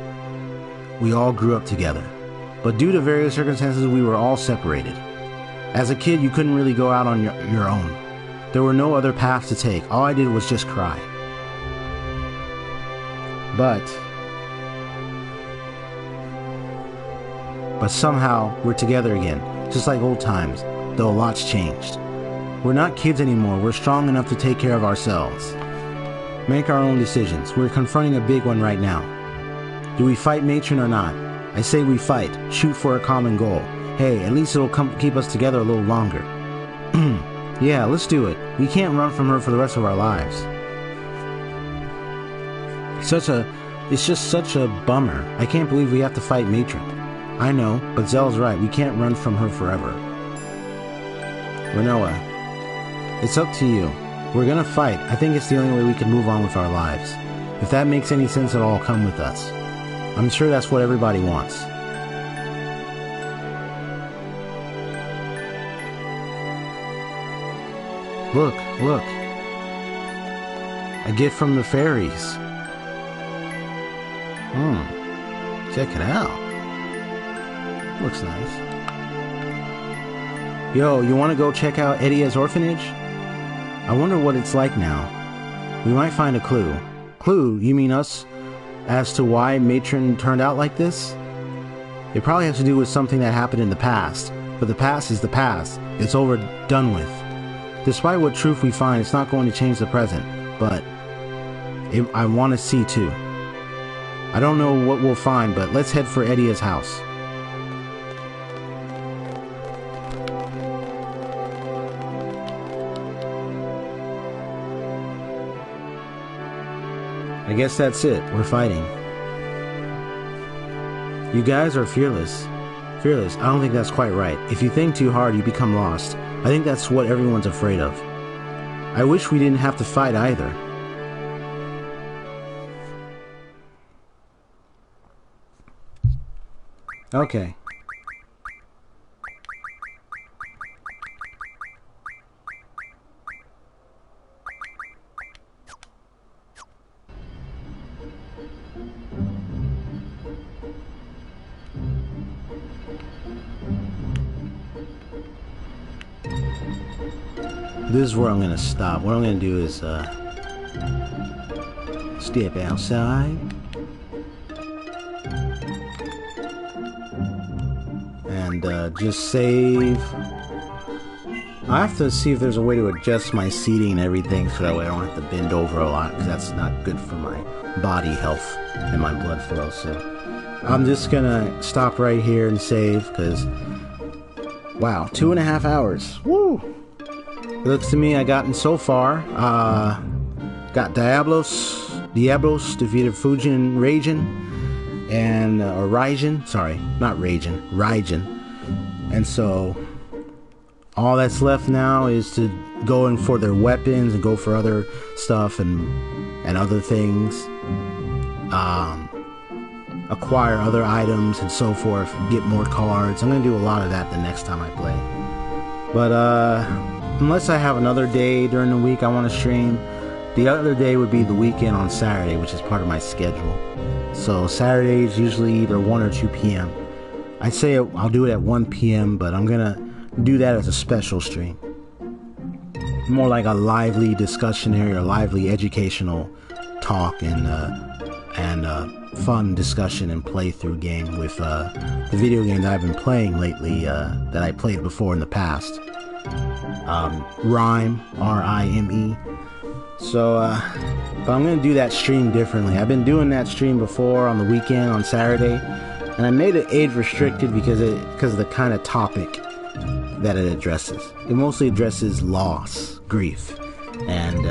we all grew up together. But due to various circumstances, we were all separated. As a kid, you couldn't really go out on your own. There were no other paths to take. All I did was just cry. But somehow, we're together again, just like old times, though a lot's changed. We're not kids anymore. We're strong enough to take care of ourselves. Make our own decisions. We're confronting a big one right now. Do we fight Matron or not? I say we fight, shoot for a common goal. Hey, at least it'll keep us together a little longer. Yeah, let's do it. We can't run from her for the rest of our lives. It's just such a bummer. I can't believe we have to fight Matron. I know, but Zell's right. We can't run from her forever. Renoa, it's up to you. We're gonna fight. I think it's the only way we can move on with our lives. If that makes any sense at all, come with us. I'm sure that's what everybody wants. Look. A gift from the fairies. Check it out. Looks nice. Yo, you want to go check out Edia's orphanage? I wonder what it's like now. We might find a clue. Clue? You mean us? As to why Matron turned out like this? It probably has to do with something that happened in the past. But the past is the past. It's over, done with. despite what truth we find, it's not going to change the present, but I want to see too. I don't know what we'll find, but let's head for Edia's house. I guess that's it. We're fighting. You guys are fearless. Fearless. I don't think that's quite right. If you think too hard, you become lost. I think that's what everyone's afraid of. I wish we didn't have to fight either. Okay. This is where I'm gonna stop. What I'm gonna do is step outside and just save. I have to see if there's a way to adjust my seating and everything so that way I don't have to bend over a lot, because that's not good for my body health and my blood flow. So I'm just gonna stop right here and save, because wow, 2.5 hours. Woo! It looks to me I gotten so far. Got Diablos defeated Fujin Raijin, and or Raijin, sorry, not Raijin, Raijin. And so all that's left now is to go in for their weapons and go for other stuff and other things. Acquire other items and so forth, get more cards. I'm gonna do a lot of that the next time I play. But unless I have another day during the week I want to stream, the other day would be the weekend on Saturday, which is part of my schedule. So Saturday is usually either 1 or 2 p.m. I'd say I'll do it at 1 p.m., but I'm gonna do that as a special stream. More like a lively discussionary or lively educational talk and fun discussion and playthrough game with the video game that I've been playing lately, that I played before in the past. Rime, R-I-M-E. So, but I'm gonna do that stream differently. I've been doing that stream before on the weekend on Saturday, and I made it age restricted because of the kind of topic that it addresses. It mostly addresses loss, grief, and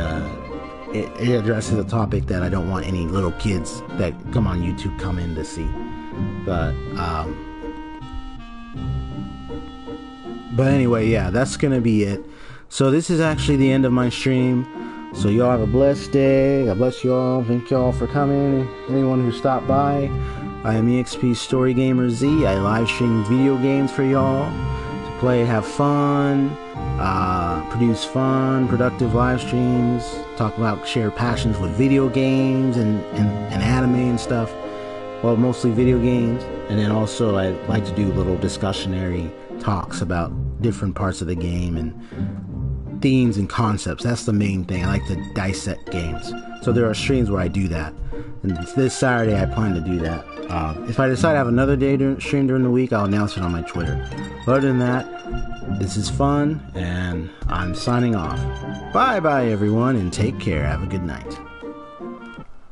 it addresses a topic that I don't want any little kids that come on YouTube come in to see. But anyway, yeah, that's gonna be it. So this is actually the end of my stream. So y'all have a blessed day. God bless you all. Thank y'all for coming. Anyone who stopped by. I am EXP Story Gamer Z. I live stream video games for y'all to play, have fun, produce fun, productive live streams, talk about shared passions with video games and anime and stuff. Well, mostly video games. And then also I like to do little discussionary talks about different parts of the game and themes and concepts. That's the main thing. I like to dissect games. So there are streams where I do that. And this Saturday I plan to do that. If I decide to have another day stream during the week, I'll announce it on my Twitter. But other than that, this is fun, and I'm signing off. Bye bye everyone, and take care. Have a good night.